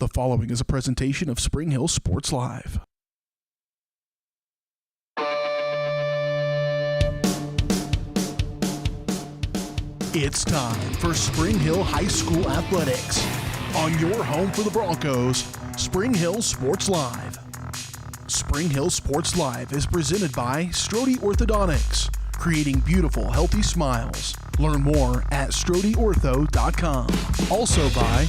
The following is a presentation of Spring Hill Sports Live. It's time for Spring Hill High School Athletics. On your home for the Broncos, Spring Hill Sports Live. Spring Hill Sports Live is presented by Strode Orthodontics, creating beautiful, healthy smiles. Learn more at StrodeOrtho.com. Also by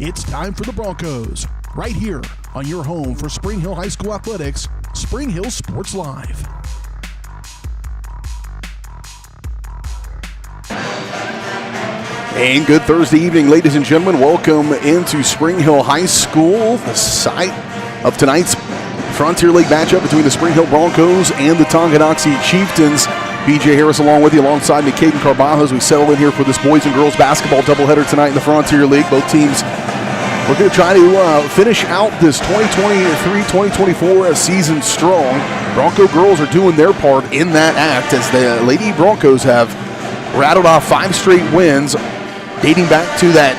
It's time for the Broncos, right here on your home for Spring Hill High School Athletics, Spring Hill Sports Live. And good Thursday evening, ladies and gentlemen. Welcome into Spring Hill High School, the site of tonight's Frontier League matchup between the Spring Hill Broncos and the Tonganoxie Chieftains. BJ Harris along with you, alongside me, Caden Carbajo, as we settle in here for this boys and girls basketball doubleheader tonight in the Frontier League. Both teams, we're going to try to finish out this 2023-2024 season strong. Bronco girls are doing their part in that act as the Lady Broncos have rattled off 5 straight wins, dating back to that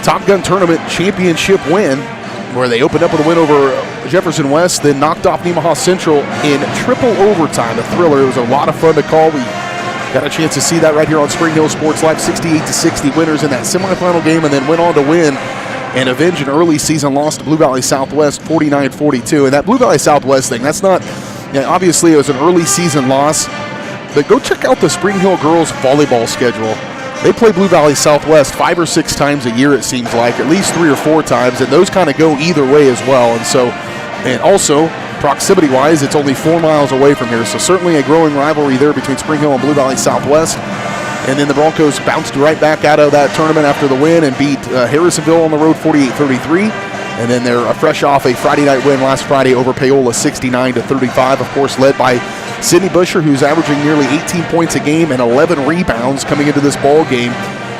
Top Gun Tournament championship win, where they opened up with a win over Jefferson West, then knocked off Nemaha Central in triple overtime. A thriller. It was a lot of fun to call. We got a chance to see that right here on Spring Hill Sports Live. 68-60 winners in that semifinal game, and then went on to win and avenge an early season loss to Blue Valley Southwest, 49-42. And that Blue Valley Southwest thing, that's not, obviously it was an early season loss, but go check out the Spring Hill girls volleyball schedule. They play Blue Valley Southwest 5 or 6 times a year, it seems like, at least 3 or 4 times, and those kind of go either way as well. And also, proximity-wise, it's only 4 miles away from here, so certainly a growing rivalry there between Spring Hill and Blue Valley Southwest. And then the Broncos bounced right back out of that tournament after the win and beat Harrisonville on the road 48-33. And then they're fresh off a Friday night win last Friday over Paola 69-35, of course, led by Sydney Busher, who's averaging nearly 18 points a game and 11 rebounds coming into this ball game.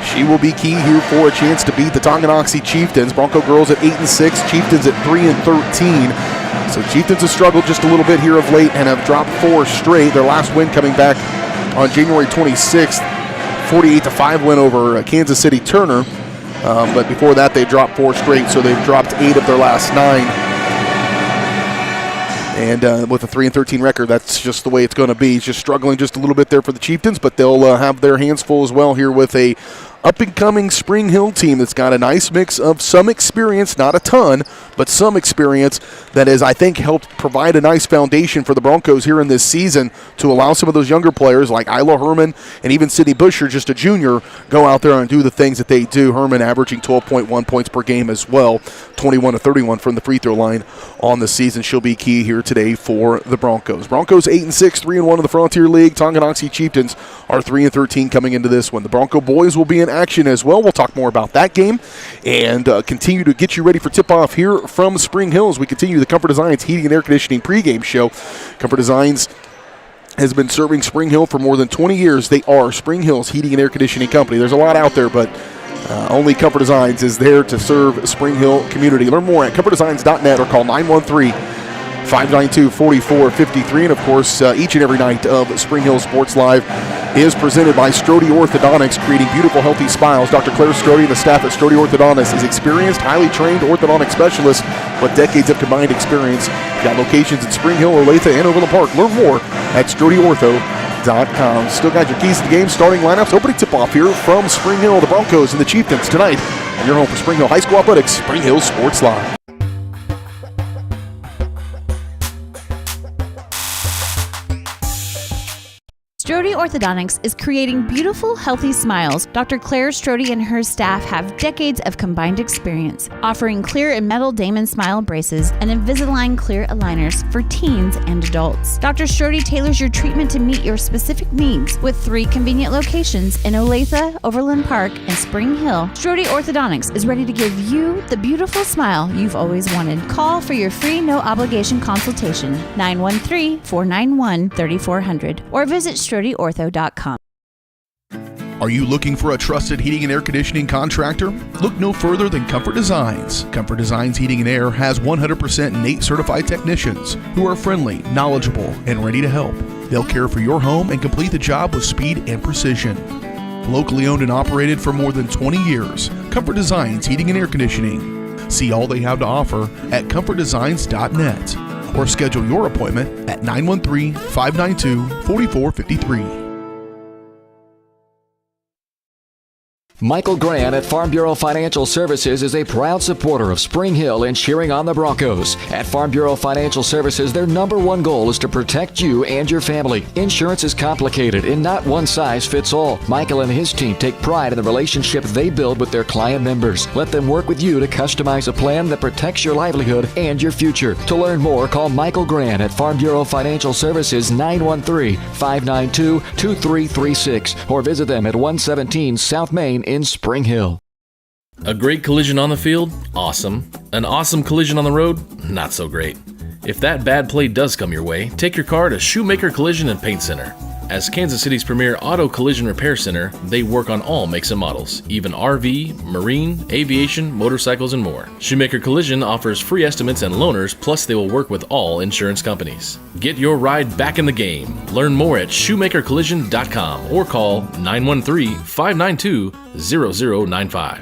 She will be key here for a chance to beat the Tonganoxie Chieftains. Bronco girls at 8-6, Chieftains at 3-13. So Chieftains have struggled just a little bit here of late and have dropped 4 straight. Their last win coming back on January 26th, 48-5 win over Kansas City Turner. But before that, they dropped 4 straight, so they've dropped 8 of their last 9. And with a 3-13 record, that's just the way it's going to be. It's just struggling just a little bit there for the Chieftains, but they'll have their hands full as well here with a up-and-coming Spring Hill team that's got a nice mix of some experience, not a ton, but some experience that has, I think, helped provide a nice foundation for the Broncos here in this season to allow some of those younger players like Isla Herman and even Sydney Busher, just a junior, go out there and do the things that they do. Herman averaging 12.1 points per game as well, 21-31 from the free throw line on the season. She'll be key here today for the Broncos. Broncos 8-6, 3-1 in the Frontier League. Tonganoxie Chieftains are 3-13 coming into this one. The Bronco boys will be in action as well. We'll talk more about that game and continue to get you ready for tip-off here from Spring Hill as we continue the Comfort Designs Heating and Air Conditioning pregame show. Comfort Designs has been serving Spring Hill for more than 20 years. They are Spring Hill's heating and air conditioning company. There's a lot out there, but only Comfort Designs is there to serve Spring Hill community. Learn more at comfortdesigns.net or call 913-592-4453. And, of course, each and every night of Spring Hill Sports Live is presented by Strode Orthodontics, creating beautiful, healthy smiles. Dr. Claire Strode and the staff at Strode Orthodontics is experienced, highly trained orthodontic specialists with decades of combined experience. We've got locations in Spring Hill, Olathe, and Overland Park. Learn more at StrodeOrtho.com. Still got your keys to the game, starting lineups, opening tip-off here from Spring Hill, the Broncos and the Chieftains tonight. And your home for Spring Hill High School Athletics, Spring Hill Sports Live. Strode Orthodontics is creating beautiful, healthy smiles. Dr. Claire Strode and her staff have decades of combined experience, offering clear and metal Damon Smile braces and Invisalign clear aligners for teens and adults. Dr. Strode tailors your treatment to meet your specific needs with 3 convenient locations in Olathe, Overland Park, and Spring Hill. Strode Orthodontics is ready to give you the beautiful smile you've always wanted. Call for your free no-obligation consultation, 913-491-3400, or visit StrodeOrtho.com. Are you looking for a trusted heating and air conditioning contractor? Look no further than Comfort Designs. Comfort Designs Heating and Air has 100% NATE certified technicians who are friendly, knowledgeable, and ready to help. They'll care for your home and complete the job with speed and precision. Locally owned and operated for more than 20 years, Comfort Designs Heating and Air Conditioning. See all they have to offer at comfortdesigns.net or schedule your appointment at 913-592-4453. Michael Grant at Farm Bureau Financial Services is a proud supporter of Spring Hill and cheering on the Broncos. At Farm Bureau Financial Services, their number one goal is to protect you and your family. Insurance is complicated and not one size fits all. Michael and his team take pride in the relationship they build with their client members. Let them work with you to customize a plan that protects your livelihood and your future. To learn more, call Michael Grant at Farm Bureau Financial Services 913-592-2336 or visit them at 117 South Main in Spring Hill. A great collision on the field? Awesome. An awesome collision on the road? Not so great. If that bad play does come your way, take your car to Shoemaker Collision and Paint Center. As Kansas City's premier auto collision repair center, they work on all makes and models, even RV, marine, aviation, motorcycles, and more. Shoemaker Collision offers free estimates and loaners, plus they will work with all insurance companies. Get your ride back in the game. Learn more at shoemakercollision.com or call 913-592-0095.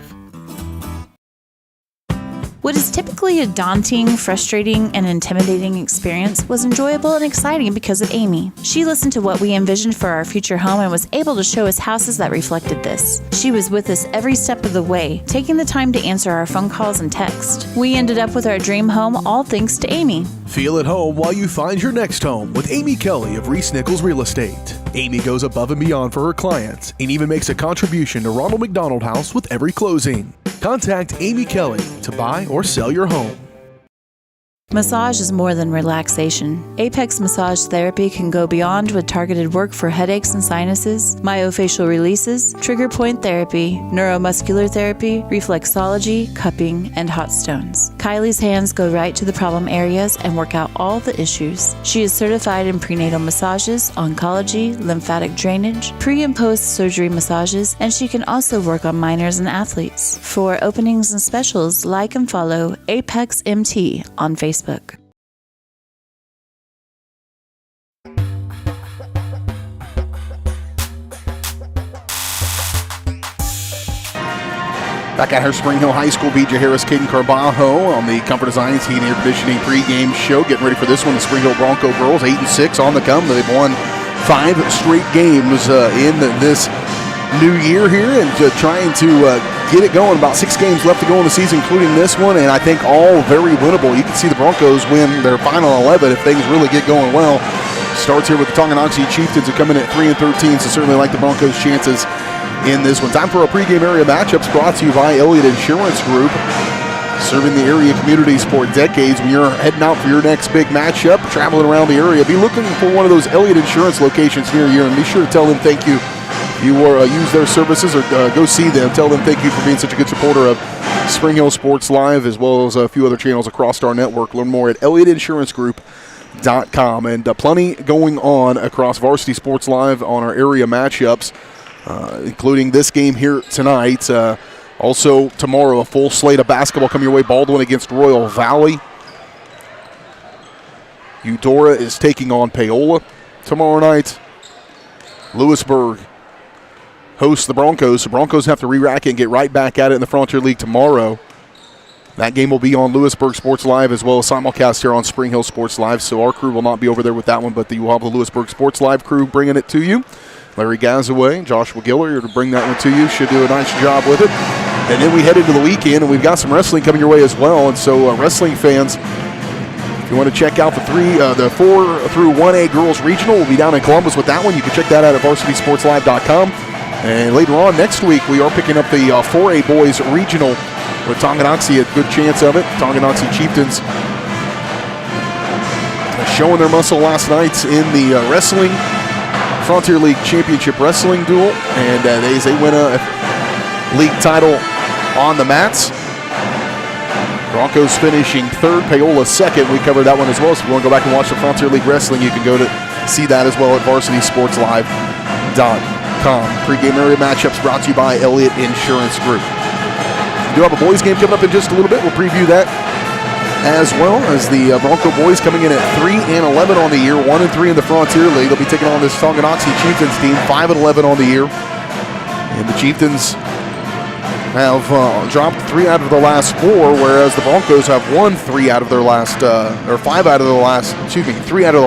What is typically a daunting, frustrating, and intimidating experience was enjoyable and exciting because of Amy. She listened to what we envisioned for our future home and was able to show us houses that reflected this. She was with us every step of the way, taking the time to answer our phone calls and text. We ended up with our dream home, all thanks to Amy. Feel at home while you find your next home with Amy Kelly of Reese Nichols Real Estate. Amy goes above and beyond for her clients and even makes a contribution to Ronald McDonald House with every closing. Contact Amy Kelly to buy or sell your home. Massage is more than relaxation. Apex Massage Therapy can go beyond with targeted work for headaches and sinuses, myofascial releases, trigger point therapy, neuromuscular therapy, reflexology, cupping, and hot stones. Kylie's hands go right to the problem areas and work out all the issues. She is certified in prenatal massages, oncology, lymphatic drainage, pre- and post-surgery massages, and she can also work on minors and athletes. For openings and specials, like and follow Apex MT on Facebook. Back at her Spring Hill High School, BJ Harris, Caden Carbajo on the Comfort Designs Heating and Air Conditioning pregame show. Getting ready for this one. The Spring Hill Bronco girls, 8-6 on the come. They've won 5 straight games in this new year here and trying to get it going. About 6 games left to go in the season, including this one, and I think all very winnable. You can see the Broncos win their final 11 if things really get going well. Starts here with the Tonganoxie Chieftains, who come in at 3-13, so certainly like the Broncos' chances in this one. Time for our pregame area matchups brought to you by Elliott Insurance Group. Serving the area communities for decades. When you're heading out for your next big matchup, traveling around the area, be looking for one of those Elliott Insurance locations near you, and be sure to tell them thank you. If you use their services or go see them, tell them thank you for being such a good supporter of Spring Hill Sports Live, as well as a few other channels across our network. Learn more at ElliottInsuranceGroup.com. And plenty going on across Varsity Sports Live on our area matchups, including this game here tonight. Also tomorrow, a full slate of basketball coming your way. Baldwin against Royal Valley. Eudora is taking on Paola tomorrow night. Lewisburg hosts the Broncos. The Broncos have to re-rack it and get right back at it in the Frontier League tomorrow. That game will be on Lewisburg Sports Live as well as simulcast here on Spring Hill Sports Live. So our crew will not be over there with that one, but you will have the Lewisburg Sports Live crew bringing it to you. Larry Gazaway, Joshua Giller here to bring that one to you. Should do a nice job with it. And then we head into the weekend, and we've got some wrestling coming your way as well. And so wrestling fans, if you want to check out the 4 through 1A girls regional, we'll be down in Columbus with that one. You can check that out at varsitysportslive.com. And later on next week, we are picking up the 4A boys regional with Tonganoxie, a good chance of it. Tonganoxie Chieftains showing their muscle last night in the wrestling, Frontier League Championship Wrestling duel, and they win a league title on the mats. Broncos finishing third, Paola second. We covered that one as well, so if you want to go back and watch the Frontier League Wrestling, you can go to see that as well at varsitysportslive.com. Pre-game area matchups brought to you by Elliott Insurance Group. We do have a boys game coming up in just a little bit. We'll preview that as well as the Bronco boys coming in at 3-11 on the year, 1-3 in the Frontier League. They'll be taking on this Tonganoxie Chieftains team, 5-11 on the year. And the Chieftains have dropped 3 out of the last 4, whereas the Broncos have won 3 out of their last, 3 out of the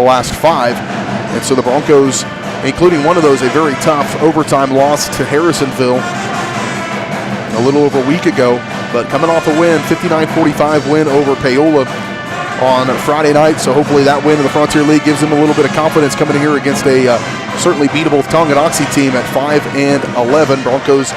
last 5. And so the Broncos, including one of those, a very tough overtime loss to Harrisonville a little over a week ago, but coming off a win, 59-45 win over Paola on Friday night. So hopefully that win in the Frontier League gives them a little bit of confidence coming in here against a certainly beatable Tonganoxie team at 5-11. Broncos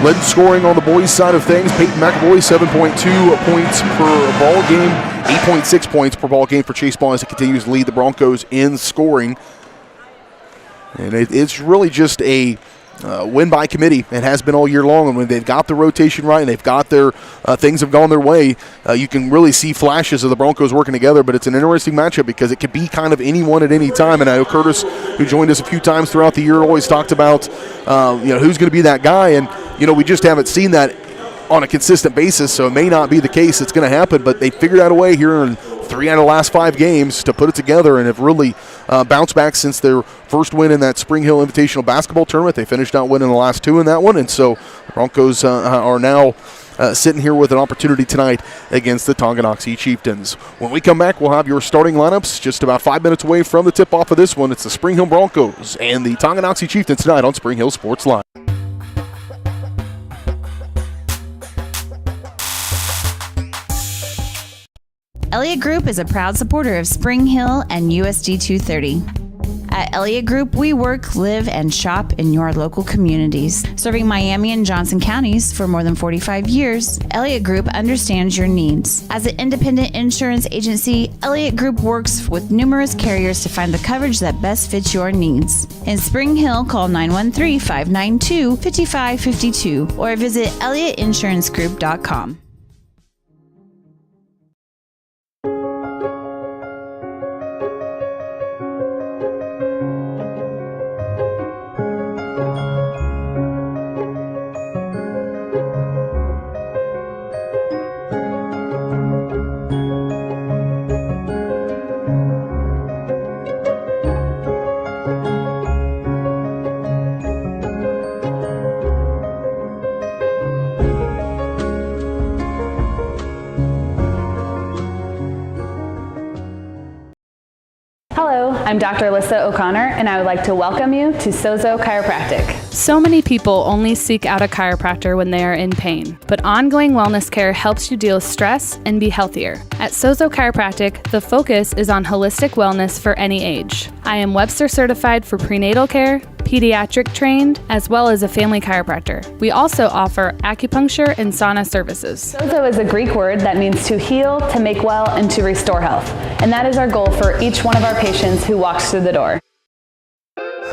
led scoring on the boys' side of things. Peyton McAvoy, 7.2 points per ball game, 8.6 points per ball game for Chase Ball as he continues to lead the Broncos in scoring. And it's really just a win by committee. It has been all year long, and when they've got the rotation right and they've got their things have gone their way, you can really see flashes of the Broncos working together. But it's an interesting matchup because it could be kind of anyone at any time. And I know Curtis, who joined us a few times throughout the year, always talked about who's going to be that guy, and we just haven't seen that on a consistent basis. So it may not be the case it's going to happen, but they figured out a way here in 3 out of the last 5 games to put it together, and have really bounced back since their first win in that Spring Hill Invitational basketball tournament. They finished out winning the last 2 in that one, and so the Broncos are now sitting here with an opportunity tonight against the Tonganoxie Chieftains. When we come back, we'll have your starting lineups just about 5 minutes away from the tip-off of this one. It's the Spring Hill Broncos and the Tonganoxie Chieftains tonight on Spring Hill Sports Live. Elliott Group is a proud supporter of Spring Hill and USD 230. At Elliott Group, we work, live, and shop in your local communities. Serving Miami and Johnson counties for more than 45 years, Elliott Group understands your needs. As an independent insurance agency, Elliott Group works with numerous carriers to find the coverage that best fits your needs. In Spring Hill, call 913-592-5552 or visit ElliottInsuranceGroup.com. Hello, I'm Dr. Alyssa O'Connor, and I would like to welcome you to Sozo Chiropractic. So many people only seek out a chiropractor when they are in pain, but ongoing wellness care helps you deal with stress and be healthier. At Sozo Chiropractic, the focus is on holistic wellness for any age. I am Webster certified for prenatal care, pediatric trained, as well as a family chiropractor. We also offer acupuncture and sauna services. Sozo is a Greek word that means to heal, to make well, and to restore health. And that is our goal for each one of our patients who walks through the door.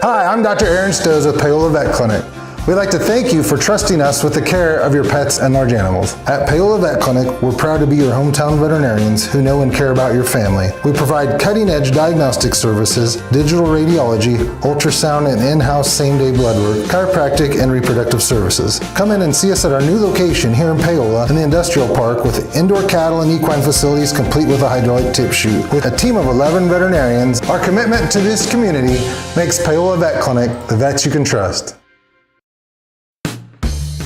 Hi, I'm Dr. Aaron Stoes with Paola Vet Clinic. We'd like to thank you for trusting us with the care of your pets and large animals. At Paola Vet Clinic, we're proud to be your hometown veterinarians who know and care about your family. We provide cutting-edge diagnostic services, digital radiology, ultrasound, and in-house same-day blood work, chiropractic, and reproductive services. Come in and see us at our new location here in Paola in the Industrial Park with indoor cattle and equine facilities complete with a hydraulic tip chute. With a team of 11 veterinarians, our commitment to this community makes Paola Vet Clinic the vets you can trust.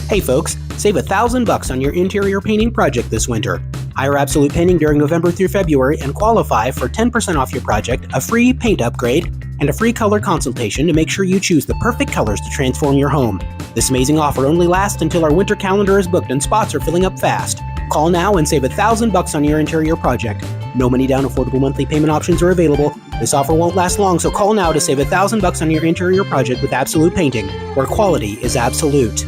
Hey folks, save $1,000 on your interior painting project this winter. Hire Absolute Painting during November through February and qualify for 10% off your project, a free paint upgrade, and a free color consultation to make sure you choose the perfect colors to transform your home. This amazing offer only lasts until our winter calendar is booked and spots are filling up fast. Call now and save $1,000 on your interior project. No money down, affordable monthly payment options are available. This offer won't last long, so call now to save $1,000 on your interior project with Absolute Painting, where quality is absolute.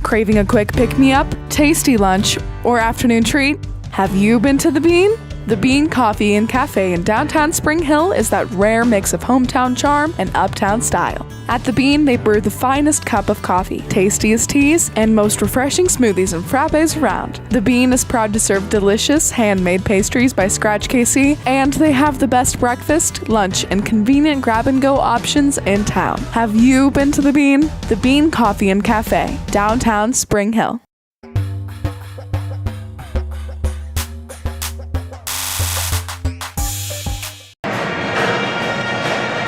Craving a quick pick-me-up, tasty lunch, or afternoon treat? Have you been to The Bean? The Bean Coffee and Cafe in downtown Spring Hill is that rare mix of hometown charm and uptown style. At The Bean, they brew the finest cup of coffee, tastiest teas, and most refreshing smoothies and frappes around. The Bean is proud to serve delicious, handmade pastries by Scratch KC, and they have the best breakfast, lunch, and convenient grab-and-go options in town. Have you been to The Bean? The Bean Coffee and Cafe, downtown Spring Hill.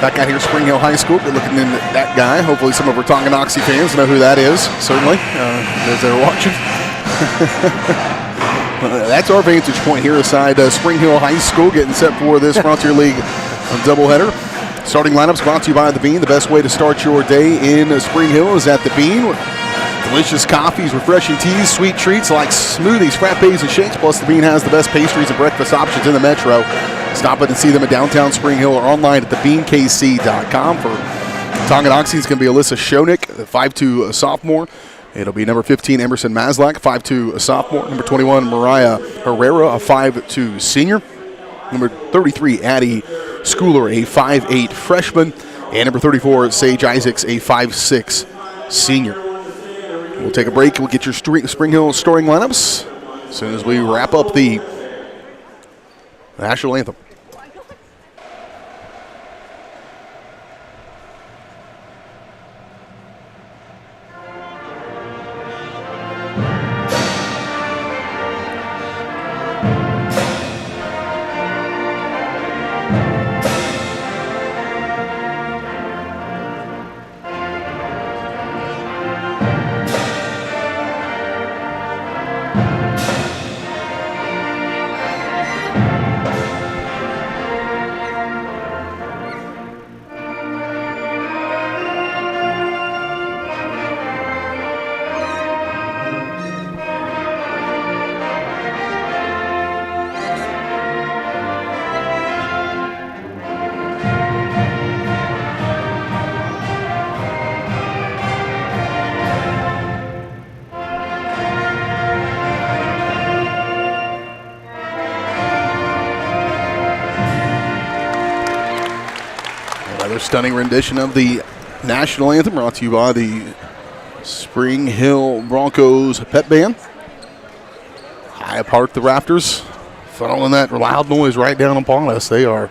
Back out here, Spring Hill High School. Good looking in that guy. Hopefully some of our Tonganoxie fans know who that is, certainly, as they're watching. That's our vantage point here aside Spring Hill High School, getting set for this Frontier League doubleheader. Starting lineups brought to you by The Bean. The best way to start your day in Spring Hill is at The Bean. Delicious coffees, refreshing teas, sweet treats like smoothies, frappes, and shakes. Plus, The Bean has the best pastries and breakfast options in the metro. Stop in and see them at downtown Spring Hill or online at thebeankc.com. For Tonganoxie, it's going to be Alyssa Schoenig, 5'2" sophomore. It'll be number 15, Emerson Maslak, 5'2" sophomore. Number 21, Mariah Herrera, a 5'2" senior. Number 33, Addie Schooler, a 5'8" freshman. And number 34, Sage Isaacs, a 5'6" senior. We'll take a break. We'll get your Spring Hill starting lineups as soon as we wrap up the national anthem. Stunning rendition of the national anthem brought to you by the Spring Hill Broncos pep band. High apart the rafters, funneling that loud noise right down upon us. They are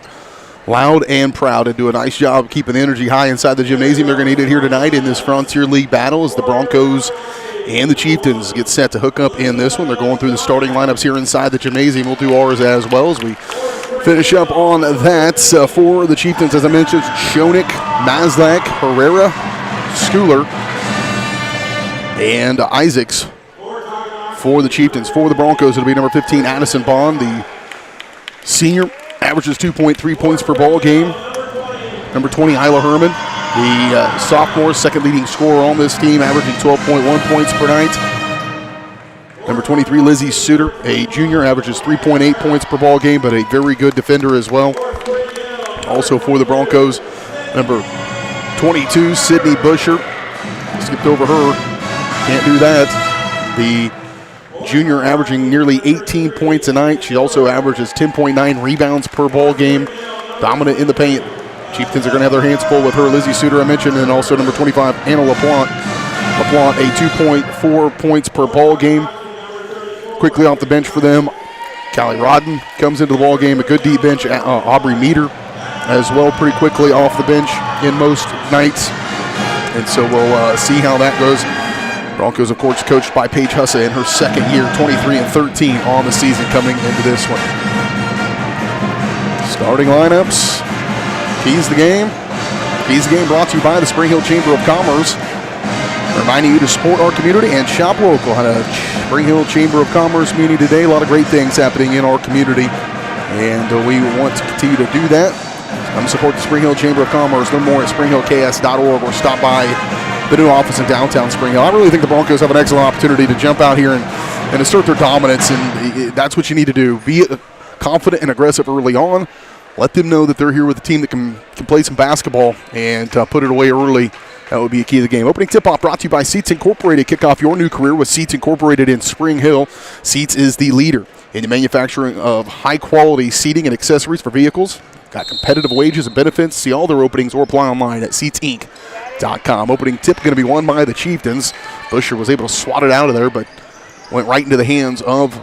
loud and proud and do a nice job keeping the energy high inside the gymnasium. They're going to need it here tonight in this Frontier League battle as the Broncos and the Chieftains get set to hook up in this one. They're going through the starting lineups here inside the gymnasium. We'll do ours as well as we finish up on that. For the Chieftains, as I mentioned, Schoenig, Maslak, Herrera, Schooler, and Isaacs. For the Chieftains. For the Broncos, it'll be number 15, Addison Bond, the senior, averages 2.3 points per ball game. Number 20, Isla Herman, the sophomore, second leading scorer on this team, averaging 12.1 points per night. Number 23, Lizzie Suter, a junior, averages 3.8 points per ball game, but a very good defender as well. Also for the Broncos, number 22, Sydney Busher. Skipped over her. Can't do that. The junior averaging nearly 18 points a night. She also averages 10.9 rebounds per ball game. Dominant in the paint. Chieftains are going to have their hands full with her. Lizzie Suter, I mentioned, and also number 25, Anna LaPlante. LaPlante, a 2.4 points per ball game. Quickly off the bench for them, Callie Rodden comes into the ball game. A good deep bench. Aubrey Meter as well, pretty quickly off the bench in most nights. And so we'll see how that goes. Broncos, of course, coached by Paige Hussa in her second year, 23-13 on the season coming into this one. Starting lineups. Keys the game. Keys the game brought to you by the Spring Hill Chamber of Commerce. Reminding you to support our community and shop local. Had a Spring Hill Chamber of Commerce meeting today. A lot of great things happening in our community, and we want to continue to do that. Come support the Spring Hill Chamber of Commerce. Learn more at springhillks.org or stop by the new office in downtown Spring Hill. I really think the Broncos have an excellent opportunity to jump out here and assert their dominance, and that's what you need to do. Be confident and aggressive early on. Let them know that they're here with a team that can play some basketball and put it away early. That would be a key to the game. Opening tip-off brought to you by Seats Incorporated. Kick off your new career with Seats Incorporated in Spring Hill. Seats is the leader in the manufacturing of high-quality seating and accessories for vehicles. Got competitive wages and benefits. See all their openings or apply online at seatsinc.com. Opening tip going to be won by the Chieftains. Busher was able to swat it out of there, but went right into the hands of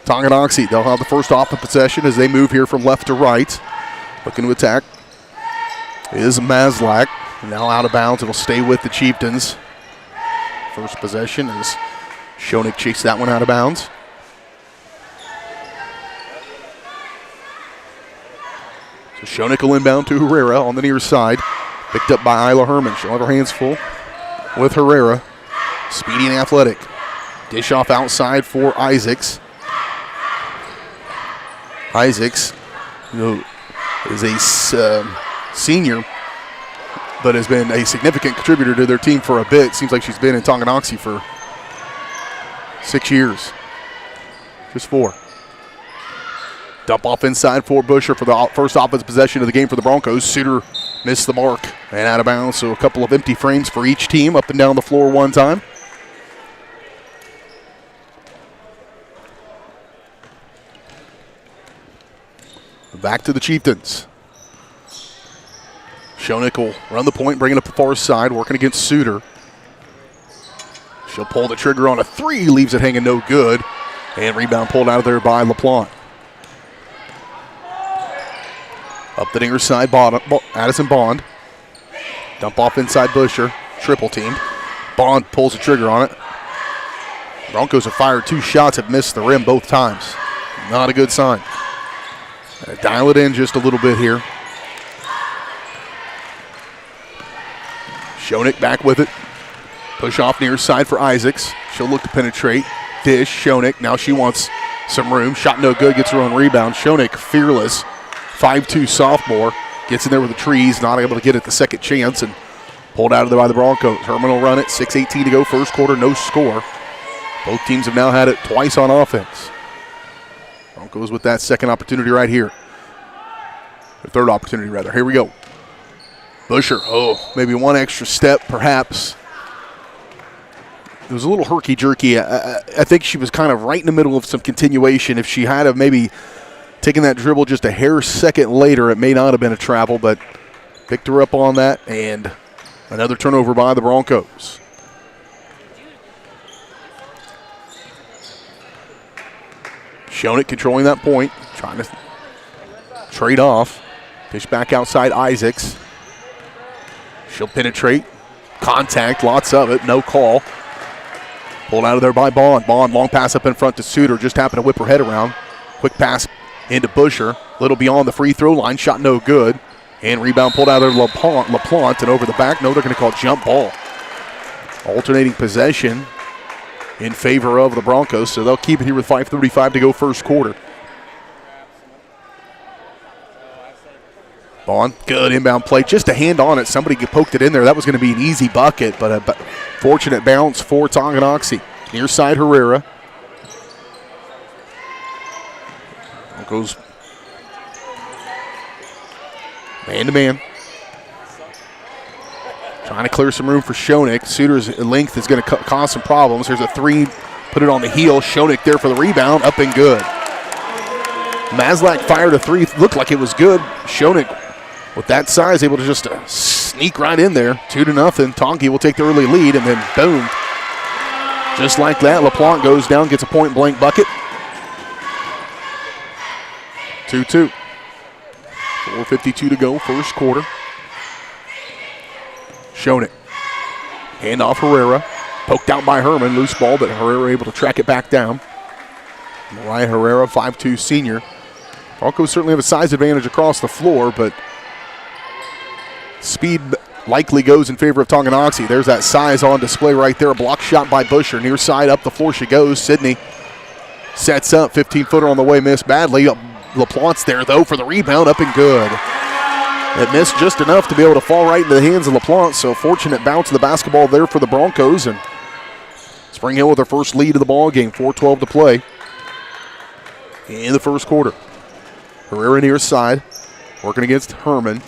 Tonganoxie. They'll have the first off the possession as they move here from left to right. Looking to attack is Maslak. Now out of bounds. It'll stay with the Chieftains. First possession is Schoenig chased that one out of bounds. So Schoenig will inbound to Herrera on the near side. Picked up by Isla Herman. She'll have her hands full with Herrera. Speedy and athletic. Dish off outside for Isaacs. Isaacs, is a senior, but has been a significant contributor to their team for a bit. Seems like she's been in Tonganoxie for 6 years. Just 4. Dump off inside for Busher for the first offensive possession of the game for the Broncos. Suter missed the mark and out of bounds, so a couple of empty frames for each team up and down the floor one time. Back to the Chieftains. Schoenig will run the point, bring it up the far side, working against Suter. She'll pull the trigger on a 3, leaves it hanging no good. And rebound pulled out of there by LaPlante. Up the near side, Addison Bond. Dump off inside Busher, triple teamed. Bond pulls the trigger on it. Broncos have fired 2 shots, have missed the rim both times. Not a good sign. Dial it in just a little bit here. Schoenig back with it. Push off near side for Isaacs. She'll look to penetrate. Dish, Schoenig. Now she wants some room. Shot no good, gets her own rebound. Schoenig, fearless. 5'2" sophomore. Gets in there with the trees, not able to get it the second chance, and pulled out of there by the Broncos. Herman will run it. 6:18 to go, first quarter, no score. Both teams have now had it twice on offense. Broncos with that second opportunity right here. The third opportunity, rather. Here we go. Busher, maybe one extra step, perhaps. It was a little herky-jerky. I think she was kind of right in the middle of some continuation. If she had maybe taken that dribble just a hair second later, it may not have been a travel, but picked her up on that, and another turnover by the Broncos. Schoenig controlling that point, trying to trade off. Dish back outside Isaacs. She'll penetrate. Contact, lots of it, no call. Pulled out of there by Bond. Bond, long pass up in front to Suter. Just happened to whip her head around. Quick pass into Busher. Little beyond the free throw line. Shot no good. And rebound pulled out of there LaPlante and over the back. No, they're going to call jump ball. Alternating possession in favor of the Broncos, so they'll keep it here with 5:35 to go first quarter. Bond, good inbound play. Just a hand on it. Somebody poked it in there. That was going to be an easy bucket, but a fortunate bounce for Tonganoxie. Near side Herrera. Broncos man-to-man. Trying to clear some room for Schoenig. Suter's length is going to cause some problems. There's a 3, put it on the heel. Schoenig there for the rebound, up and good. Maslak fired a 3, looked like it was good. Schoenig, with that size, able to just sneak right in there. 2-0. Tongi will take the early lead, and then boom. Just like that, LaPlante goes down, gets a point-blank bucket. 2-2. 4:52 to go, first quarter. Schoenig. Hand off Herrera. Poked out by Herman. Loose ball, but Herrera able to track it back down. Mariah Herrera, 5'2" senior. Broncos certainly have a size advantage across the floor, but speed likely goes in favor of Tonganoxie. There's that size on display right there. A block shot by Busher. Near side, up the floor she goes. Sydney sets up. 15-footer on the way, missed badly. LaPlante's there, though, for the rebound. Up and good. It missed just enough to be able to fall right into the hands of LaPlante, so fortunate bounce of the basketball there for the Broncos, and Spring Hill with their first lead of the ball game, 4:12 to play in the first quarter. Herrera near side, working against Herman.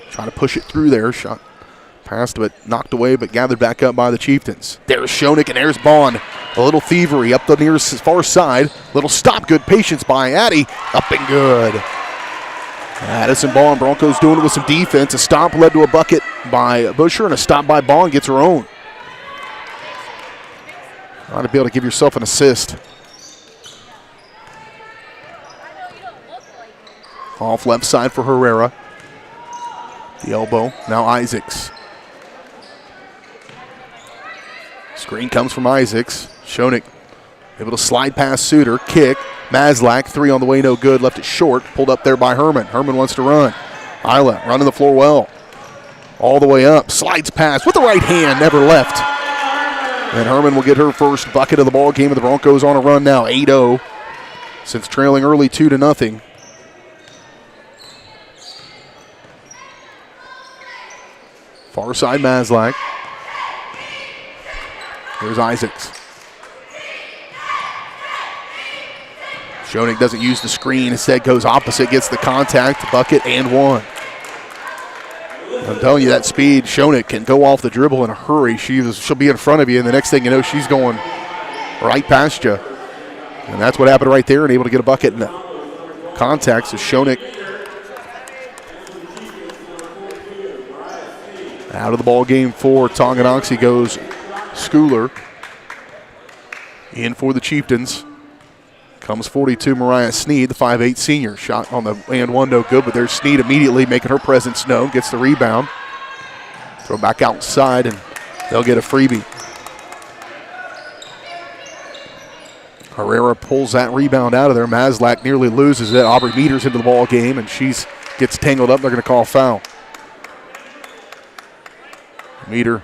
Trying to push it through there. Shot passed, but knocked away, but gathered back up by the Chieftains. There's Schoenig, and there's Bond. A little thievery up the near far side. Little stop, good patience by Addy. Up and good. Addison Bond, Broncos doing it with some defense. A stop led to a bucket by Busher, and a stop by Bond gets her own. Trying to be able to give yourself an assist. Off left side for Herrera. The elbow, now Isaacs. Screen comes from Isaacs. Schoenig able to slide past Suter, kick. Maslak, three on the way, no good. Left it short, pulled up there by Herman. Herman wants to run. Isla running the floor well. All the way up, slides past with the right hand, never left. And Herman will get her first bucket of the ball game, and the Broncos on a run now, 8-0, since trailing early 2-0. Far side Maslak. Here's Isaacs. Schoenig doesn't use the screen, instead goes opposite, gets the contact, bucket, and one. I'm telling you, that speed, Schoenig can go off the dribble in a hurry. She'll be in front of you, and the next thing you know, she's going right past you. And that's what happened right there, and able to get a bucket in the contact. So Schoenig out of the ball game for Tonganoxie goes Schooler. In for the Chieftains comes 42 Mariah Sneed, the 5'8 senior. Shot on the and one, no good, but there's Sneed immediately making her presence known. Gets the rebound. Throw back outside, and they'll get a freebie. Herrera pulls that rebound out of there. Maslak nearly loses it. Aubrey Meters into the ball game, and she gets tangled up. They're going to call foul. Meter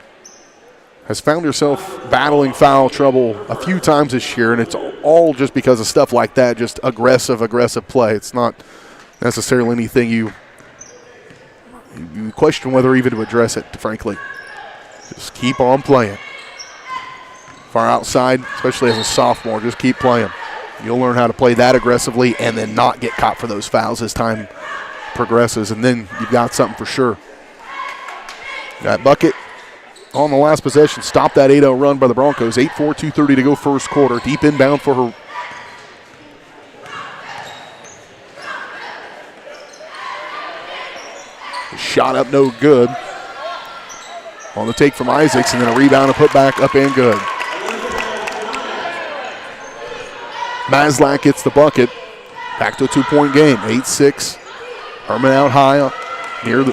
has found herself battling foul trouble a few times this year, and it's all just because of stuff like that, just aggressive play. It's not necessarily anything you question whether even to address it, frankly. Just keep on playing. Far outside, especially as a sophomore, just keep playing. You'll learn how to play that aggressively and then not get caught for those fouls as time progresses, and then you've got something for sure. That bucket on the last possession, stop that 8-0 run by the Broncos. 8-4, 2:30 to go first quarter. Deep inbound for her. Shot up, no good. On the take from Isaacs, and then a rebound and put back up and good. Maslak gets the bucket. Back to a 2-point game, 8-6. Herman out high near the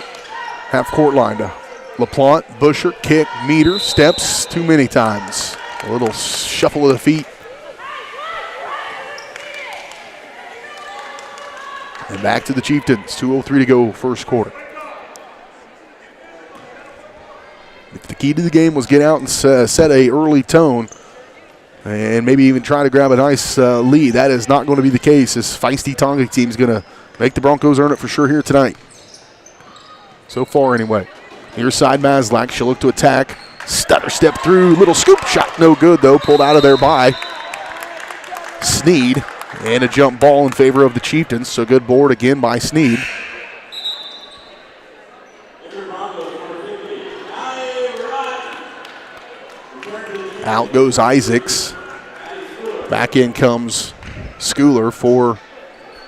half-court line to LaPlante. Busher, kick, Meter, steps too many times. A little shuffle of the feet. And back to the Chieftains, 2:03 to go first quarter. If the key to the game was get out and set a early tone and maybe even try to grab a nice lead, that is not going to be the case. This feisty Tonga team is going to make the Broncos earn it for sure here tonight. So far, anyway. Near side Maslak, she'll look to attack. Stutter step through, little scoop shot, no good though. Pulled out of there by Sneed. And a jump ball in favor of the Chieftains, so good board again by Sneed. Out goes Isaacs. Back in comes Schooler for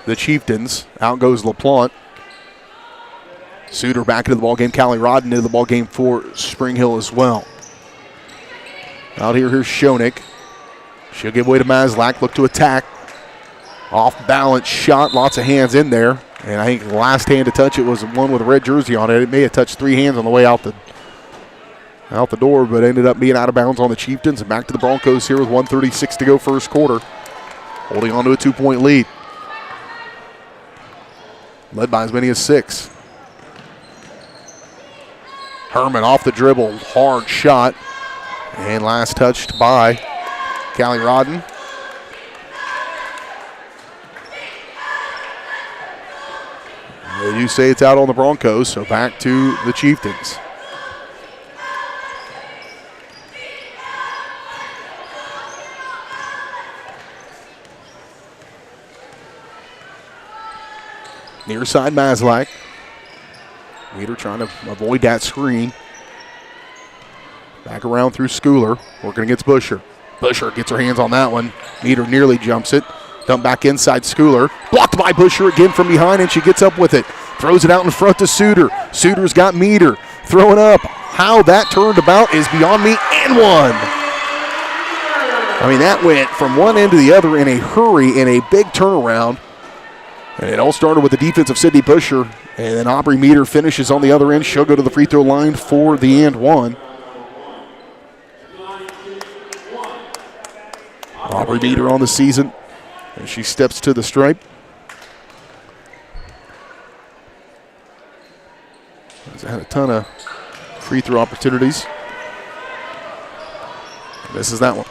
the Chieftains. Out goes LaPlante. Suter back into the ballgame. Callie Rodden into the ballgame for Spring Hill as well. Out here's Schoenig. She'll give way to Maslak. Look to attack. Off balance shot. Lots of hands in there. And I think the last hand to touch it was the one with a red jersey on it. It may have touched three hands on the way out the door, but ended up being out of bounds on the Chieftains. And back to the Broncos here with 1:36 to go first quarter. Holding on to a 2-point lead. Led by as many as 6. Herman off the dribble. Hard shot. And last touched by Callie Rodden. They do say it's out on the Broncos, so back to the Chieftains. Near side Maslak. Meter trying to avoid that screen. Back around through Schooler, working against Busher. Busher gets her hands on that one. Meter nearly jumps it. Dump back inside Schooler. Blocked by Busher again from behind, and she gets up with it. Throws it out in front to Suter. Suter's got Meter. Throwing up. How that turned about is beyond me, and one. I mean, that went from one end to the other in a hurry, in a big turnaround. And it all started with the defense of Sydney Busher. And then Aubrey Meter finishes on the other end. She'll go to the free throw line for the and one. Aubrey Meter on the season. And she steps to the stripe. Has had a ton of free throw opportunities. This is that one.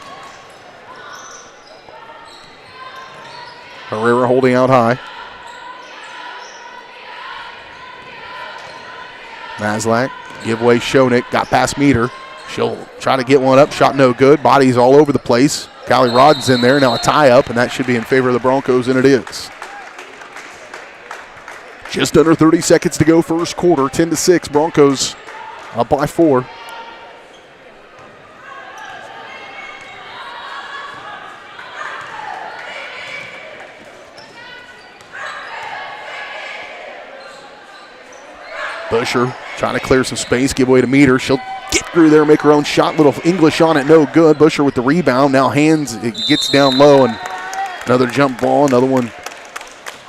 Herrera holding out high. Maslak, giveaway Schoeneck, got past Meter. She'll try to get one up, shot no good. Bodies all over the place. Callie Rodden's in there, now a tie up, and that should be in favor of the Broncos, and it is. Just under 30 seconds to go, first quarter, 10-6, Broncos up by 4. Busher trying to clear some space, give away to Meter. She'll get through there, make her own shot. Little English on it, no good. Busher with the rebound. Now hands, it gets down low, and another jump ball. Another one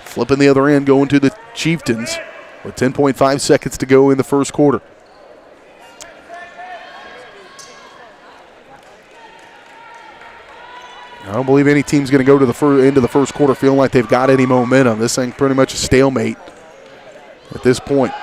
flipping the other end, going to the Chieftains with 10.5 seconds to go in the first quarter. I don't believe any team's going to go to the end of the first quarter feeling like they've got any momentum. This thing pretty much a stalemate at this point.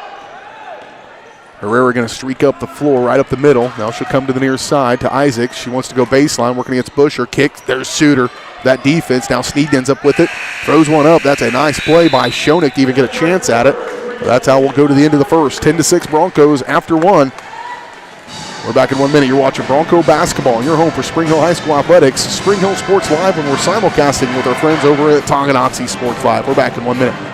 Herrera going to streak up the floor, right up the middle. Now she'll come to the near side to Isaac. She wants to go baseline, working against Busher. Kicks, there's Suter. That defense, now Sneed ends up with it. Throws one up. That's a nice play by Schoeneck to even get a chance at it. But that's how we'll go to the end of the first. 10-6 Broncos after one. We're back in 1 minute. You're watching Bronco basketball in your home for Spring Hill High School Athletics. Spring Hill Sports Live, and we're simulcasting with our friends over at Tonganoxie Sports Live. We're back in 1 minute.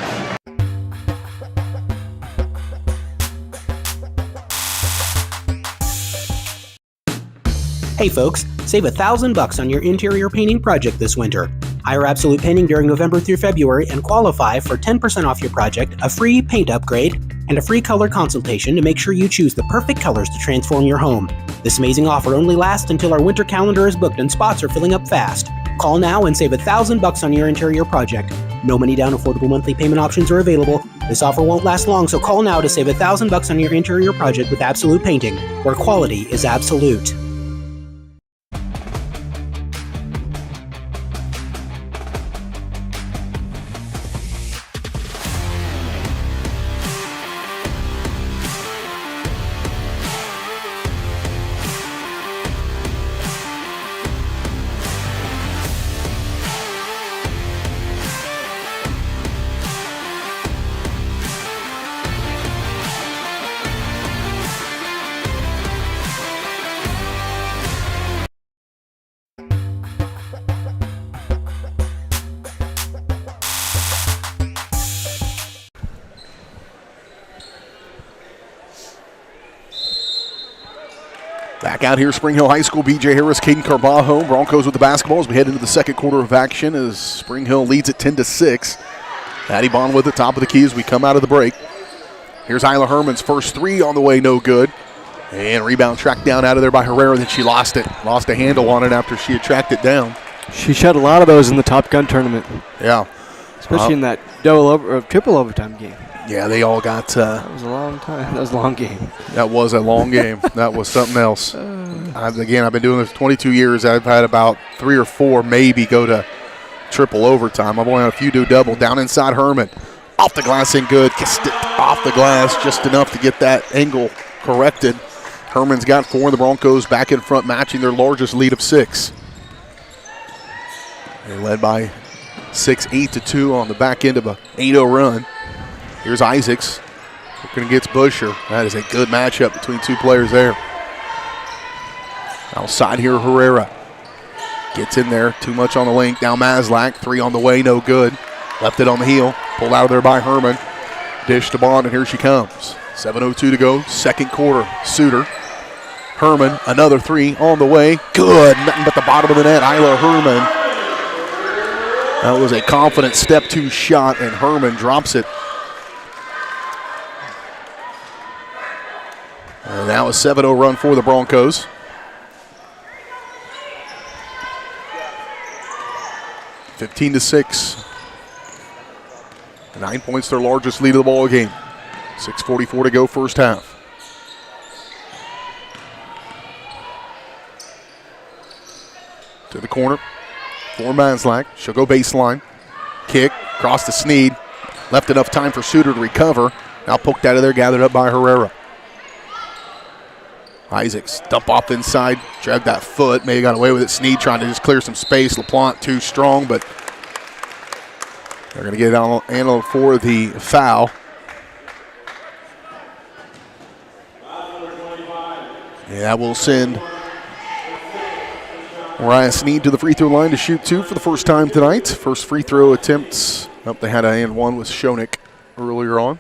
Hey folks, save $1,000 on your interior painting project this winter. Hire Absolute Painting during November through February and qualify for 10% off your project, a free paint upgrade, and a free color consultation to make sure you choose the perfect colors to transform your home. This amazing offer only lasts until our winter calendar is booked and spots are filling up fast. Call now and save $1,000 on your interior project. No money down, affordable monthly payment options are available. This offer won't last long, so call now to save $1,000 on your interior project with Absolute Painting, where quality is absolute. Back out here, Spring Hill High School, B.J. Harris, Caden Carbajo, Broncos with the basketball as we head into the second quarter of action as Spring Hill leads at 10-6. Addie Bond with the top of the key as we come out of the break. Here's Isla Herman's first three on the way, no good. And rebound tracked down out of there by Herrera, then she lost it. Lost a handle on it after she had tracked it down. She shot a lot of those in the Top Gun tournament. Yeah. Especially in that triple overtime game. Yeah, they all got... that was a long time. That was a long game. That was a long game. That was something else. I've been doing this 22 years. I've had about 3 or 4 maybe go to triple overtime. I've only had a few do double. Down inside Herman. Off the glass and good. Kissed it off the glass just enough to get that angle corrected. Herman's got 4. The Broncos back in front, matching their largest lead of 6. They led by 6, 8-2 on the back end of a 8-0 run. Here's Isaacs. Looking against Busher. That is a good matchup between two players there. Outside here, Herrera. Gets in there. Too much on the link. Now Maslak. 3 on the way. No good. Left it on the heel. Pulled out of there by Herman. Dish to Bond, and here she comes. 7:02 to go. Second quarter. Suter. Herman. Another 3 on the way. Good. Nothing but the bottom of the net. Isla Herman. That was a confident step 2 shot, and Herman drops it. And now a 7-0 run for the Broncos. (15-6). 9 points, their largest lead of the ball game. 6:44 to go, first half. To the corner for Maslak. She'll go baseline. Kick across to Sneed. Left enough time for Suter to recover. Now poked out of there, gathered up by Herrera. Isaacs dump off inside, dragged that foot, maybe got away with it. Sneed trying to just clear some space. LaPlante too strong, but they're going to get analyzed for the foul. Yeah, that will send Mariah Sneed to the free throw line to shoot 2 for the first time tonight. First free throw attempts. They had an and 1 with Schoenig earlier on.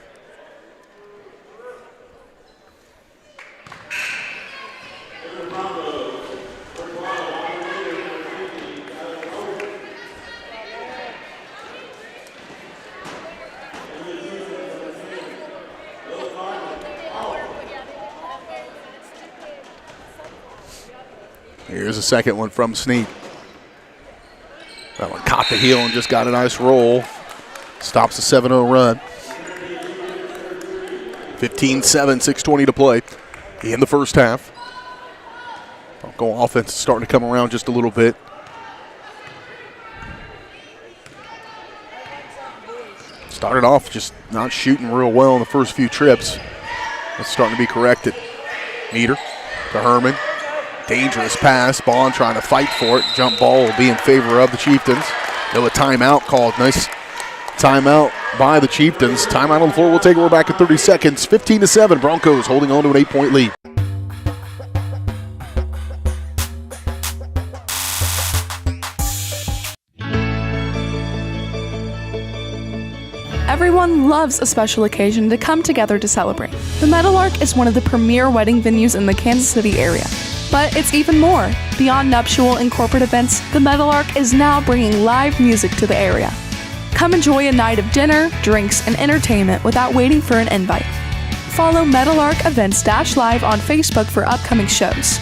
Here's a second one from Sneed. That one caught the heel and just got a nice roll. Stops the 7-0 run. 15-7, 6:20 to play in the first half. Bronco offense is starting to come around just a little bit. Started off just not shooting real well in the first few trips. It's starting to be corrected. Meter to Herman. Dangerous pass. Bond trying to fight for it. Jump ball will be in favor of the Chieftains. No, a timeout called. Nice timeout by the Chieftains. Timeout on the floor. We'll take it. We're back in 30 seconds. 15-7. Broncos holding on to an 8-point lead. Everyone loves a special occasion to come together to celebrate. The Meadowlark is one of the premier wedding venues in the Kansas City area. But it's even more. Beyond nuptial and corporate events, the Meadowlark is now bringing live music to the area. Come enjoy a night of dinner, drinks, and entertainment without waiting for an invite. Follow Meadowlark Events Live on Facebook for upcoming shows.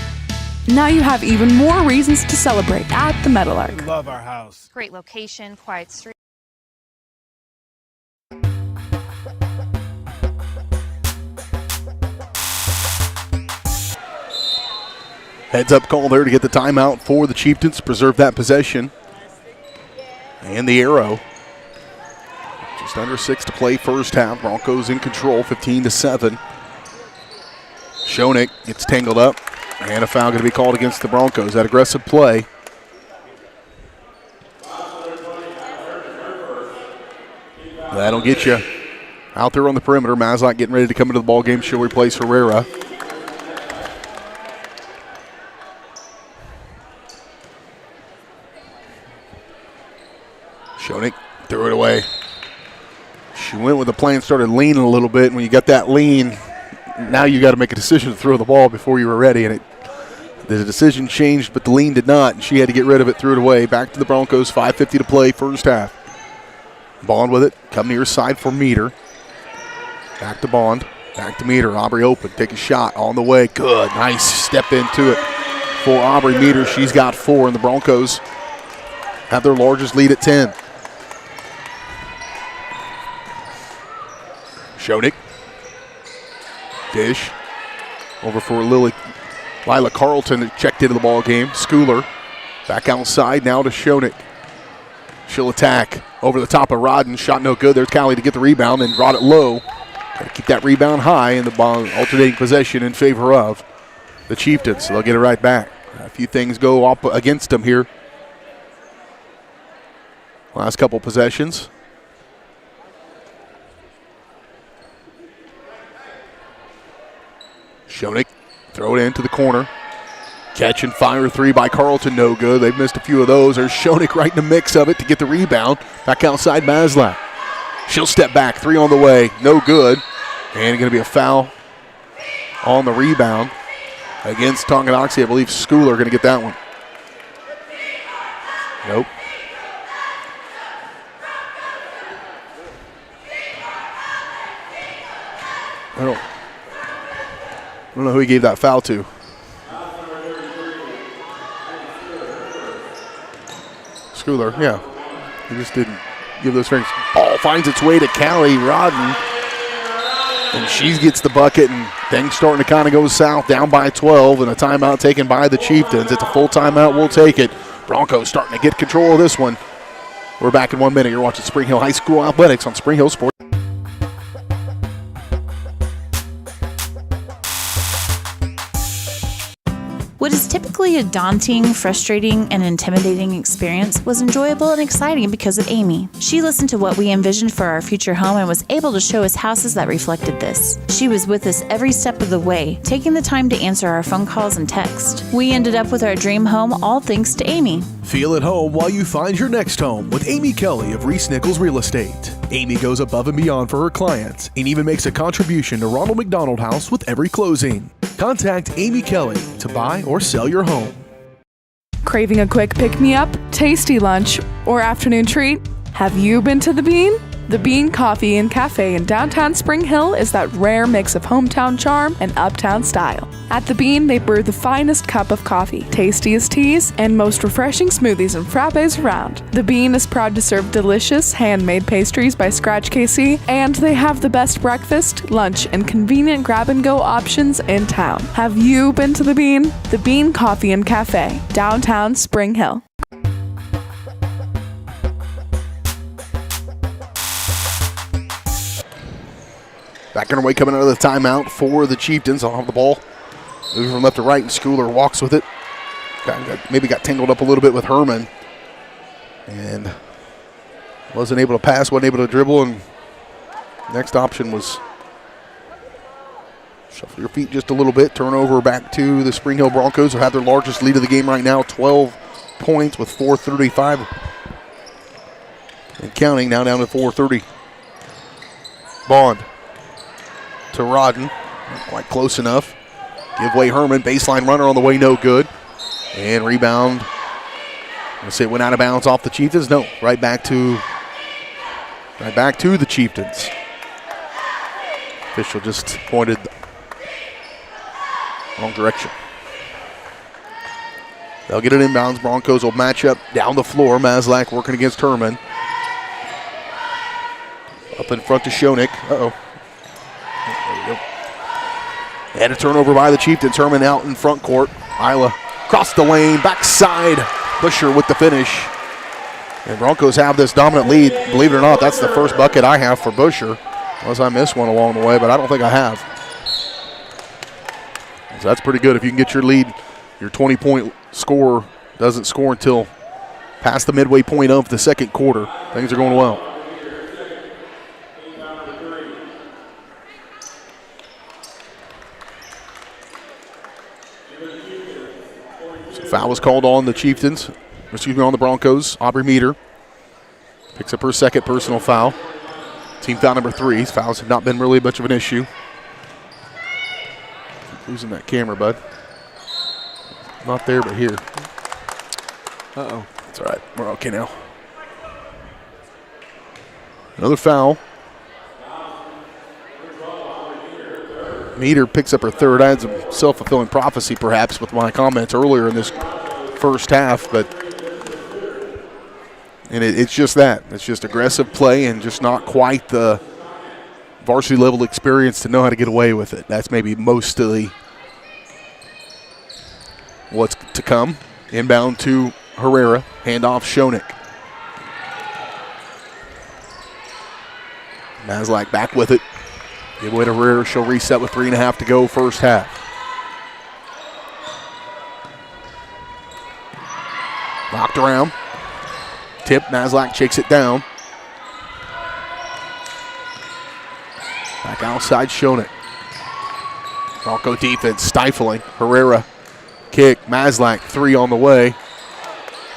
Now you have even more reasons to celebrate at the Meadowlark. We love our house. Great location, quiet street. Heads up call there to get the timeout for the Chieftains to preserve that possession. And the arrow. Just under 6 to play first half. Broncos in control, 15-7. Schoenig gets tangled up. And a foul going to be called against the Broncos. That aggressive play. That'll get you out there on the perimeter. Maslak getting ready to come into the ball game. She'll replace Herrera. Schoenig threw it away. She went with the play and started leaning a little bit. When you got that lean, now you got to make a decision to throw the ball before you were ready. And the decision changed, but the lean did not. And she had to get rid of it, threw it away. Back to the Broncos, 5:50 to play, first half. Bond with it, come near side for Meter. Back to Bond, back to Meter. Aubrey open, take a shot on the way. Good, nice step into it for Aubrey Meter. She's got 4, and the Broncos have their largest lead at 10. Schoenig. Dish. Over for Lila Carlton, who checked into the ball game. Schooler back outside now to Schoenig. She'll attack over the top of Rodden. Shot no good. There's Callie to get the rebound and brought it low. Got to keep that rebound high in the ball, alternating possession in favor of the Chieftains. So they'll get it right back. A few things go up against them here. Last couple possessions. Schoenig, throw it into the corner. Catch and fire three by Carlton, no good. They've missed a few of those. There's Schoenig right in the mix of it to get the rebound. Back outside Maslak. She'll step back, three on the way, no good. And going to be a foul on the rebound against Tonganoxie. I believe Schooler going to get that one. Nope. I don't know who he gave that foul to. Schooler, yeah. He just didn't give those strings. Ball finds its way to Callie Rodden. And she gets the bucket, and things starting to kind of go south, down by 12, and a timeout taken by the Chieftains. It's a full timeout. We'll take it. Broncos starting to get control of this one. We're back in 1 minute. You're watching Spring Hill High School Athletics on Spring Hill Sports. What is typically a daunting, frustrating, and intimidating experience was enjoyable and exciting because of Amy. She listened to what we envisioned for our future home and was able to show us houses that reflected this. She was with us every step of the way, taking the time to answer our phone calls and text. We ended up with our dream home all thanks to Amy. Feel at home while you find your next home with Amy Kelly of Reese Nichols Real Estate. Amy goes above and beyond for her clients and even makes a contribution to Ronald McDonald House with every closing. Contact Amy Kelly to buy or sell your home. Craving a quick pick-me-up, tasty lunch, or afternoon treat? Have you been to The Bean? The Bean Coffee and Cafe in downtown Spring Hill is that rare mix of hometown charm and uptown style. At The Bean, they brew the finest cup of coffee, tastiest teas, and most refreshing smoothies and frappes around. The Bean is proud to serve delicious, handmade pastries by Scratch KC, and they have the best breakfast, lunch, and convenient grab-and-go options in town. Have you been to The Bean? The Bean Coffee and Cafe, downtown Spring Hill. Back on our way, coming out of the timeout for the Chieftains. I'll have the ball moving from left to right, and Schooler walks with it. Maybe got tangled up a little bit with Herman. And wasn't able to pass, wasn't able to dribble, and next option was shuffle your feet just a little bit. Turnover back to the Spring Hill Broncos, who have their largest lead of the game right now, 12 points with 4:35. And counting, now down to 4:30. Bond to Rodden, not quite close enough. Give way Herman, baseline runner on the way, no good. And rebound, let's say it went out of bounds off the Chieftains. No, right back to the Chieftains. Official just pointed wrong direction. They'll get it inbounds. Broncos will match up down the floor. Maslak working against Herman. Up in front to Schoenig. Uh-oh. There we go. And a turnover by the Chieftains. Herman out in front court. Isla across the lane, backside. Busher with the finish. And Broncos have this dominant lead. Believe it or not, that's the first bucket I have for Busher. Unless I missed one along the way, but I don't think I have. So that's pretty good. If you can get your lead, your 20-point scorer doesn't score until past the midway point of the second quarter. Things are going well. Foul was called on the Chieftains, on the Broncos. Aubrey Meter picks up her second personal foul. Team foul number 3. Fouls have not been really much of an issue. Keep losing that camera, bud. Not there, but here. Uh-oh. That's all right. We're okay now. Another foul. Meter picks up her third. I had some self-fulfilling prophecy, perhaps, with my comments earlier in this first half, but it's just that. It's just aggressive play and just not quite the varsity level experience to know how to get away with it. That's maybe mostly what's to come. Inbound to Herrera. Handoff Schoenig. Maslak back with it. Give away to Herrera. She'll reset with 3.5 to go first half. Knocked around. Tip. Maslak shakes it down. Back outside Schoenig. Bronco defense stifling. Herrera kick. Maslak, 3 on the way.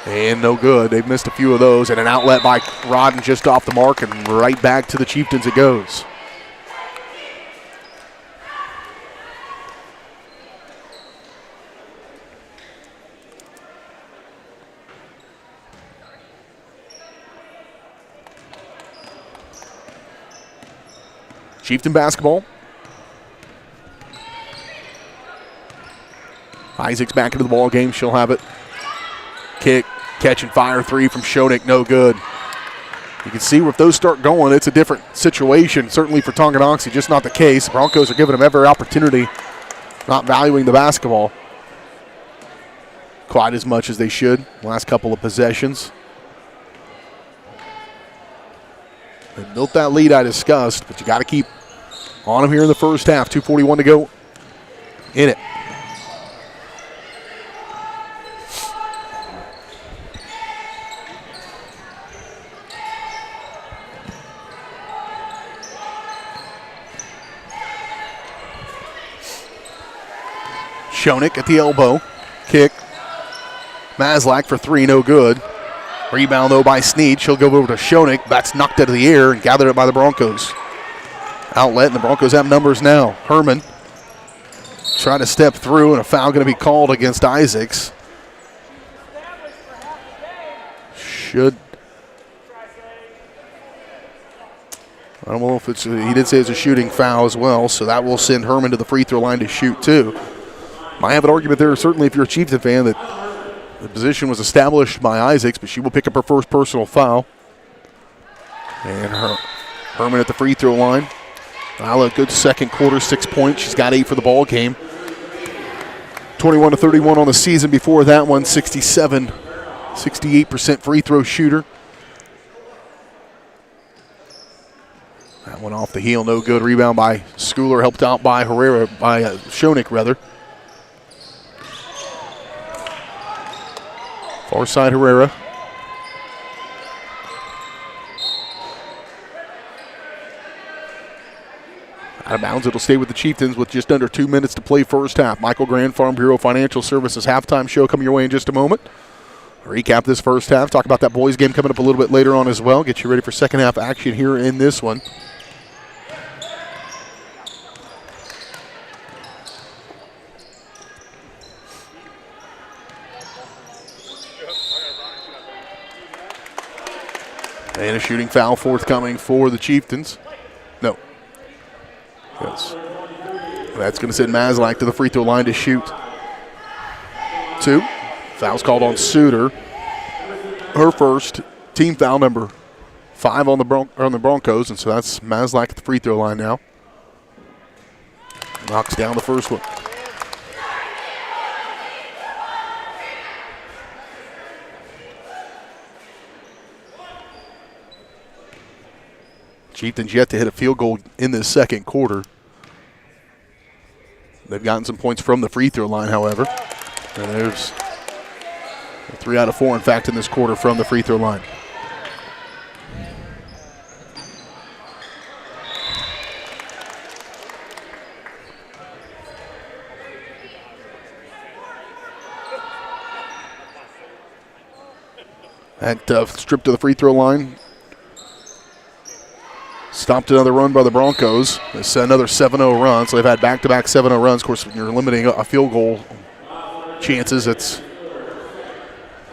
And no good. They've missed a few of those. And an outlet by Rodden just off the mark, and right back to the Chieftains it goes. Chieftain basketball. Isaac's back into the ball game. She'll have it. Kick, catch and fire 3 from Schoenig, no good. You can see if those start going, it's a different situation. Certainly for Tonganoxie, just not the case. The Broncos are giving them every opportunity, not valuing the basketball quite as much as they should. Last couple of possessions. They built that lead I discussed, but you got to keep on them here in the first half. 2:41 to go in it. Schoenig at the elbow. Kick. Maslak for 3, no good. Rebound, though, by Sneed. She'll go over to Schoenig. That's knocked out of the air and gathered up by the Broncos. Outlet, and the Broncos have numbers now. Herman trying to step through, and a foul going to be called against Isaacs. I don't know if it's, he did say it's a shooting foul as well, so that will send Herman to the free throw line to shoot too. Might have an argument there, certainly if you're a Chieftain fan, that the position was established by Isaacs, but she will pick up her first personal foul. And Herman at the free throw line. Well, a good second quarter, 6 points. She's got 8 for the ball game. 21-31 on the season. Before that one, 68% free throw shooter. That one off the heel, no good. Rebound by Schooler, helped out by Herrera, by Schoenig rather. Far side Herrera. Out of bounds, it'll stay with the Chieftains with just under 2 minutes to play first half. Michael Grand, Farm Bureau Financial Services halftime show coming your way in just a moment. Recap this first half, talk about that boys game coming up a little bit later on as well. Get you ready for second half action here in this one. And a shooting foul forthcoming for the Chieftains. No. Yes. That's going to send Maslak to the free throw line to shoot 2. Foul's called on Suter. Her first, team foul number 5 on the Broncos, and so that's Maslak at the free throw line now. Knocks down the first one. Chieftains yet to hit a field goal in this second quarter. They've gotten some points from the free throw line, however. And there's 3 out of 4, in fact, in this quarter from the free throw line. That strip to the free throw line. Stopped another run by the Broncos. They set another 7-0 run, so they've had back-to-back 7-0 runs. Of course, when you're limiting a field goal chances, it's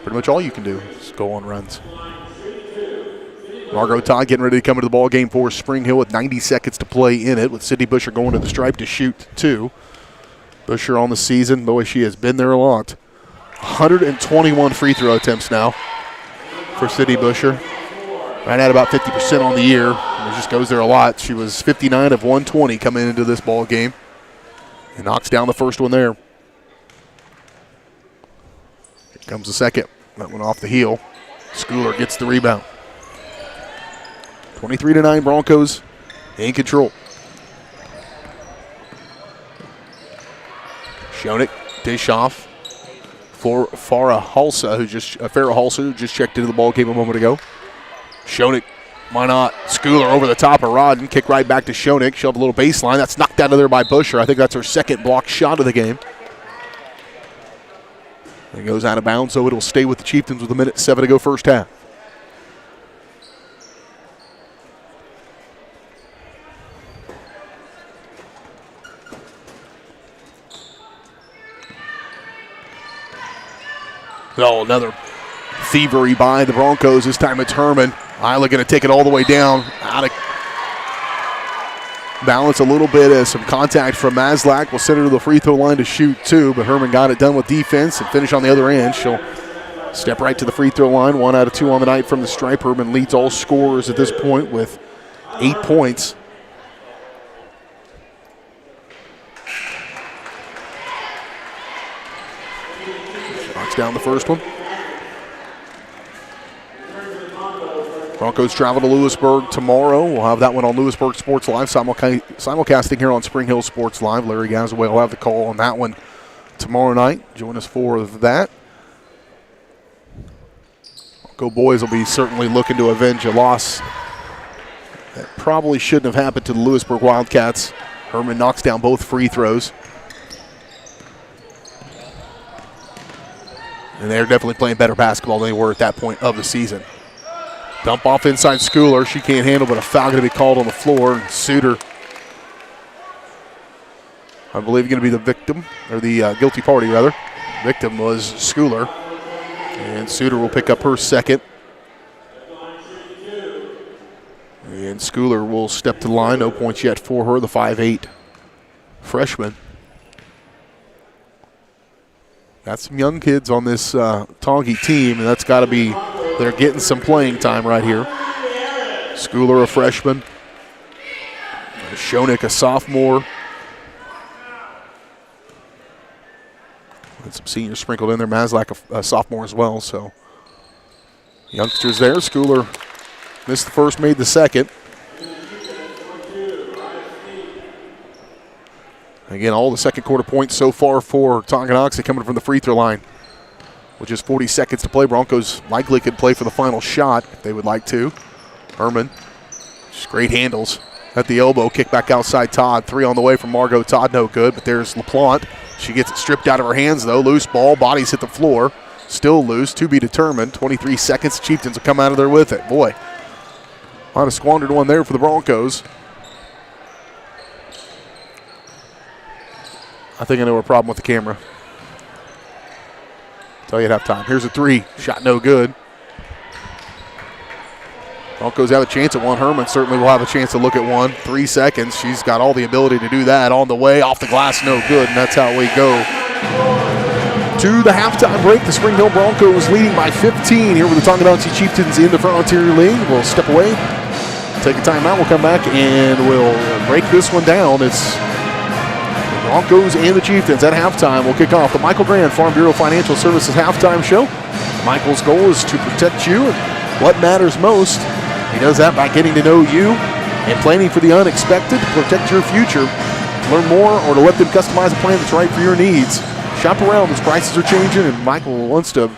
pretty much all you can do is go on runs. Margot Todd getting ready to come into the ball game for Spring Hill with 90 seconds to play in it, with Sydney Busher going to the stripe to shoot 2. Busher on the season, boy, she has been there a lot. 121 free throw attempts now for Sydney Busher. Right at about 50% on the year. It just goes there a lot. She was 59 of 120 coming into this ball game. And knocks down the first one there. Here comes the second. That one off the heel. Schooler gets the rebound. 23-9 Broncos in control. Schoenig, dish off for Farah Halsa, who just checked into the ball game a moment ago. Schoenig Why not? Schooler over the top of Rodden. Kick right back to Schoenig. She'll have a little baseline. That's knocked out of there by Busher. I think that's her second block shot of the game. It goes out of bounds, so it'll stay with the Chieftains with 1:07 to go first half. Oh, another thievery by the Broncos. This time it's Herman. Isla going to take it all the way down. Out of balance a little bit as some contact from Maslak will send her to the free throw line to shoot two, but Herman got it done with defense and finish on the other end. She'll step right to the free throw line. 1 out of 2 on the night from the stripe. Herman leads all scorers at this point with 8 points. Knocks down the first one. Broncos travel to Lewisburg tomorrow. We'll have that one on Lewisburg Sports Live, simulcasting here on Spring Hill Sports Live. Larry Gazaway will have the call on that one tomorrow night. Join us for that. Bronco boys will be certainly looking to avenge a loss that probably shouldn't have happened to the Lewisburg Wildcats. Herman knocks down both free throws. And they're definitely playing better basketball than they were at that point of the season. Dump off inside Schooler. She can't handle, but a foul going to be called on the floor. And Suter, I believe, going to be the victim, or the guilty party, rather. Victim was Schooler. And Suter will pick up her second. And Schooler will step to the line. No points yet for her, the 5'8" freshman. Got some young kids on this Tongi team, and that's got to be, they're getting some playing time right here. Schooler, a freshman. Schoenig, a sophomore. And some seniors sprinkled in there. Maslak, a sophomore as well. So youngsters there. Schooler missed the first, made the second. Again, all the second quarter points so far for Tonganoxie coming from the free throw line. With just 40 seconds to play, Broncos likely could play for the final shot if they would like to. Herman, just great handles at the elbow. Kick back outside Todd. 3 on the way from Margot Todd, no good. But there's LaPlante. She gets it stripped out of her hands, though. Loose ball, bodies hit the floor. Still loose, to be determined. 23 seconds, Chieftains will come out of there with it. Boy, might have squandered one there for the Broncos. I think I know a problem with the camera. Tell you at halftime. Here's a 3. Shot no good. Broncos have a chance at one. Herman certainly will have a chance to look at one. 3 seconds. She's got all the ability to do that. On the way, off the glass, no good. And that's how we go to the halftime break. The Spring Hill Broncos leading by 15 here with the Tonganoxie Chieftains in the Frontier League. We'll step away, take a timeout. We'll come back and we'll break this one down. It's Broncos and the Chieftains at halftime. We'll kick off the Michael Grand Farm Bureau Financial Services halftime show. Michael's goal is to protect you and what matters most. He does that by getting to know you and planning for the unexpected to protect your future. To learn more or to let them customize a plan that's right for your needs, shop around as prices are changing, and Michael wants to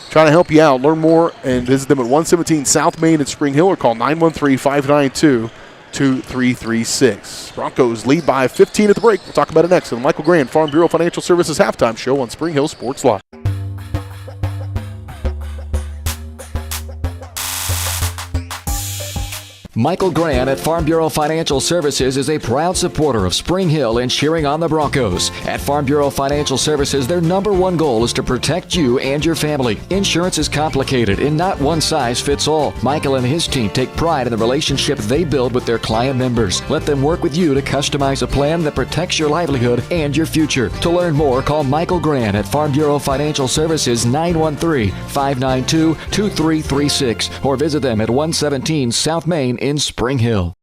try to help you out. Learn more and visit them at 117 South Main in Spring Hill or call 913-592-2336. Broncos lead by 15 at the break. We'll talk about it next on the Michael Grand Farm Bureau Financial Services halftime show on Spring Hill Sports Live. Michael Grant at Farm Bureau Financial Services is a proud supporter of Spring Hill and cheering on the Broncos. At Farm Bureau Financial Services, their number one goal is to protect you and your family. Insurance is complicated and not one size fits all. Michael and his team take pride in the relationship they build with their client members. Let them work with you to customize a plan that protects your livelihood and your future. To learn more, call Michael Grant at Farm Bureau Financial Services 913-592-2336 or visit them at 117 South Main in Spring Hill.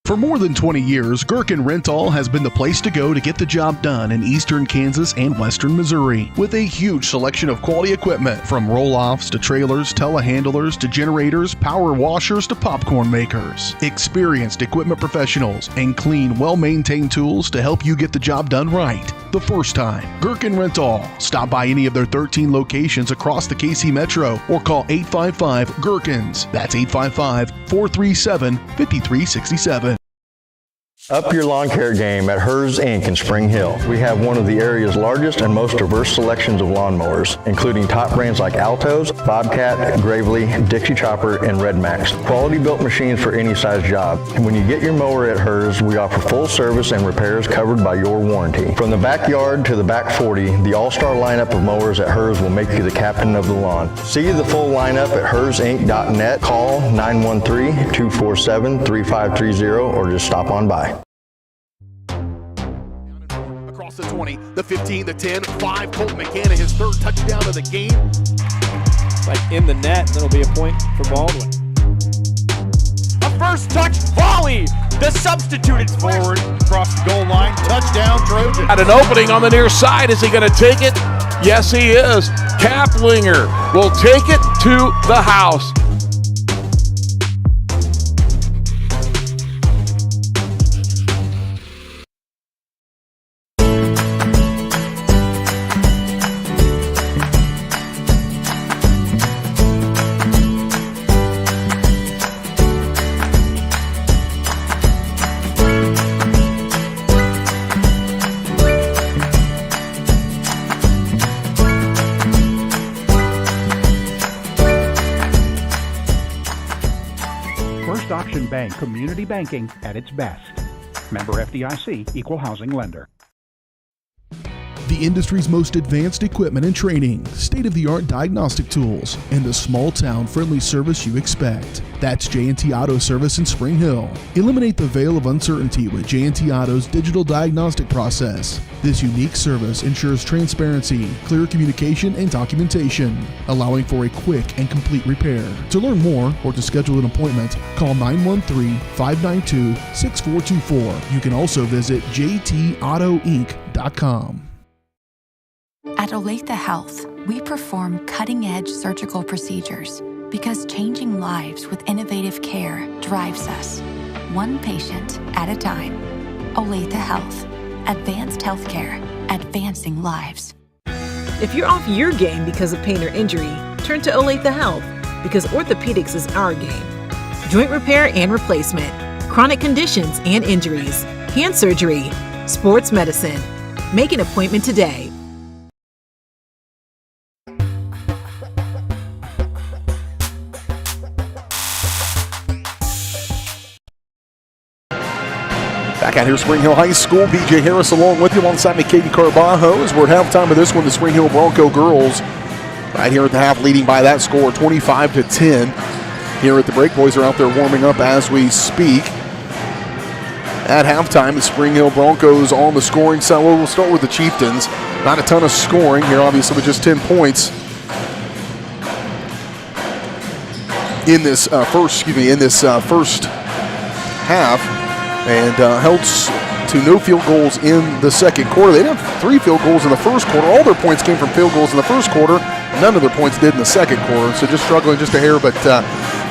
For more than 20 years, Gherkin Rental has been the place to go to get the job done in eastern Kansas and western Missouri. With a huge selection of quality equipment, from roll-offs to trailers, telehandlers to generators, power washers to popcorn makers. Experienced equipment professionals and clean, well-maintained tools to help you get the job done right the first time. Gherkin Rental. Stop by any of their 13 locations across the KC Metro or call 855-GHERKINS. That's 855-437-5367. Up your lawn care game at Hers Inc. in Spring Hill. We have one of the area's largest and most diverse selections of lawnmowers, including top brands like Altos, Bobcat, Gravely, Dixie Chopper, and Red Max. Quality built machines for any size job. And when you get your mower at Hers, we offer full service and repairs covered by your warranty. From the backyard to the back 40, the all-star lineup of mowers at Hers will make you the captain of the lawn. See the full lineup at hersinc.net. Call 913-247-3530 or just stop on by. The 20, the 15, the 10, 5, Colton McCann, his third touchdown of the game. Like in the net, that'll be a point for Baldwin. A first touch volley. The substituted forward across the goal line. Touchdown, Trojan. At an opening on the near side. Is he going to take it? Yes, he is. Kaplinger will take it to the house. Bank community banking at its best. Member FDIC, equal housing lender. The industry's most advanced equipment and training, state-of-the-art diagnostic tools, and the small-town friendly service you expect. That's J&T Auto Service in Spring Hill. Eliminate the veil of uncertainty with J&T Auto's digital diagnostic process. This unique service ensures transparency, clear communication, and documentation, allowing for a quick and complete repair. To learn more or to schedule an appointment, call 913-592-6424. You can also visit jtautoinc.com. At Olathe Health, we perform cutting-edge surgical procedures because changing lives with innovative care drives us, one patient at a time. Olathe Health. Advanced healthcare, advancing lives. If you're off your game because of pain or injury, turn to Olathe Health because orthopedics is our game. Joint repair and replacement, chronic conditions and injuries, hand surgery, sports medicine. Make an appointment today. Back out here, Spring Hill High School. BJ Harris along with you alongside me, Katie Carbajo. As we're at halftime of this one, the Spring Hill Bronco girls right here at the half leading by that score, 25-10. Here at the break, boys are out there warming up as we speak. At halftime, the Spring Hill Broncos on the scoring side. Well, we'll start with the Chieftains. Not a ton of scoring here, obviously, with just 10 points in this first half. And held to no field goals in the second quarter. They did have 3 field goals in the first quarter. All their points came from field goals in the first quarter. None of their points did in the second quarter. So just struggling just a hair, but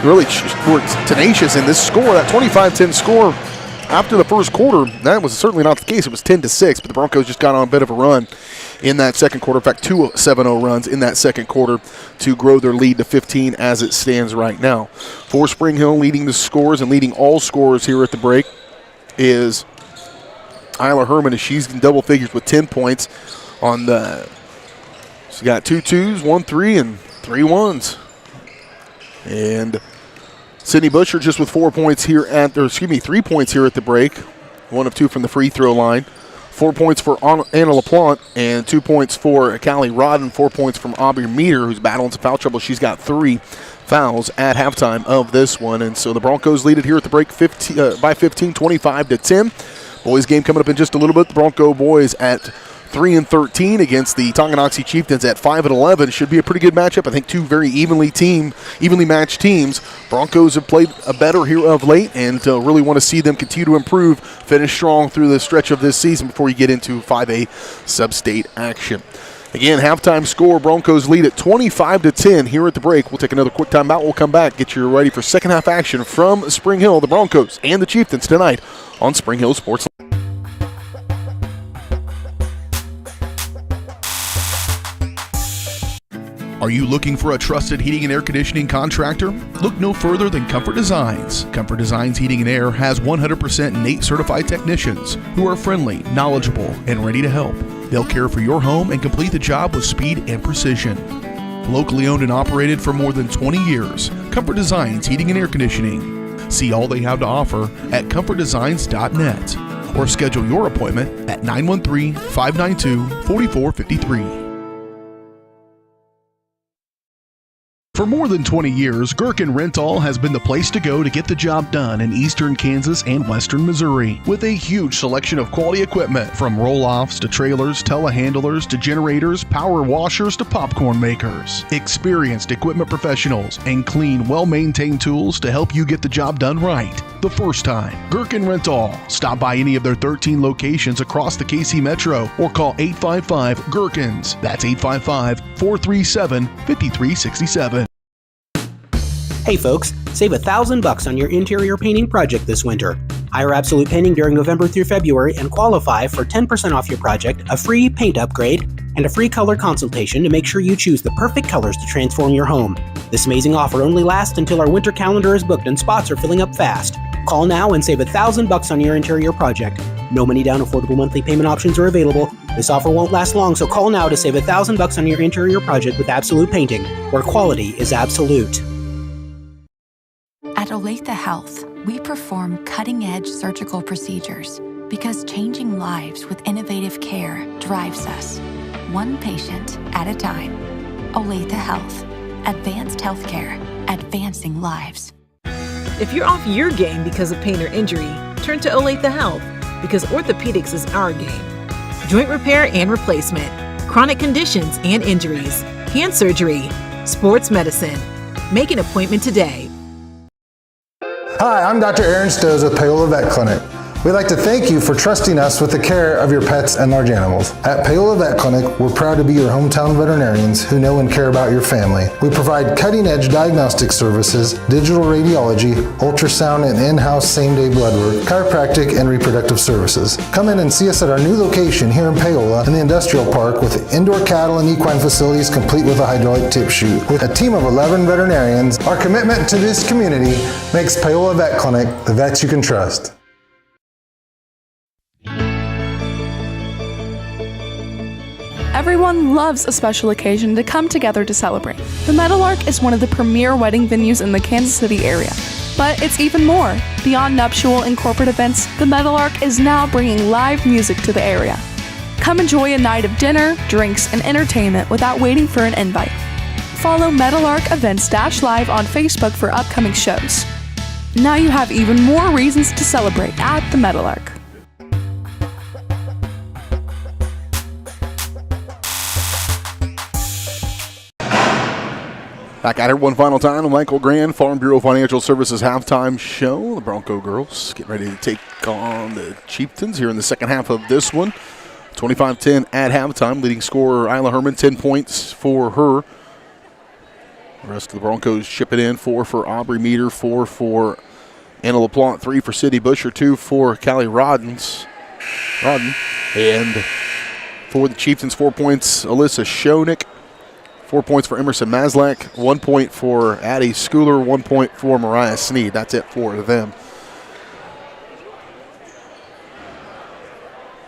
really were tenacious in this score. That 25-10 score after the first quarter, that was certainly not the case. It was 10-6, but the Broncos just got on a bit of a run in that second quarter. In fact, 2 7-0 runs in that second quarter to grow their lead to 15 as it stands right now. For Spring Hill, leading the scores and leading all scorers here at the break is Isla Herman, as she's in double figures with 10 points on the. She's got 2 2s, 1 3, and 3 1s. And Sydney Butcher just with 3 points here at the break. 1 of 2 from the free throw line. 4 points for Anna LaPlante and 2 points for Callie Rodden. 4 points from Aubrey Meter, who's battling some foul trouble. She's got 3 fouls at halftime of this one. And so the Broncos lead it here at the break by 15, 25-10. Boys game coming up in just a little bit. The Bronco boys at 3-13 against the Tonganoxie Chieftains at 5-11. Should be a pretty good matchup. I think two very evenly matched teams. Broncos have played better here of late, and really want to see them continue to improve, finish strong through the stretch of this season before you get into 5A sub-state action. Again, halftime score, Broncos lead at 25-10 here at the break. We'll take another quick timeout. We'll come back, get you ready for second half action from Spring Hill, the Broncos, and the Chieftains tonight on Spring Hill Sports. Are you looking for a trusted heating and air conditioning contractor? Look no further than Comfort Designs. Comfort Designs Heating and Air has 100% NATE certified technicians who are friendly, knowledgeable, and ready to help. They'll care for your home and complete the job with speed and precision. Locally owned and operated for more than 20 years, Comfort Designs Heating and Air Conditioning. See all they have to offer at comfortdesigns.net or schedule your appointment at 913-592-4453. For more than 20 years, Gherkin Rental has been the place to go to get the job done in eastern Kansas and western Missouri. With a huge selection of quality equipment, from roll-offs to trailers, telehandlers to generators, power washers to popcorn makers. Experienced equipment professionals and clean, well-maintained tools to help you get the job done right the first time. Gherkin Rental. Stop by any of their 13 locations across the KC Metro or call 855-GHERKINS. That's 855-437-5367. Hey folks, save $1,000 on your interior painting project this winter. Hire Absolute Painting during November through February and qualify for 10% off your project, a free paint upgrade, and a free color consultation to make sure you choose the perfect colors to transform your home. This amazing offer only lasts until our winter calendar is booked and spots are filling up fast. Call now and save $1,000 on your interior project. No money down, affordable monthly payment options are available. This offer won't last long, so call now to save $1,000 on your interior project with Absolute Painting, where quality is absolute. At Olathe Health, we perform cutting-edge surgical procedures because changing lives with innovative care drives us, one patient at a time. Olathe Health. Advanced healthcare, advancing lives. If you're off your game because of pain or injury, turn to Olathe Health, because orthopedics is our game. Joint repair and replacement, chronic conditions and injuries, hand surgery, sports medicine. Make an appointment today. Hi, I'm Dr. Aaron Stoes with Paola Vet Clinic. We'd like to thank you for trusting us with the care of your pets and large animals. At Paola Vet Clinic, we're proud to be your hometown veterinarians who know and care about your family. We provide cutting-edge diagnostic services, digital radiology, ultrasound, and in-house same-day blood work, chiropractic, and reproductive services. Come in and see us at our new location here in Paola in the Industrial Park with indoor cattle and equine facilities complete with a hydraulic tip chute. With a team of 11 veterinarians, our commitment to this community makes Paola Vet Clinic the vets you can trust. Everyone loves a special occasion to come together to celebrate. The Meadowlark is one of the premier wedding venues in the Kansas City area. But it's even more. Beyond nuptial and corporate events, the Meadowlark is now bringing live music to the area. Come enjoy a night of dinner, drinks, and entertainment without waiting for an invite. Follow Meadowlark Events-Live on Facebook for upcoming shows. Now you have even more reasons to celebrate at the Meadowlark. Back at it one final time, the Michael Grand Farm Bureau Financial Services halftime show. The Bronco girls get ready to take on the Chieftains here in the second half of this one. 25-10 at halftime. Leading scorer Isla Herman, 10 points for her. The rest of the Broncos chip it in. 4 for Aubrey Meter, 4 for Anna LaPlante, 3 for Sydney Busher, 2 for Callie Rodden. And for the Chieftains, 4 points, Alyssa Schoenick. 4 points for Emerson Maslak, 1 point for Addie Schooler, 1 point for Mariah Sneed. That's it for them.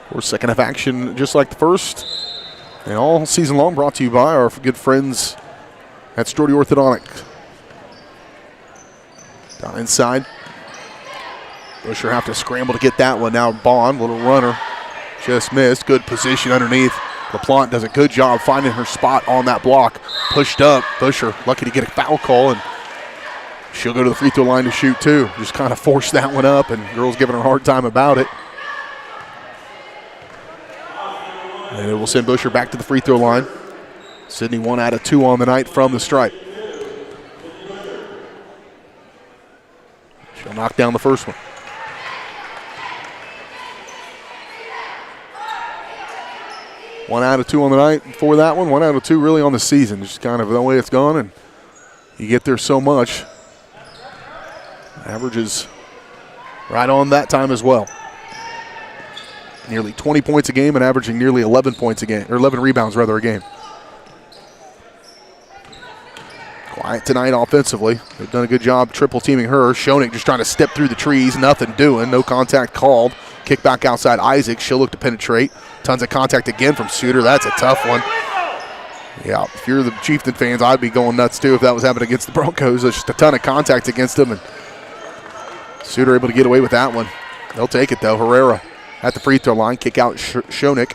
For second half action, just like the first, and all season long, brought to you by our good friends at Strode Orthodontic. Down inside. Busher have to scramble to get that one. Now Bond, little runner, just missed. Good position underneath. LaPlante does a good job finding her spot on that block. Pushed up. Busher lucky to get a foul call, and she'll go to the free throw line to shoot too. Just kind of forced that one up, and girls giving her a hard time about it. And it will send Busher back to the free throw line. Sydney 1 out of 2 on the night from the stripe. She'll knock down the first one. One out of 2 on the night for that one. 1 out of 2 really on the season. Just kind of the way it's gone, and you get there so much. Averages right on that time as well. Nearly 20 points a game and averaging nearly 11 points a game, or 11 rebounds rather a game. Quiet tonight offensively. They've done a good job triple teaming her. Schoenig just trying to step through the trees. Nothing doing. No contact called. Kick back outside Isaac. She'll look to penetrate. Tons of contact again from Suter. That's a tough one. Yeah, if you're the Chieftain fans, I'd be going nuts too if that was happening against the Broncos. There's just a ton of contact against them, and Suter able to get away with that one. They'll take it though. Herrera at the free throw line. Kick out Schoenig.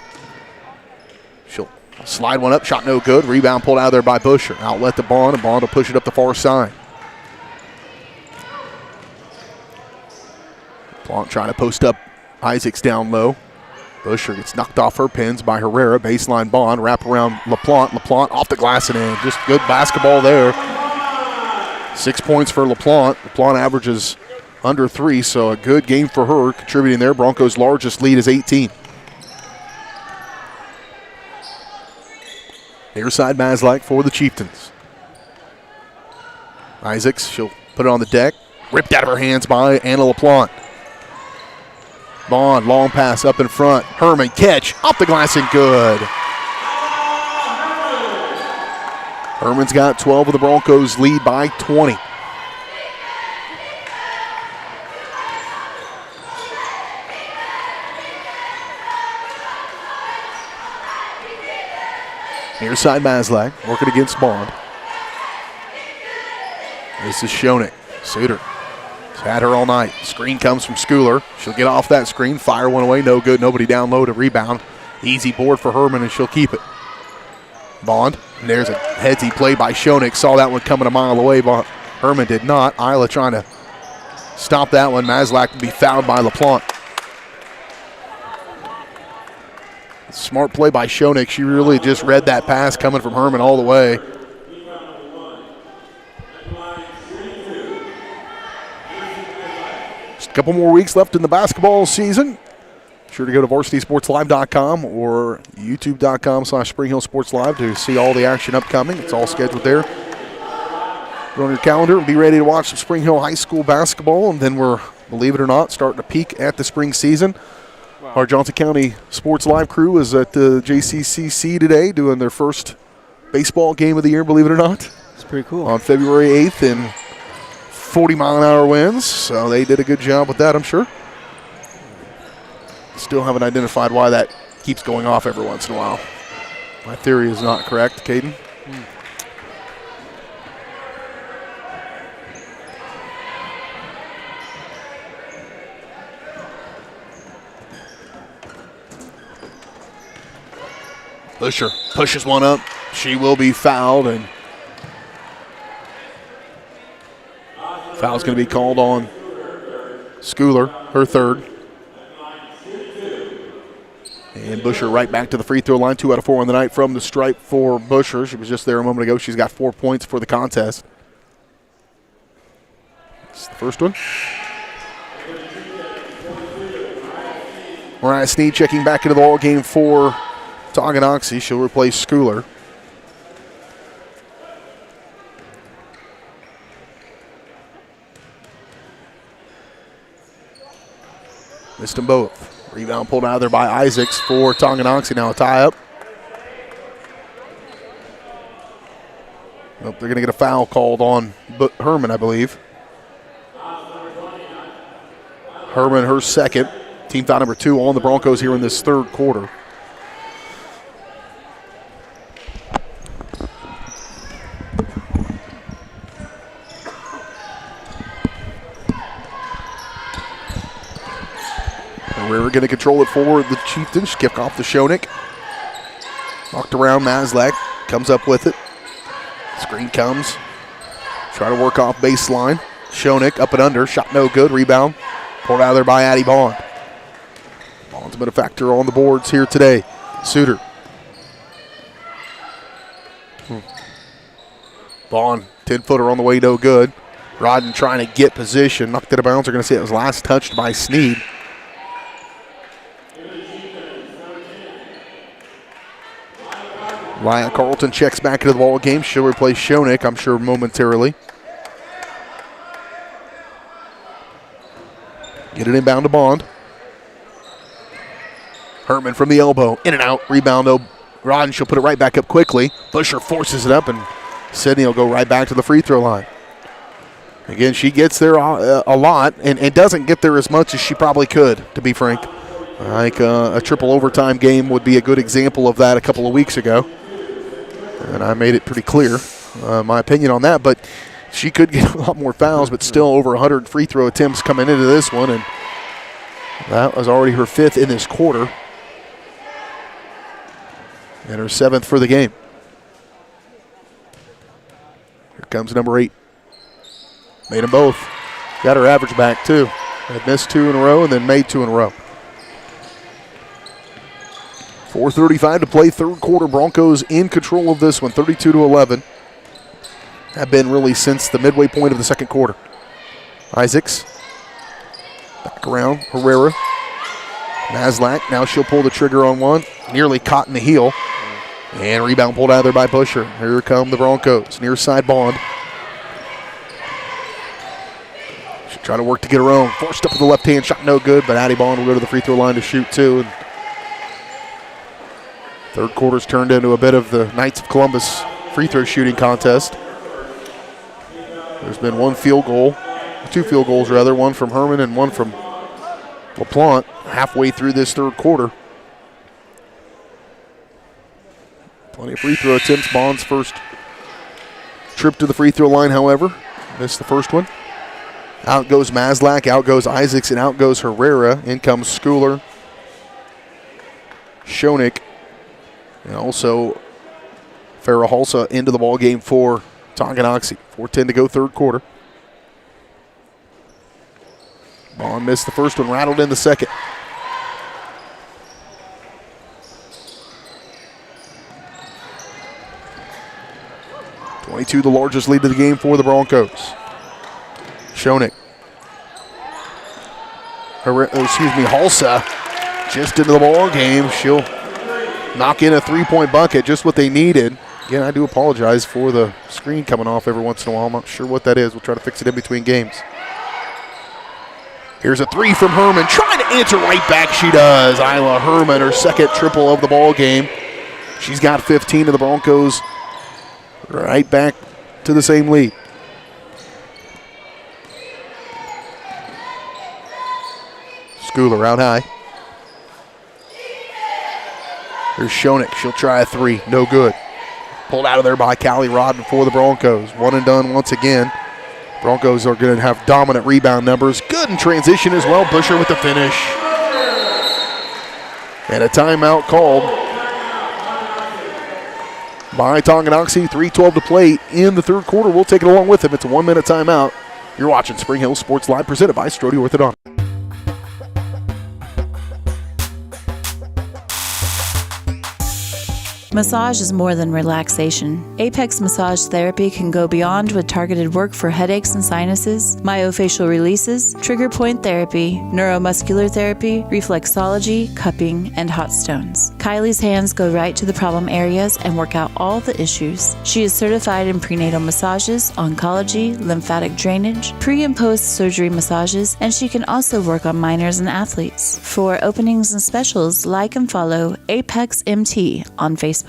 She'll slide one up. Shot no good. Rebound pulled out of there by Busher. Outlet to Bond, and Bond will push it up the far side. Blount trying to post up Isaacs down low. Busher gets knocked off her pins by Herrera. Baseline Bond. Wrap around LaPlante. LaPlante off the glass and in. Just good basketball there. 6 points for LaPlante. LaPlante averages under 3, so a good game for her contributing there. Broncos' largest lead is 18. Near side Maslak for the Chieftains. Isaacs, she'll put it on the deck. Ripped out of her hands by Anna LaPlante. Bond, long pass up in front. Herman, catch, off the glass and good. Herman's got 12 of the Broncos lead by 20. Near side Maslak, working against Bond. This is Schoenig. Suter has had her all night. Screen comes from Schooler. She'll get off that screen, fire one away, no good. Nobody down low to rebound. Easy board for Herman, and she'll keep it. Bond, and there's a headsy play by Schoenig. Saw that one coming a mile away, but Herman did not. Isla trying to stop that one. Maslak will be fouled by LaPlante. Smart play by Schoenig. She really just read that pass coming from Herman all the way. Just a couple more weeks left in the basketball season. Be sure to go to varsitysportslive.com or youtube.com/Spring Hill Sports Live to see all the action upcoming. It's all scheduled there. Go on your calendar and be ready to watch some Spring Hill High School basketball. And then we're, believe it or not, starting to peak at the spring season. Our Johnson County Sports Live crew is at the JCCC today doing their first baseball game of the year, believe it or not. It's pretty cool. On February 8th in 40-mile-an-hour winds, so they did a good job with that, I'm sure. Still haven't identified why that keeps going off every once in a while. My theory is not correct, Caden. Busher pushes one up. She will be fouled, and foul's going to be called on Schooler, her third. And Busher right back to the free throw line. 2 out of 4 on the night from the stripe for Busher. She was just there a moment ago. She's got 4 points for the contest. That's the first one. Mariah Sneed checking back into the ball game for Tonganoxie. She'll replace Schooler. Missed them both. Rebound pulled out of there by Isaacs for Tonganoxie. Now a tie-up. Nope, they're going to get a foul called on Herman, I believe. Herman, her second. Team foul number 2 on the Broncos here in this third quarter. We're going to control it for the Chieftains. Kick off the Schoenig. Knocked around Maslak. Comes up with it. Screen comes. Try to work off baseline. Schoenig up and under. Shot no good. Rebound. Pulled out of there by Addie Bond. Bond's been a factor on the boards here today. Suter Vaughn, 10-footer on the way, no good. Rodden trying to get position, knocked it out of bounds. They're going to say it was last touched by Sneed. Ryan Carlton checks back into the ball game. She'll replace Schoenig, I'm sure, momentarily. Get it inbound to Bond. Herman from the elbow, in and out, rebound though. Rodden, she'll put it right back up quickly. Busher forces it up, and Sydney will go right back to the free throw line. Again, she gets there a lot and doesn't get there as much as she probably could, to be frank. Like a triple overtime game would be a good example of that a couple of weeks ago. And I made it pretty clear, my opinion on that. But she could get a lot more fouls, but still over 100 free throw attempts coming into this one. And that was already her 5th in this quarter. And her 7th for the game. Here comes number 8. Made them both. Got her average back, too. Had missed 2 in a row and then made 2 in a row. 4:35 to play, third quarter. Broncos in control of this one, 32-11. Have been really since the midway point of the second quarter. Isaacs. Back around. Herrera. Maslak. Now she'll pull the trigger on one. Nearly caught in the heel. And rebound pulled out of there by Busher. Here come the Broncos. Near side Bond. She'll try to work to get her own. Forced up with the left hand shot, no good, but Addie Bond will go to the free throw line to shoot two. And third quarter's turned into a bit of the Knights of Columbus free throw shooting contest. There's been 2 field goals rather, one from Herman and one from LaPlante halfway through this third quarter. Plenty of free throw attempts. Bond's first trip to the free throw line, however, missed the first one. Out goes Maslak, out goes Isaacs, and out goes Herrera. In comes Schooler, Schoenig, and also Farrah Halsa into the ball game for Tonganoxie. 4:10 to go, third quarter. Bond missed the first one, rattled in the second. The largest lead of the game for the Broncos. Schoenig. Halsa just into the ball game. She'll knock in a three-point bucket, just what they needed. Again, I do apologize for the screen coming off every once in a while. I'm not sure what that is. We'll try to fix it in between games. Here's a three from Herman. Trying to answer right back. She does. Isla Herman, her second triple of the ball game. She's got 15 of the Broncos. Right back to the same lead. Schooler out high. Here's Schoenig. She'll try a three. No good. Pulled out of there by Callie Rodden for the Broncos. One and done once again. Broncos are going to have dominant rebound numbers. Good in transition as well. Busher with the finish. And a timeout called by Tonganoxie. 3:12 to play in the third quarter. We'll take it along with him. It's a 1-minute timeout. You're watching Spring Hill Sports Live, presented by Strode Orthodontics. Massage is more than relaxation. Apex Massage Therapy can go beyond with targeted work for headaches and sinuses, myofascial releases, trigger point therapy, neuromuscular therapy, reflexology, cupping, and hot stones. Kylie's hands go right to the problem areas and work out all the issues. She is certified in prenatal massages, oncology, lymphatic drainage, pre- and post-surgery massages, and she can also work on minors and athletes. For openings and specials, like and follow Apex MT on Facebook.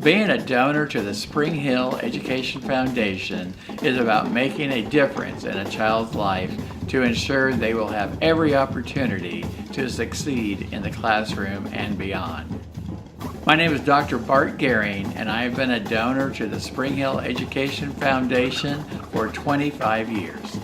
Being a donor to the Spring Hill Education Foundation is about making a difference in a child's life to ensure they will have every opportunity to succeed in the classroom and beyond. My name is Dr. Bart Gehring, and I have been a donor to the Spring Hill Education Foundation for 25 years.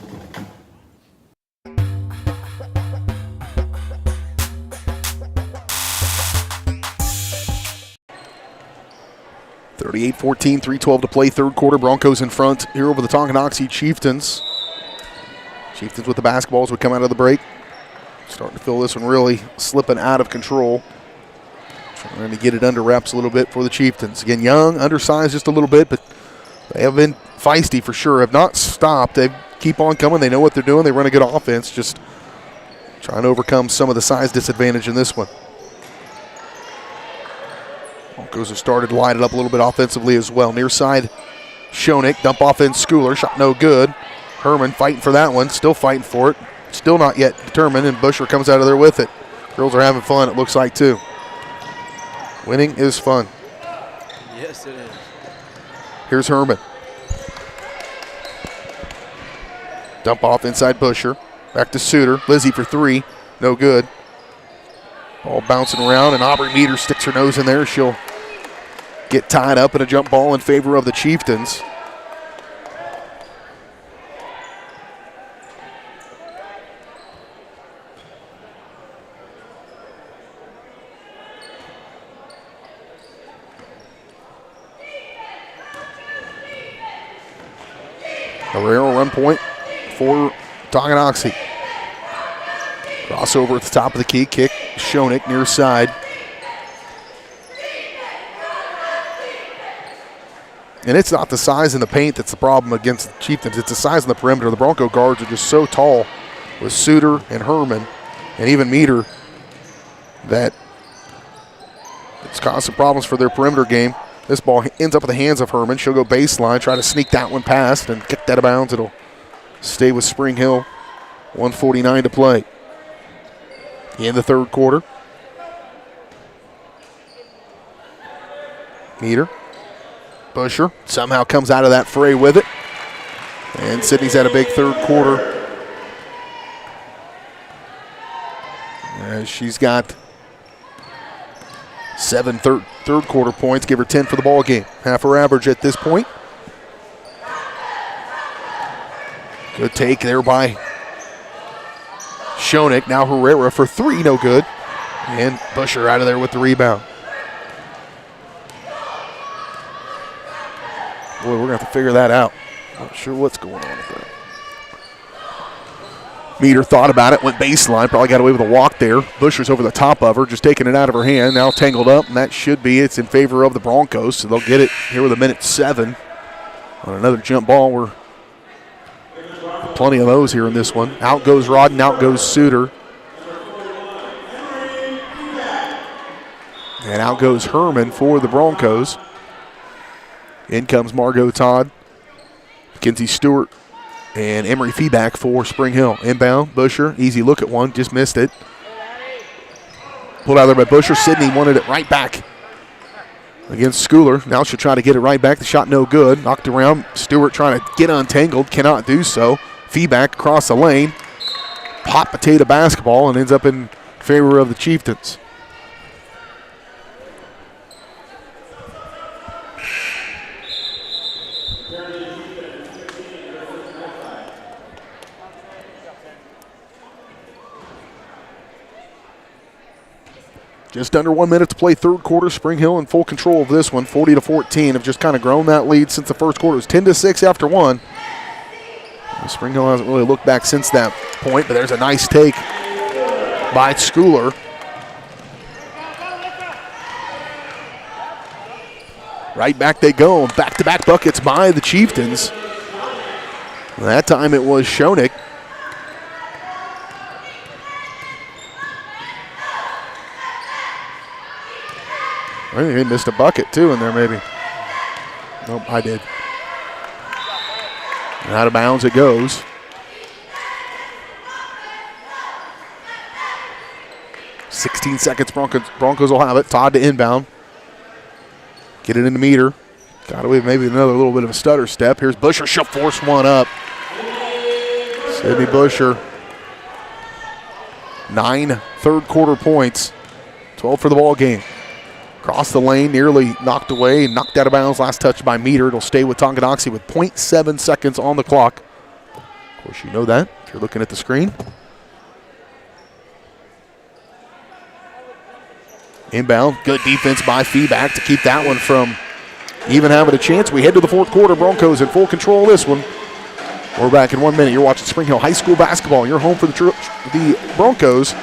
38-14, 3:12 to play, third quarter. Broncos in front here over the Tonganoxie Chieftains. Chieftains with the basketballs would come out of the break. Starting to feel this one really slipping out of control. Trying to get it under wraps a little bit for the Chieftains. Again, young, undersized just a little bit, but they have been feisty for sure. Have not stopped. They keep on coming. They know what they're doing. They run a good offense. Just trying to overcome some of the size disadvantage in this one. Broncos have started to light it up a little bit offensively as well. Near side, Schoeneck. Dump off in Schooler. Shot no good. Herman fighting for that one. Still fighting for it. Still not yet determined, and Busher comes out of there with it. Girls are having fun, it looks like, too. Winning is fun. Yes, it is. Here's Herman. Dump off inside Busher. Back to Suter. Lizzie for three. No good. Ball bouncing around, and Aubrey Meter sticks her nose in there. She'll get tied up in a jump ball in favor of the Chieftains. Herrera run point for Tonganoxie. Crossover at the top of the key. Kick. Schoeneck near side. And it's not the size in the paint that's the problem against the Chieftains. It's the size in the perimeter. The Bronco guards are just so tall with Suter and Herman and even Meter that it's caused some problems for their perimeter game. This ball ends up in the hands of Herman. She'll go baseline, try to sneak that one past and kick that out of bounds. It'll stay with Spring Hill. 1:49 to play in the third quarter. Meter. Busher somehow comes out of that fray with it. And Sydney's had a big third quarter. She's got 7 third quarter points, give her 10 for the ball game. Half her average at this point. Good take there by Schoeneck. Now Herrera for three, no good. And Busher out of there with the rebound. Boy, we're going to have to figure that out. Not sure what's going on with that. Meter thought about it, went baseline, probably got away with a walk there. Busher's over the top of her, just taking it out of her hand. Now tangled up, and that should be it's in favor of the Broncos, so they'll get it here with 1:07 on another jump ball. We're plenty of those here in this one. Out goes Rodden, out goes Suter. And out goes Herman for the Broncos. In comes Margot Todd, Mackenzie Stewart, and Emery Feeback for Spring Hill. Inbound, Busher, easy look at one, just missed it. Pulled out there by Busher. Sydney wanted it right back against Schooler. Now she'll try to get it right back. The shot no good. Knocked around. Stewart trying to get untangled, cannot do so. Feeback across the lane. Hot potato basketball and ends up in favor of the Chieftains. Just under 1 minute to play third quarter. Spring Hill in full control of this one, 40-14. Have just kind of grown that lead since the first quarter. It was 10-6 after one. Spring Hill hasn't really looked back since that point, but there's a nice take by Schooler. Right back they go. Back-to-back buckets by the Chieftains. That time it was Schoeneck. I think they missed a bucket, too, in there, maybe. Nope, I did. And out of bounds it goes. .16 seconds, Broncos will have it. Todd to inbound. Get it into Meter. Got away with maybe another little bit of a stutter step. Here's Busher. She'll force one up. Sydney Busher. 9 third quarter points. 12 for the ball game. Across the lane, nearly knocked away, knocked out of bounds. Last touch by Meter. It'll stay with Tonganoxie with .7 seconds on the clock. Of course, you know that if you're looking at the screen. Inbound, good defense by Feeback to keep that one from even having a chance. We head to the fourth quarter. Broncos in full control of this one. We're back in 1 minute. You're watching Spring Hill High School basketball. You're home for the Broncos.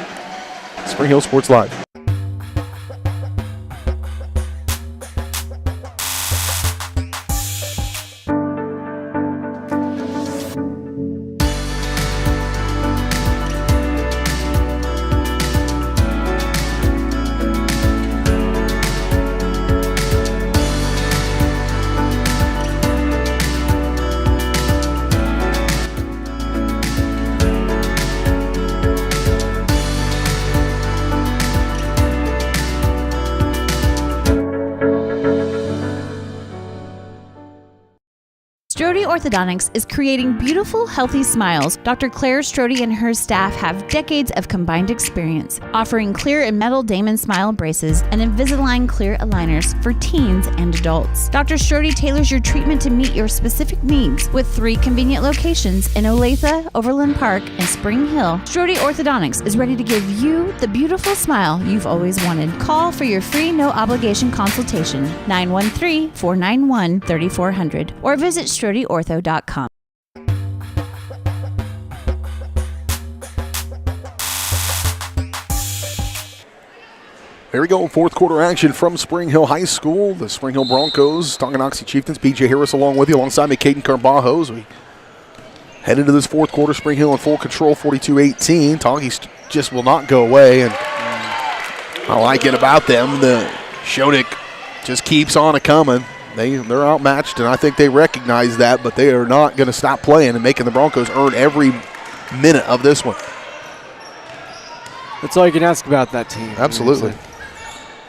Spring Hill Sports Live. Strode Orthodontics is creating beautiful, healthy smiles. Dr. Claire Strode and her staff have decades of combined experience, offering clear and metal Damon Smile braces and Invisalign clear aligners for teens and adults. Dr. Strode tailors your treatment to meet your specific needs with 3 convenient locations in Olathe, Overland Park, and Spring Hill. Strode Orthodontics is ready to give you the beautiful smile you've always wanted. Call for your free no-obligation consultation, 913-491-3400, or visit StrodeOrtho.com. There we go, fourth quarter action from Spring Hill High School. The Spring Hill Broncos, Tonganoxie Chieftains, BJ Harris along with you, alongside me, Caden Carbajo. As we head into this fourth quarter, Spring Hill in full control, 42-18. Tongies just will not go away, and I like it about them. The Shonik just keeps on a-coming. They're outmatched, and I think they recognize that, but they are not going to stop playing and making the Broncos earn every minute of this one. That's all you can ask about that team. Absolutely.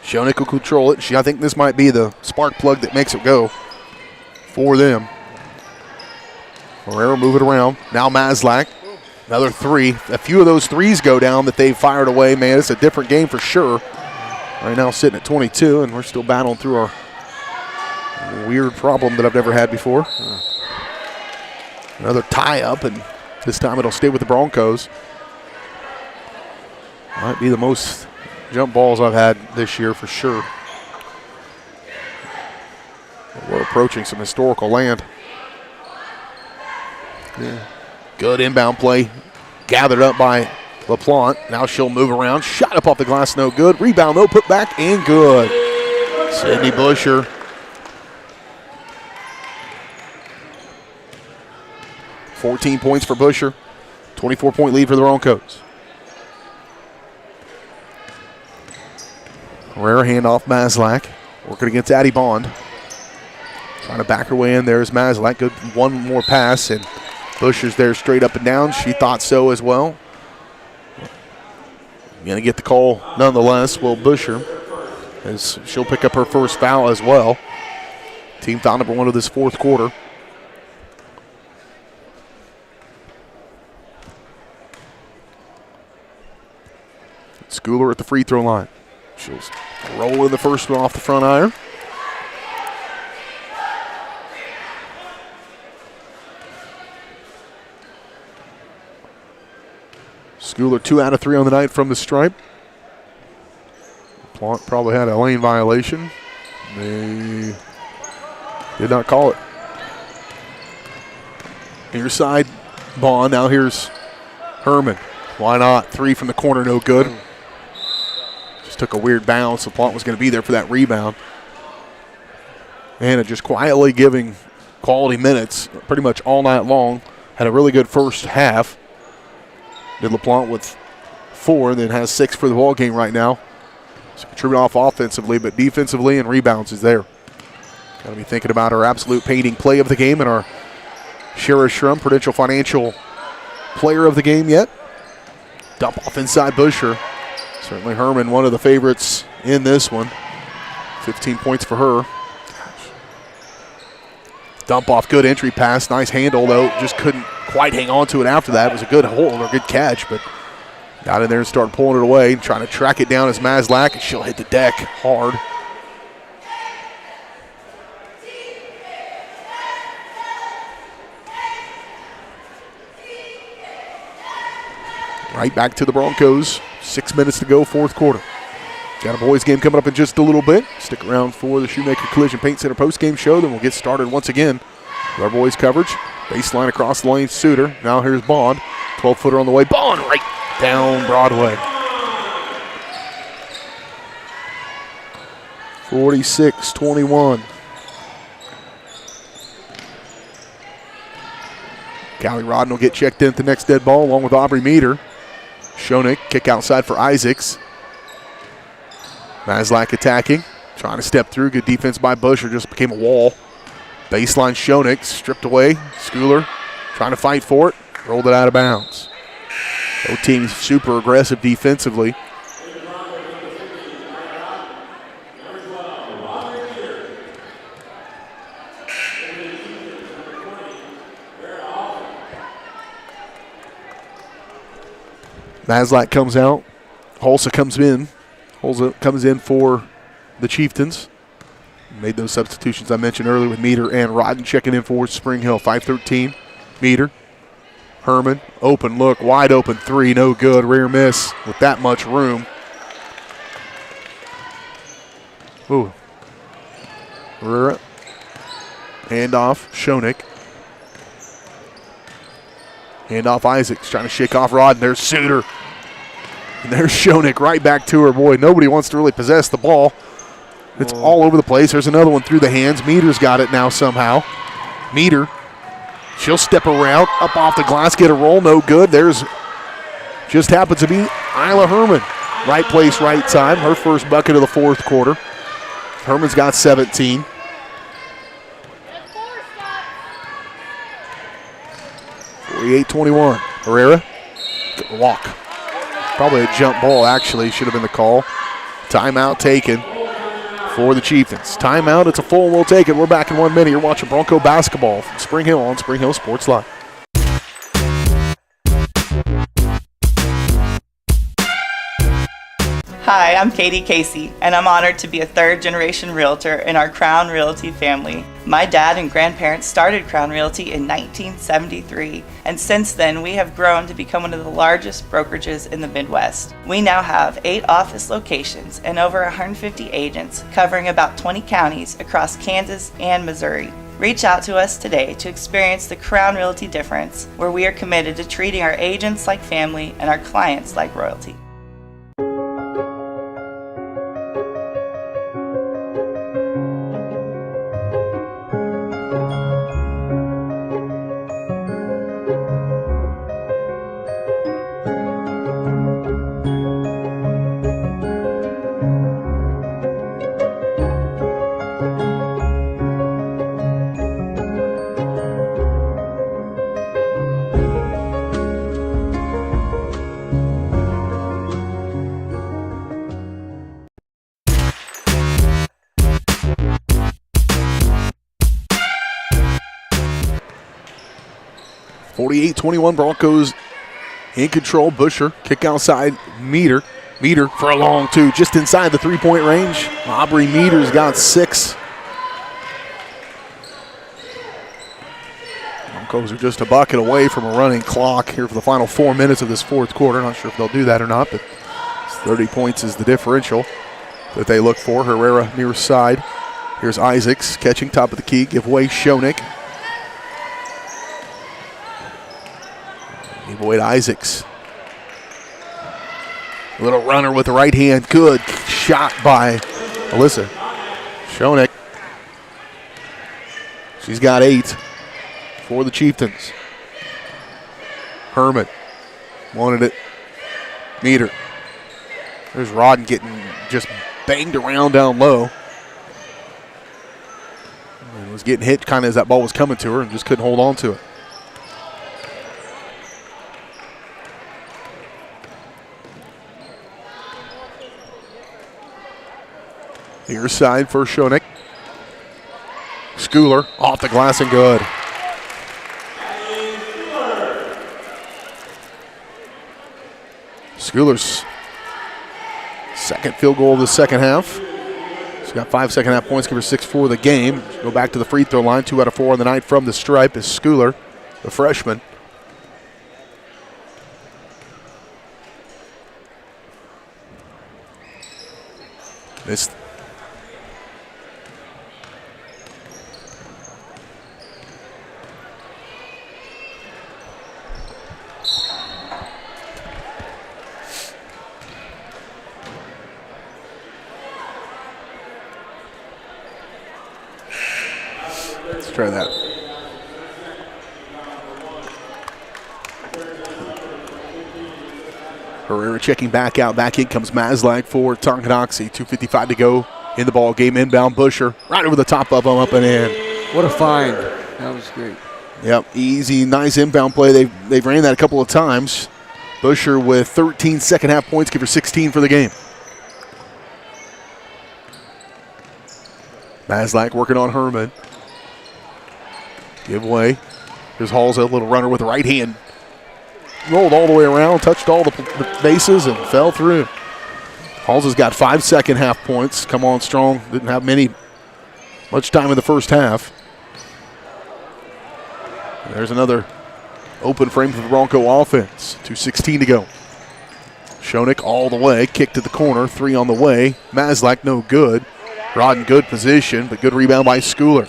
Shonik will control it. I think this might be the spark plug that makes it go for them. Herrera move it around. Now Maslak. Another 3. A few of those 3s go down that they fired away. Man, it's a different game for sure. Right now sitting at 22, and we're still battling through our weird problem that I've never had before. Another tie-up, and this time it'll stay with the Broncos. Might be the most jump balls I've had this year for sure. We're approaching some historical land. Yeah. Good inbound play. Gathered up by LaPlante. Now she'll move around. Shot up off the glass, no good. Rebound, though, put back and good. Sydney Busher. $14 points for Busher. 24-point lead for the Broncos. Herrera handoff Maslak. Working against Addie Bond. Trying to back her way in. There's Maslak. Good one more pass, and Busher's there straight up and down. She thought so as well. Going to get the call nonetheless. Will Busher, as she'll pick up her first foul as well. Team foul number 1 of this fourth quarter. Schooler at the free throw line. She'll roll in the first one off the front iron. Schooler 2 out of 3 on the night from the stripe. Plante probably had a lane violation. They did not call it. Near side, Bond. Now here's Herman. Why not? 3 from the corner, no good. Just took a weird bounce. LaPlante was going to be there for that rebound. And just quietly giving quality minutes pretty much all night long. Had a really good first half. Did LaPlante with 4, and then has 6 for the ball game right now. So contributing off offensively, but defensively and rebounds is there. Got to be thinking about our absolute painting play of the game and our Shara Shrum Prudential Financial player of the game yet. Dump off inside Busher. Certainly Herman, one of the favorites in this one. 15 points for her. Dump off, good entry pass. Nice handle, though. Just couldn't quite hang on to it after that. It was a good hold or good catch, but got in there and started pulling it away. Trying to track it down as Maslak, and she'll hit the deck hard. Right back to the Broncos. 6 minutes to go, fourth quarter. Got a boys game coming up in just a little bit. Stick around for the Shoemaker Collision Paint Center postgame show. Then we'll get started once again with our boys coverage. Baseline across the lane, Suter. Now here's Bond. 12-footer on the way. Bond right down Broadway. 46-21. Callie Rodden will get checked in at the next dead ball along with Aubrey Meter. Shonik, kick outside for Isaacs. Maslak attacking, trying to step through. Good defense by Busher, just became a wall. Baseline Shonik, stripped away. Schooler trying to fight for it, rolled it out of bounds. Both teams super aggressive defensively. Maslak comes out. Hulsa comes in. Hulsa comes in for the Chieftains. Made those substitutions I mentioned earlier with Meter and Rodden checking in for Spring Hill. 5-13. Meter. Herman. Open look. Wide open three. No good. Rear miss with that much room. Ooh. Herrera. Handoff. Schoenig. Handoff Isaacs. Trying to shake off Rodden. There's Suter. And there's Schoenig right back to her. Boy, nobody wants to really possess the ball. It's all over the place. There's another one through the hands. Meter's got it now somehow. Meter. She'll step around, up off the glass, get a roll. No good. There's just happens to be Isla Herman. Right place, right time. Her first bucket of the fourth quarter. Herman's got 17. (48-21). Herrera. Walk. Probably a jump ball, actually. Should have been the call. Timeout taken for the Chieftains. Timeout, it's a full, we'll take it. We're back in 1 minute. You're watching Bronco basketball from Spring Hill on Spring Hill Sports Live. Hi, I'm Katie Casey, and I'm honored to be a third-generation realtor in our Crown Realty family. My dad and grandparents started Crown Realty in 1973, and since then we have grown to become one of the largest brokerages in the Midwest. We now have 8 office locations and over 150 agents covering about 20 counties across Kansas and Missouri. Reach out to us today to experience the Crown Realty difference, where we are committed to treating our agents like family and our clients like royalty. (48-21) Broncos in control. Busher, kick outside. Meter for a long two, just inside the three-point range. Aubrey Meter's got 6. Broncos are just a bucket away from a running clock here for the final 4 minutes of this fourth quarter. Not sure if they'll do that or not, but 30 points is the differential that they look for. Herrera near side. Here's Isaacs catching top of the key. Give away Schoenig. Give away to Isaacs. A little runner with the right hand. Good shot by Alyssa Schoenig. She's got 8 for the Chieftains. Herman wanted it. Meter. There's Rodden getting just banged around down low. And was getting hit kind of as that ball was coming to her and just couldn't hold on to it. Near side for Schoenig. Schooler off the glass and good. Schooler's second field goal of the second half. She's got 5 second half points, give her 6 for the game. Go back to the free throw line. 2 out of 4 on the night from the stripe is Schooler, the freshman. Missed. Let's try that. Herrera checking back out. Back in comes Maslak for Tonganoxie. 2:55 to go in the ball game. Inbound Busher right over the top of him, up and in. What a find. That was great. Yep, easy, nice inbound play. They've ran that a couple of times. Busher with 13 second half points, give her 16 for the game. Maslak working on Herman. Give away. Here's Halls, a little runner with the right hand. rolled all the way around, touched all the bases, and fell through. Halls has got 5 second half points. Come on strong. Didn't have much time in the first half. And there's another open frame for the Bronco offense. 2:16 to go. Schoeneck all the way. Kick to the corner. 3 on the way. Maslak no good. Rod in good position, but good rebound by Schooler.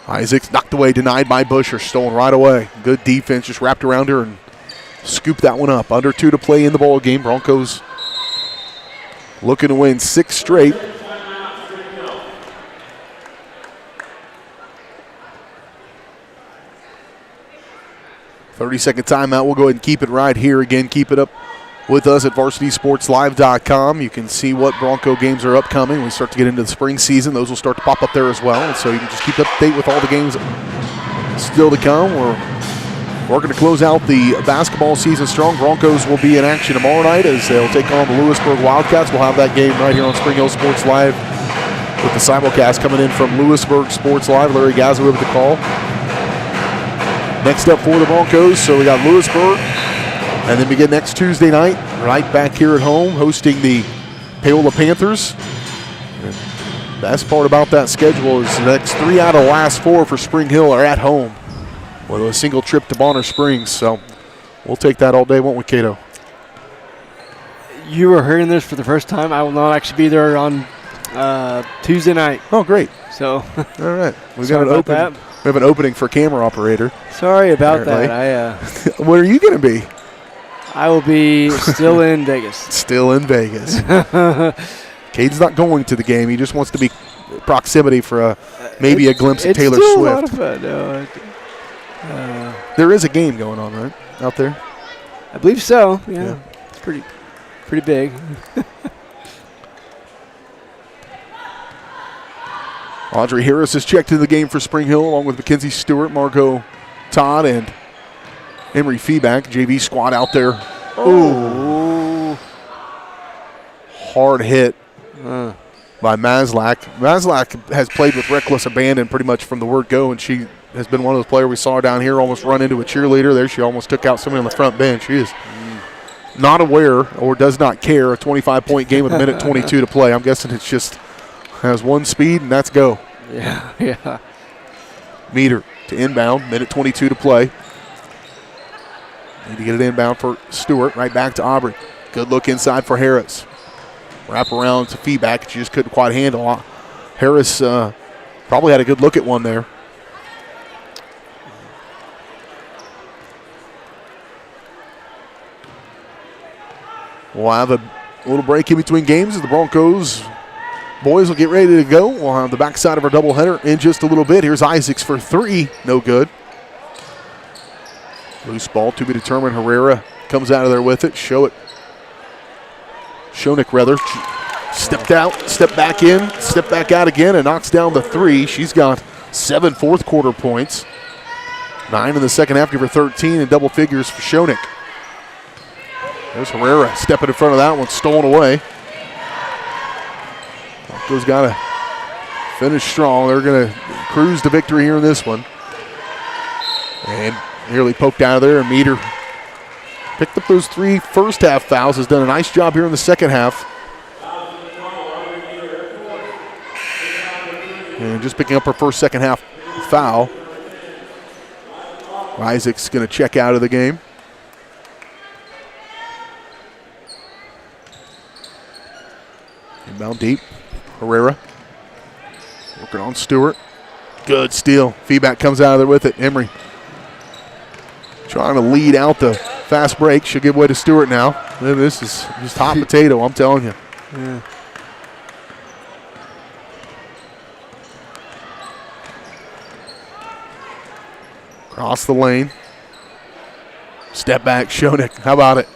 Isaacs knocked away, denied by Busher. Stolen right away. Good defense, just wrapped around her and scooped that one up. Under 2 to play in the ball game. Broncos looking to win 6 straight. "30-second timeout. We'll go ahead and keep it right here. Again, keep it up with us at varsitysportslive.com. You can see what Bronco games are upcoming. We start to get into the spring season. Those will start to pop up there as well. And so you can just keep up to date with all the games still to come. We're working to close out the basketball season strong. Broncos will be in action tomorrow night as they'll take on the Lewisburg Wildcats. We'll have that game right here on Spring Hill Sports Live with the simulcast coming in from Lewisburg Sports Live. Larry Gazza with the call. Next up for the Broncos, so we got Lewisburg, and then begin next Tuesday night, right back here at home, hosting the Paola Panthers. And the best part about that schedule is the next 3 out of the last 4 for Spring Hill are at home with a single trip to Bonner Springs, so we'll take that all day, won't we, Cato? You are hearing this for the first time. I will not actually be there on Tuesday night. Oh, great. So, all right. We've got an opening. We have an opening for camera operator. Sorry about that. Where are you going to be? I will be still in Vegas. Still in Vegas. Cade's not going to the game. He just wants to be proximity for maybe a glimpse of Taylor Swift. It's a lot of fun. No, there is a game going on, right, out there? I believe so. Yeah. It's pretty big. Audrey Harris has checked into the game for Spring Hill, along with Mackenzie Stewart, Margot Todd, and Emery Feeback. JV squad out there. Oh. Hard hit by Maslak. Maslak has played with reckless abandon pretty much from the word go, and she has been one of those players we saw down here almost run into a cheerleader. There she almost took out somebody on the front bench. She is not aware or does not care. A 25-point game with a minute 22 to play. I'm guessing it's just has one speed, and that's go. Yeah. Meter to inbound, minute 22 to play. Need to get it inbound for Stewart, right back to Aubrey. Good look inside for Harris. Wrap around to feedback, she just couldn't quite handle. Harris probably had a good look at one there. We'll have a little break in between games as the Broncos boys will get ready to go. We'll have the backside of our doubleheader in just a little bit. Here's Isaacs for 3. No good. Loose ball to be determined. Herrera comes out of there with it. Schoeneck rather. Stepped out, stepped back in, stepped back out again, and knocks down the 3. She's got 7 fourth quarter points. 9 in the second half, give her 13 in double figures for Schoeneck. There's Herrera stepping in front of that one, stolen away. Broncos got to finish strong. They're going to cruise to victory here in this one. And nearly poked out of there, and Meter picked up those 3 first half fouls, has done a nice job here in the second half. And just picking up her first second half foul. Isaac's going to check out of the game. Inbound deep. Herrera working on Stewart. Good steal. Feedback comes out of there with it. Emery trying to lead out the fast break. She'll give way to Stewart now. This is just hot potato, I'm telling you. Yeah. Cross the lane. Step back, Schoeneck. How about it?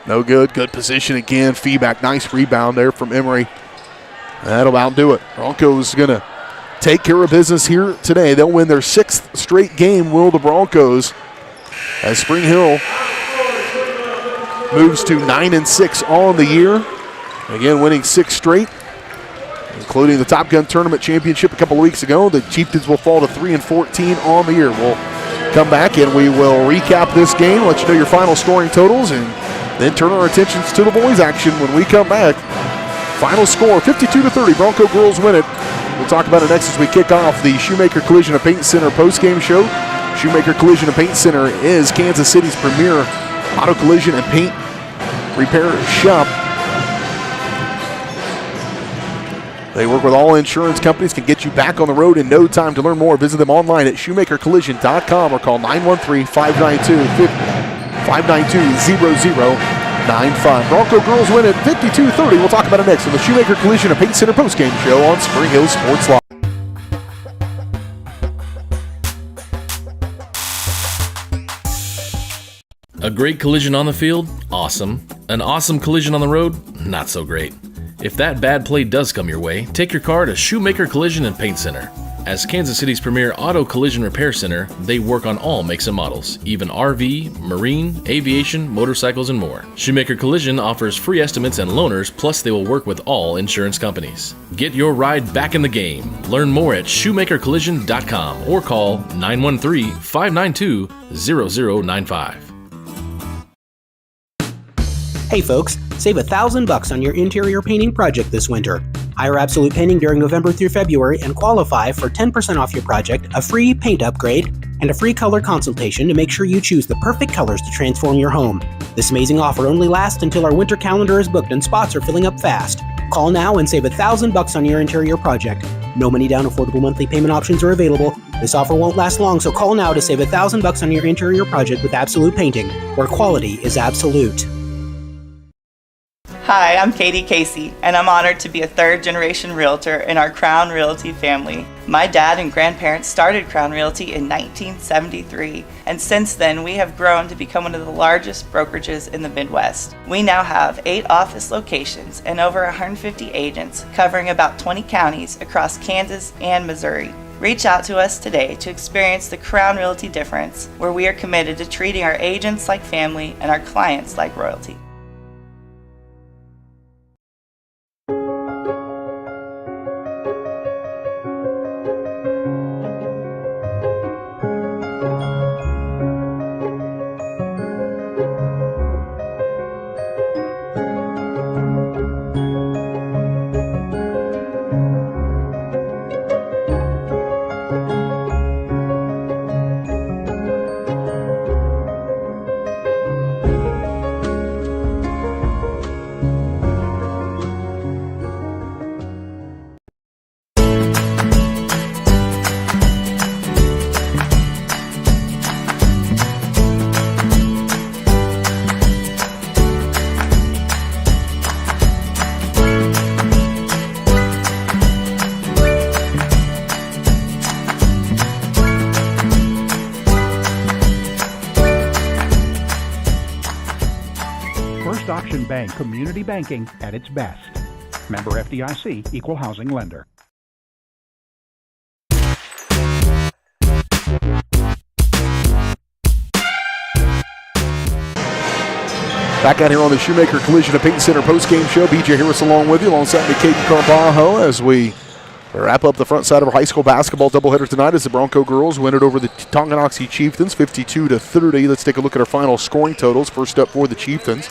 No good. Good position again. Feedback. Nice rebound there from Emery. That'll about do it. Broncos going to take care of business here today. They'll win their 6th straight game, will the Broncos, as Spring Hill moves to 9-6 on the year. Again, winning 6 straight, including the Top Gun Tournament Championship a couple of weeks ago. The Chieftains will fall to 3-14 on the year. We'll come back and we will recap this game, let you know your final scoring totals, and then turn our attentions to the boys' action when we come back. Final score, 52-30. Bronco girls win it. We'll talk about it next as we kick off the Shoemaker Collision and Paint Center postgame show. Shoemaker Collision and Paint Center is Kansas City's premier auto collision and paint repair shop. They work with all insurance companies, can get you back on the road in no time. To learn more, visit them online at shoemakercollision.com or call 913-592-0095. Bronco girls win at 52-30. We'll talk about it next on the Shoemaker Collision and Paint Center postgame show on Spring Hill Sports Live. A great collision on the field? Awesome. An awesome collision on the road? Not so great. If that bad play does come your way, take your car to Shoemaker Collision and Paint Center. As Kansas City's premier auto collision repair center, they work on all makes and models, even RV, marine, aviation, motorcycles, and more. Shoemaker Collision offers free estimates and loaners, plus they will work with all insurance companies. Get your ride back in the game. Learn more at shoemakercollision.com or call 913-592-0095. Hey folks, save $1,000 on your interior painting project this winter. Hire Absolute Painting during November through February and qualify for 10% off your project, a free paint upgrade, and a free color consultation to make sure you choose the perfect colors to transform your home. This amazing offer only lasts until our winter calendar is booked and spots are filling up fast. Call now and save $1,000 on your interior project. No money down, affordable monthly payment options are available. This offer won't last long, so call now to save $1,000 on your interior project with Absolute Painting, where quality is absolute. Hi, I'm Katie Casey, and I'm honored to be a third-generation realtor in our Crown Realty family. My dad and grandparents started Crown Realty in 1973, and since then we have grown to become one of the largest brokerages in the Midwest. We now have 8 office locations and over 150 agents covering about 20 counties across Kansas and Missouri. Reach out to us today to experience the Crown Realty difference, where we are committed to treating our agents like family and our clients like royalty. Bank community banking at its best. Member FDIC, equal housing lender. Back out here on the Shoemaker Collision and Paint Center postgame show. BJ Harris along with you, alongside me, Caden Carbajo, as we wrap up the front side of our high school basketball doubleheader tonight as the Bronco girls win it over the Tonganoxie Chieftains, 52-30. Let's take a look at our final scoring totals. First up for the Chieftains.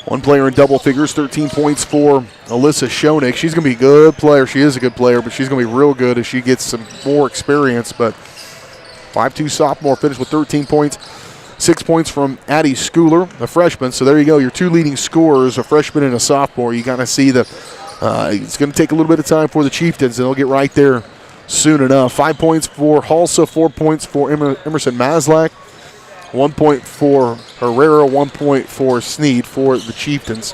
One player in double figures, 13 points for Alyssa Schoenig. She's going to be a good player. She is a good player, but she's going to be real good as she gets some more experience. But 5'2" sophomore finished with 13 points. 6 points from Addie Schooler, a freshman. So there you go, your two leading scorers, a freshman and a sophomore. You kind of see the it's going to take a little bit of time for the Chieftains, and they'll get right there soon enough. 5 points for Halsa, 4 points for Emerson Maslak. 1 point for Herrera, 1 point for Sneed for the Chieftains.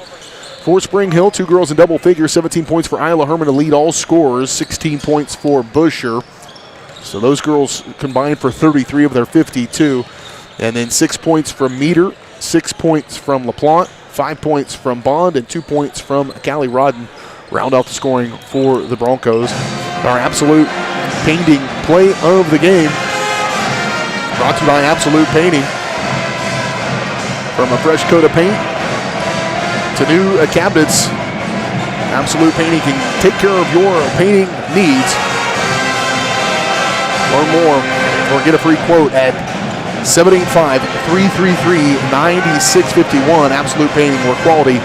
For Spring Hill, two girls in double figures, 17 points for Isla Herman to lead all scorers, 16 points for Busher. So those girls combined for 33 of their 52. And then 6 points from Meter, 6 points from LaPlante, 5 points from Bond, and 2 points from Callie Rodden round out the scoring for the Broncos. Our absolute painting play of the game brought to you by Absolute Painting. From a fresh coat of paint to new cabinets, Absolute Painting can take care of your painting needs. Learn more or get a free quote at 785-333-9651. Absolute Painting, where quality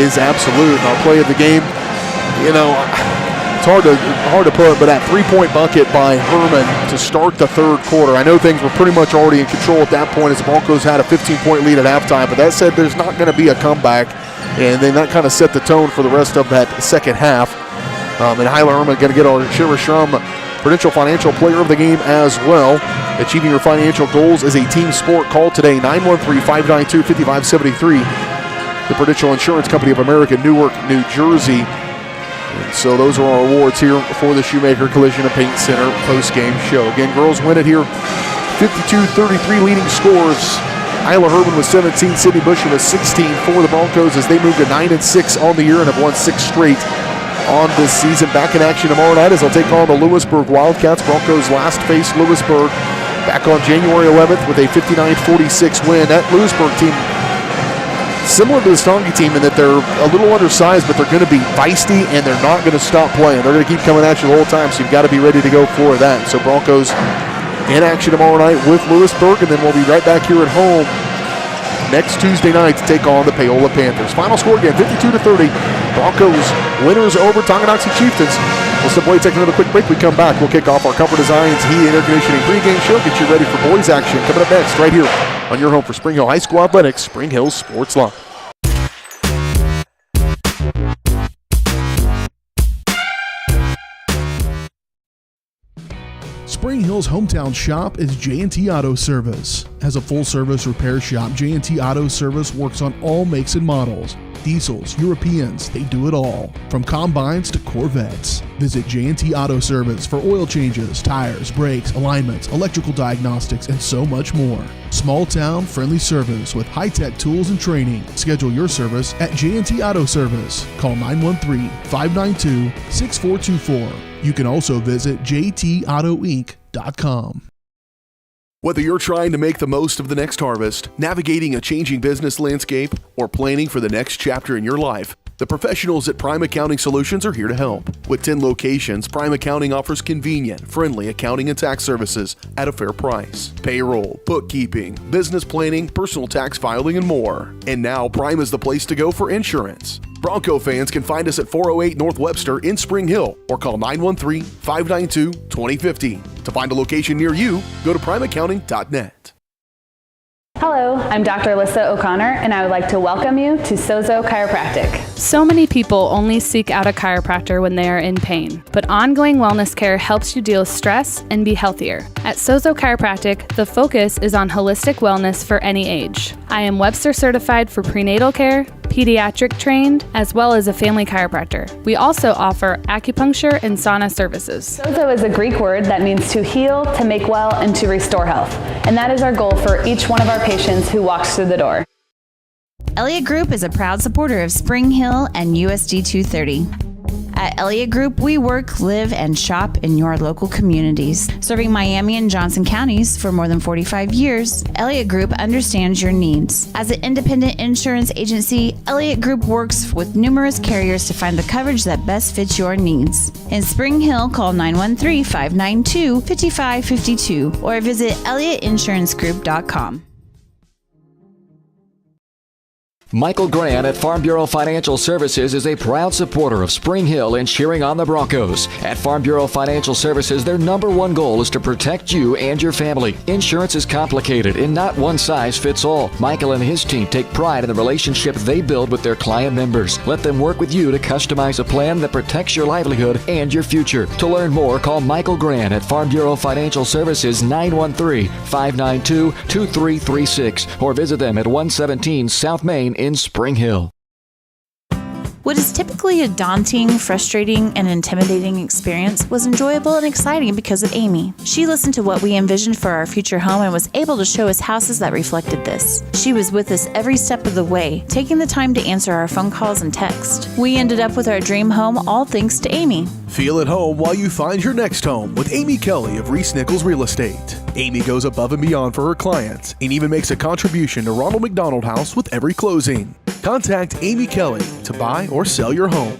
is absolute. And our play of the game, it's hard to put, but that three-point bucket by Herman to start the third quarter. I know things were pretty much already in control at that point as the Broncos had a 15-point lead at halftime, but that said there's not going to be a comeback, and then that kind of set the tone for the rest of that second half. And Hyla Herman going to get our Shira Shrum Prudential Financial Player of the Game as well. Achieving your financial goals is a team sport. Call today, 913-592-5573. The Prudential Insurance Company of America, Newark, New Jersey. And so those are our awards here for the Shoemaker Collision and Paint Center post-game show. Again, girls win it here. 52-33 leading scores. Isla Herman with 17, Sydney Busher with 16 for the Broncos as they move to 9-6 on the year and have won 6 straight on this season. Back in action tomorrow night as they'll take on the Lewisburg Wildcats. Broncos last faced Lewisburg back on January 11th with a 59-46 win. That Lewisburg team, similar to the Stange team in that they're a little undersized, but they're going to be feisty and they're not going to stop playing. They're going to keep coming at you the whole time, so you've got to be ready to go for that. So Broncos in action tomorrow night with Lewisburg, and then we'll be right back here at home next Tuesday night to take on the Paola Panthers. Final score again, 52-30. Broncos winners over Tonganoxie Chieftains. We'll step away, take another quick break. We come back, we'll kick off our Comfort Designs Heat and Air Conditioning pregame show. Get you ready for boys action coming up next right here on your home for Spring Hill High School Athletics, Spring Hill Sports Live. Spring Hill's hometown shop is J&T Auto Service. As a full-service repair shop, J&T Auto Service works on all makes and models. Diesels, Europeans, they do it all. From combines to Corvettes. Visit J&T Auto Service for oil changes, tires, brakes, alignments, electrical diagnostics, and so much more. Small town, friendly service with high-tech tools and training. Schedule your service at J&T Auto Service. Call 913-592-6424. You can also visit jtautoinc.com. Whether you're trying to make the most of the next harvest, navigating a changing business landscape, or planning for the next chapter in your life, the professionals at Prime Accounting Solutions are here to help. With 10 locations, Prime Accounting offers convenient, friendly accounting and tax services at a fair price. Payroll, bookkeeping, business planning, personal tax filing, and more. And now Prime is the place to go for insurance. Bronco fans can find us at 408 North Webster in Spring Hill or call 913-592-2050. To find a location near you, go to primeaccounting.net. Hello, I'm Dr. Alyssa O'Connor, and I would like to welcome you to Sozo Chiropractic. So many people only seek out a chiropractor when they are in pain, but ongoing wellness care helps you deal with stress and be healthier. At Sozo Chiropractic, the focus is on holistic wellness for any age. I am Webster certified for prenatal care, pediatric trained, as well as a family chiropractor. We also offer acupuncture and sauna services. Sozo is a Greek word that means to heal, to make well, and to restore health. And that is our goal for each one of our patients who walks through the door. Elliott Group is a proud supporter of Spring Hill and USD 230. At Elliott Group, we work, live, and shop in your local communities. Serving Miami and Johnson counties for more than 45 years, Elliott Group understands your needs. As an independent insurance agency, Elliott Group works with numerous carriers to find the coverage that best fits your needs. In Spring Hill, call 913-592-5552 or visit ElliottInsuranceGroup.com. Michael Grant at Farm Bureau Financial Services is a proud supporter of Spring Hill and cheering on the Broncos. At Farm Bureau Financial Services, their number one goal is to protect you and your family. Insurance is complicated and not one size fits all. Michael and his team take pride in the relationship they build with their client members. Let them work with you to customize a plan that protects your livelihood and your future. To learn more, call Michael Grant at Farm Bureau Financial Services 913-592-2336 or visit them at 117 South Main in Spring Hill. What is typically a daunting, frustrating, and intimidating experience was enjoyable and exciting because of Amy. She listened to what we envisioned for our future home and was able to show us houses that reflected this. She was with us every step of the way, taking the time to answer our phone calls and texts. We ended up with our dream home all thanks to Amy. Feel at home while you find your next home with Amy Kelly of Reese Nichols Real Estate. Amy goes above and beyond for her clients and even makes a contribution to Ronald McDonald House with every closing. Contact Amy Kelly to buy or sell your home.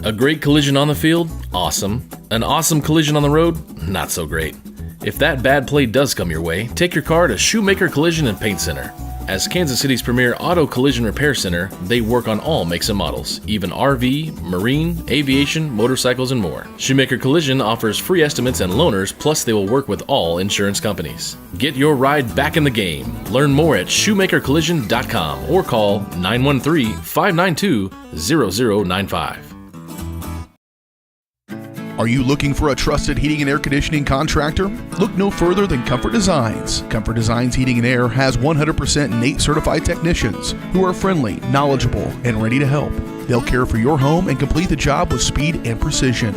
A great collision on the field? Awesome. An awesome collision on the road? Not so great. If that bad play does come your way, take your car to Shoemaker Collision and Paint Center. As Kansas City's premier auto collision repair center, they work on all makes and models, even RV, marine, aviation, motorcycles, and more. Shoemaker Collision offers free estimates and loaners, plus they will work with all insurance companies. Get your ride back in the game. Learn more at shoemakercollision.com or call 913-592-0095. Are you looking for a trusted heating and air conditioning contractor? Look no further than Comfort Designs. Comfort Designs Heating and Air has 100% NATE certified technicians who are friendly, knowledgeable, and ready to help. They'll care for your home and complete the job with speed and precision.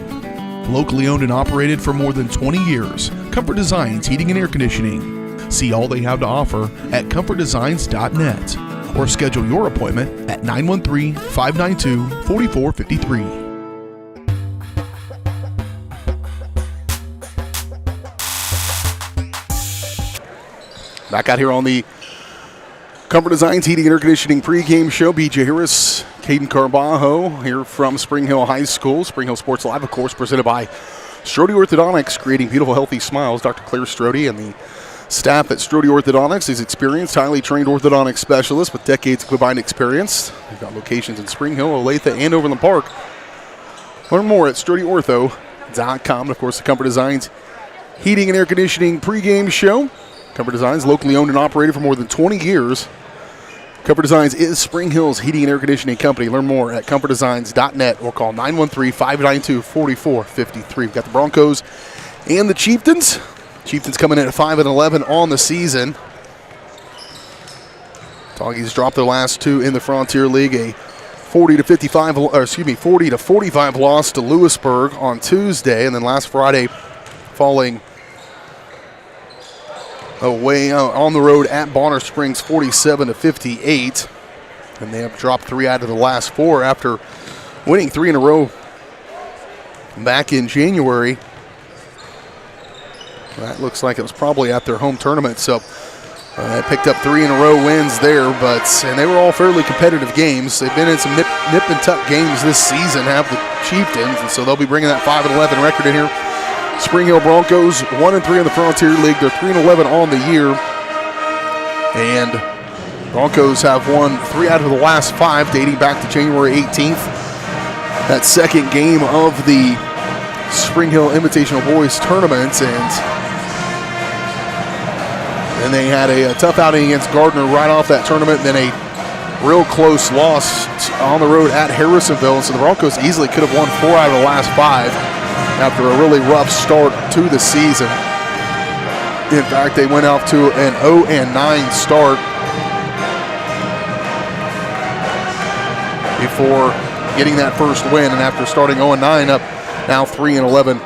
Locally owned and operated for more than 20 years, Comfort Designs Heating and Air Conditioning. See all they have to offer at comfortdesigns.net or schedule your appointment at 913-592-4453. Back out here on the Comfort Designs Heating and Air Conditioning pregame show. BJ Harris, Caden Carbajo here from Spring Hill High School. Spring Hill Sports Live, of course, presented by Strode Orthodontics, creating beautiful, healthy smiles. Dr. Claire Strode and the staff at Strode Orthodontics is experienced, highly trained orthodontic specialists with decades of combined experience. They've got locations in Spring Hill, Olathe, and Overland Park. Learn more at StrodeOrtho.com. And, of course, the Comfort Designs Heating and Air Conditioning pregame show. Comfort Designs, locally owned and operated for more than 20 years. Comfort Designs is Spring Hill's heating and air conditioning company. Learn more at comfortdesigns.net or call 913-592-4453. We've got the Broncos and the Chieftains. Chieftains coming in at 5-11 on the season. Doggies dropped their last two in the Frontier League, a 40-45 loss to Lewisburg on Tuesday, and then last Friday falling away on the road at Bonner Springs, 47-58. And they have dropped 3 out of the last 4 after winning 3 in a row back in January. That looks like it was probably at their home tournament. So they picked up 3 in a row wins there, and they were all fairly competitive games. They've been in some nip and tuck games this season, have the Chieftains, and so they'll be bringing that 5-11 record in here. Spring Hill Broncos 1-3 in the Frontier League. They're 3-11 on the year. And Broncos have won 3 out of the last 5, dating back to January 18th. That second game of the Spring Hill Invitational Boys Tournament. And then they had a tough outing against Gardner right off that tournament. Then a real close loss on the road at Harrisonville. And so the Broncos easily could have won 4 out of the last 5. After a really rough start to the season. In fact, they went off to an 0-9 start before getting that first win, and after starting 0-9 up now 3-11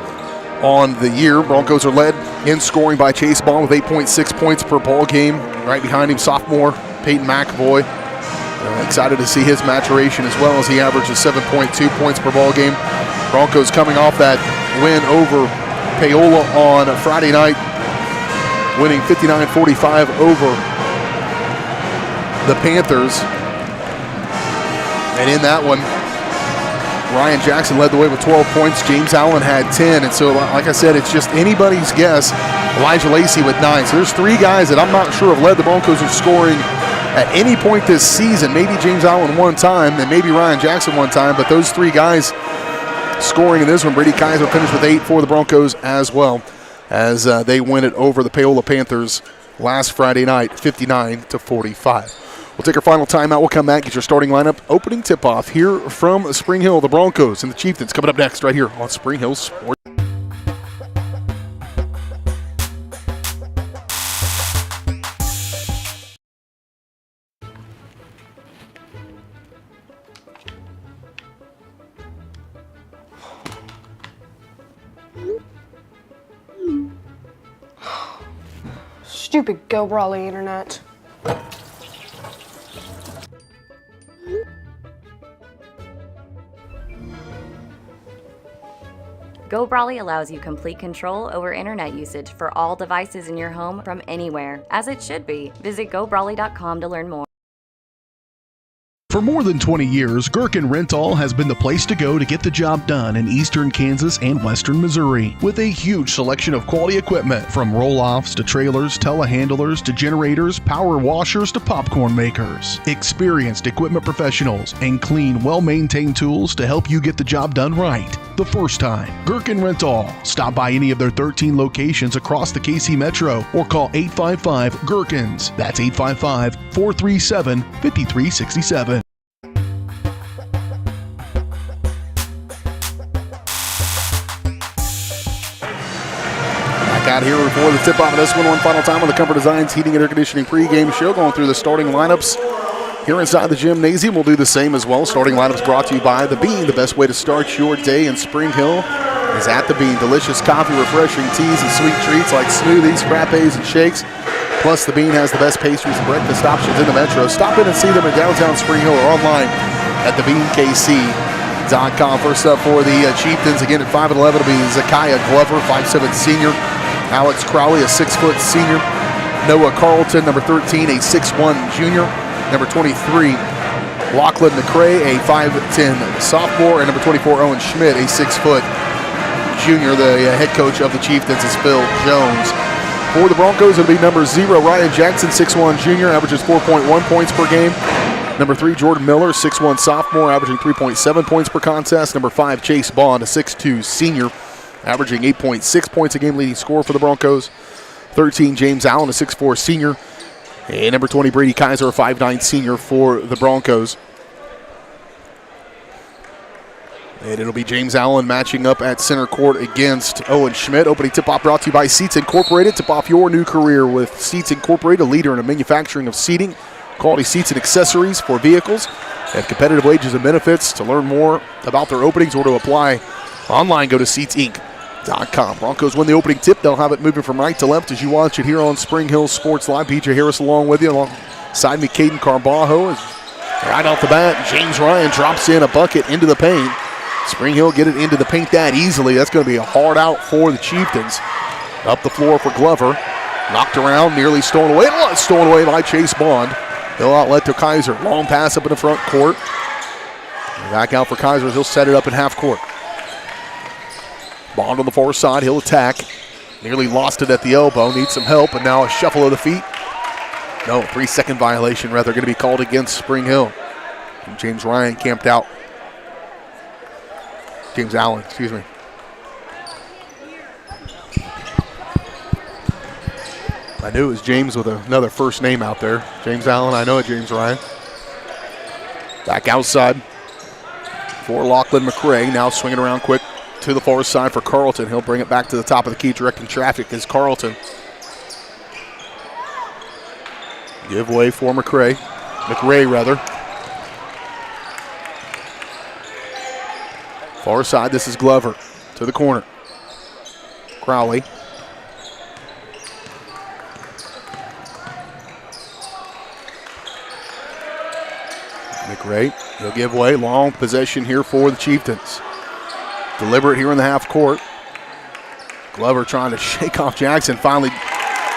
on the year. Broncos are led in scoring by Chase Bond with 8.6 points per ball game. Right behind him, sophomore Peyton McAvoy. Excited to see his maturation as well, as he averages 7.2 points per ball game. Broncos coming off that win over Paola on Friday night, winning 59-45 over the Panthers. And in that one, Ryan Jackson led the way with 12 points. James Allen had 10. And so, like I said, it's just anybody's guess. Elijah Lacey with 9. So there's 3 guys that I'm not sure have led the Broncos in scoring at any point this season. Maybe James Allen one time, and maybe Ryan Jackson one time, but those 3 guys scoring in this one. Brady Kaiser finished with 8 for the Broncos as well, as they win it over the Paola Panthers last Friday night, 59-45. We'll take our final timeout. We'll come back, get your starting lineup. Opening tip-off here from Spring Hill, the Broncos and the Chieftains coming up next right here on Spring Hill Sports. Stupid Go Brawley internet. Go Brawley allows you complete control over internet usage for all devices in your home from anywhere, as it should be. Visit GoBrawley.com to learn more. For more than 20 years, Gherkin Rental has been the place to go to get the job done in eastern Kansas and western Missouri. With a huge selection of quality equipment, from roll-offs to trailers, telehandlers to generators, power washers to popcorn makers. Experienced equipment professionals and clean, well-maintained tools to help you get the job done right the first time. Gherkin Rental. Stop by any of their 13 locations across the KC Metro or call 855-GHERKINS. That's 855-437-5367. Out here before the tip-off of this one final time on the Comfort Designs Heating and Air Conditioning pregame show, going through the starting lineups here inside the gymnasium. We'll do the same as well. Starting lineups brought to you by The Bean. The best way to start your day in Spring Hill is at The Bean. Delicious coffee, refreshing teas, and sweet treats like smoothies, frappes, and shakes. Plus, The Bean has the best pastries and breakfast options in the metro. Stop in and see them in downtown Spring Hill or online at thebeankc.com. First up for the Chieftains, again at 5'11", it'll be Zakiah Glover, 5'7" senior. Alex Crowley, a 6-foot senior. Noah Carlton, number 13, a 6'1" junior. Number 23, Lachlan McCray, a 5'10" sophomore. And number 24, Owen Schmidt, a 6-foot junior. The head coach of the Chieftains is Phil Jones. For the Broncos, it'll be number 0, Ryan Jackson, 6'1" junior, averages 4.1 points per game. Number 3, Jordan Miller, 6'1" sophomore, averaging 3.7 points per contest. Number 5, Chase Bond, a 6'2" senior, averaging 8.6 points a game, leading scorer for the Broncos. 13, James Allen, a 6'4" senior. And number 20, Brady Kaiser, a 5'9" senior for the Broncos. And it'll be James Allen matching up at center court against Owen Schmidt. Opening tip-off brought to you by Seats Incorporated. Tip off your new career with Seats Incorporated, a leader in the manufacturing of seating, quality seats and accessories for vehicles. They have competitive wages and benefits. To learn more about their openings or to apply online, go to SeatsInc.com. Broncos win the opening tip. They'll have it moving from right to left as you watch it here on Spring Hill Sports Live. PJ Harris along with you. Alongside me, Caden Carbajo. Right off the bat, James Ryan drops in a bucket into the paint. Spring Hill get it into the paint that easily. That's going to be a hard out for the Chieftains. Up the floor for Glover. Knocked around, nearly stolen away. Stolen away by Chase Bond. He'll outlet to Kaiser. Long pass up in the front court. Back out for Kaiser. He'll set it up in half court. Bond on the far side, he'll attack. Nearly lost it at the elbow, needs some help, and now a shuffle of the feet. No, 3-second violation rather, going to be called against Spring Hill. And James Ryan camped out. James Allen, excuse me. I knew it was James with another first name out there. James Allen, I know it, James Ryan. Back outside for Lachlan McCray, now swinging around quick to the far side for Carlton. He'll bring it back to the top of the key, directing traffic is Carlton. Give way for McRae rather. Far side, this is Glover to the corner. Crowley. McRae, he'll give way. Long possession here for the Chieftains. Deliberate here in the half court. Glover trying to shake off Jackson. Finally,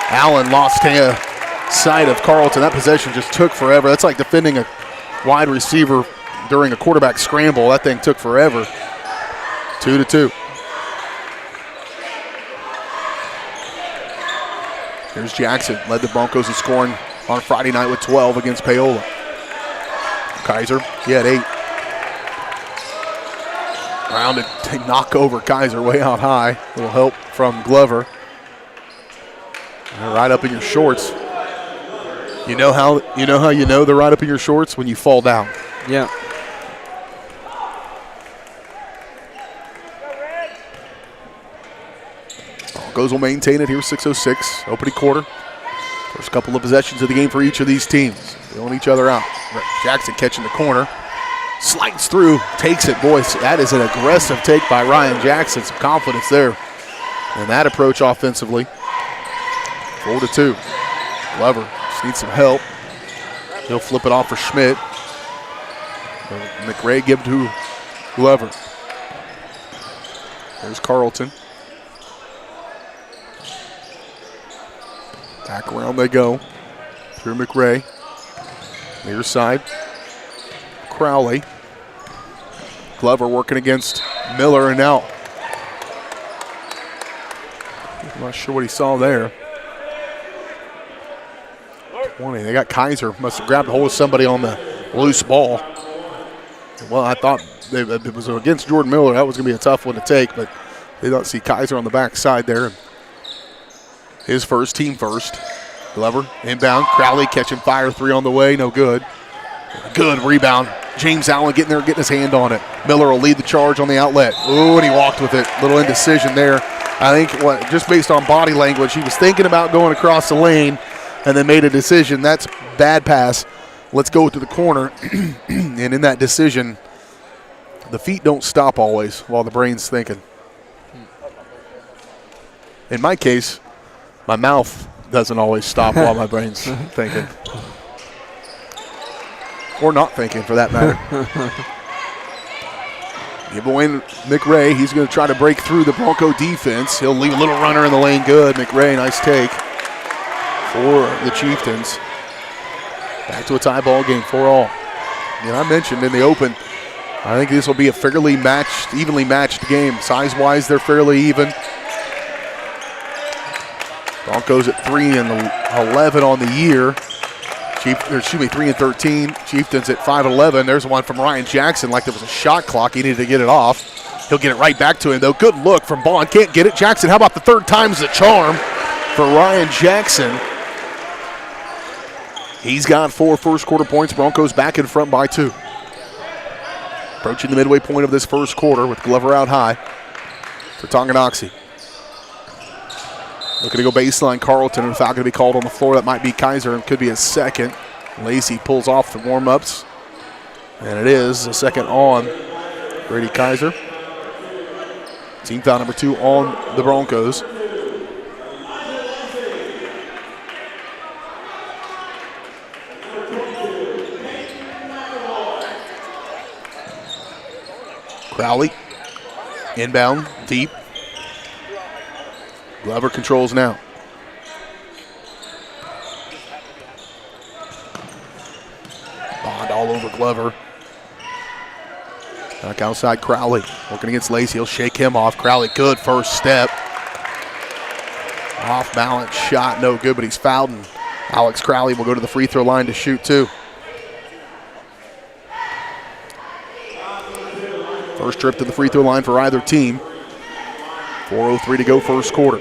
Allen lost sight of Carlton. That possession just took forever. That's like defending a wide receiver during a quarterback scramble. That thing took forever. 2-2. Here's Jackson. Led the Broncos in scoring on Friday night with 12 against Paola. Kaiser, he had 8. Rounded to knock over Kaiser way out high. A little help from Glover. Right up in your shorts. You know how they're right up in your shorts? When you fall down. Yeah. Broncos will maintain it here, 6:06, opening quarter. First couple of possessions of the game for each of these teams. Filling each other out. Jackson catching the corner. Slides through, takes it. Boy, that is an aggressive take by Ryan Jackson. Some confidence there in that approach offensively. 4-2. Glover just needs some help. He'll flip it off for Schmidt. McRae give to Glover. There's Carlton. Back around they go. Through McRae. Near side. Crowley. Glover working against Miller, and now I'm not sure what he saw there. 20. They got Kaiser. Must have grabbed a hold of somebody on the loose ball. Well, I thought it was against Jordan Miller. That was going to be a tough one to take, but they don't see Kaiser on the backside there. His first, team first. Glover inbound. Crowley catching fire. 3 on the way. No good. Good rebound. James Allen getting there, getting his hand on it. Miller will lead the charge on the outlet. Ooh, and he walked with it. Little indecision there. I think just based on body language, he was thinking about going across the lane and then made a decision. That's bad pass. Let's go to the corner. And in that decision, the feet don't stop always while the brain's thinking. In my case, my mouth doesn't always stop while my brain's thinking. Or not thinking, for that matter. Give away McRae. He's going to try to break through the Bronco defense. He'll leave a little runner in the lane. Good. McRae, nice take for the Chieftains. Back to a tie ball game, 4-all. And I mentioned in the open, I think this will be a fairly evenly matched game. Size-wise, they're fairly even. Broncos at 3-11 on the year. 3-13. Chieftains at 5-11. There's one from Ryan Jackson, like there was a shot clock. He needed to get it off. He'll get it right back to him, though. Good look from Bond. Can't get it. Jackson, how about the third time's the charm for Ryan Jackson? He's got 4 first-quarter points. Broncos back in front by 2. Approaching the midway point of this first quarter with Glover out high for Tonganoxie. Looking to go baseline. Carlton, and foul going to be called on the floor. That might be Kaiser, and could be a second. Lacey pulls off the warm-ups, and it is a second on Brady Kaiser. Team foul number 2 on the Broncos. Crowley, inbound, deep. Glover controls now. Bond all over Glover. Back outside Crowley, working against Lacey. He'll shake him off. Crowley, good first step. Off balance shot, no good, but he's fouled, and Alex Crowley will go to the free throw line to shoot 2. First trip to the free throw line for either team. 4:03 to go first quarter.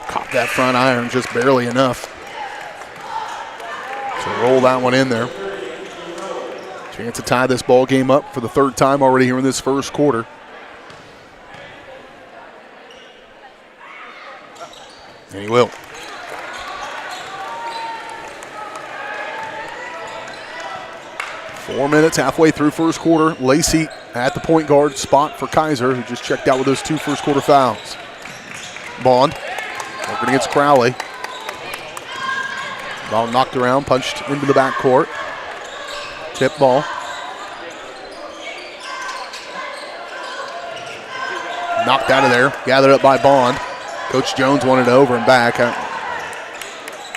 Caught that front iron just barely enough to roll that one in there. Chance to tie this ball game up for the 3rd time already here in this first quarter. And he will. Four minutes, halfway through first quarter. Lacey at the point guard spot for Kaiser, who just checked out with those 2 first quarter fouls. Bond working against Crowley. Ball knocked around, punched into the backcourt. Tip ball. Knocked out of there, gathered up by Bond. Coach Jones wanted it over and back.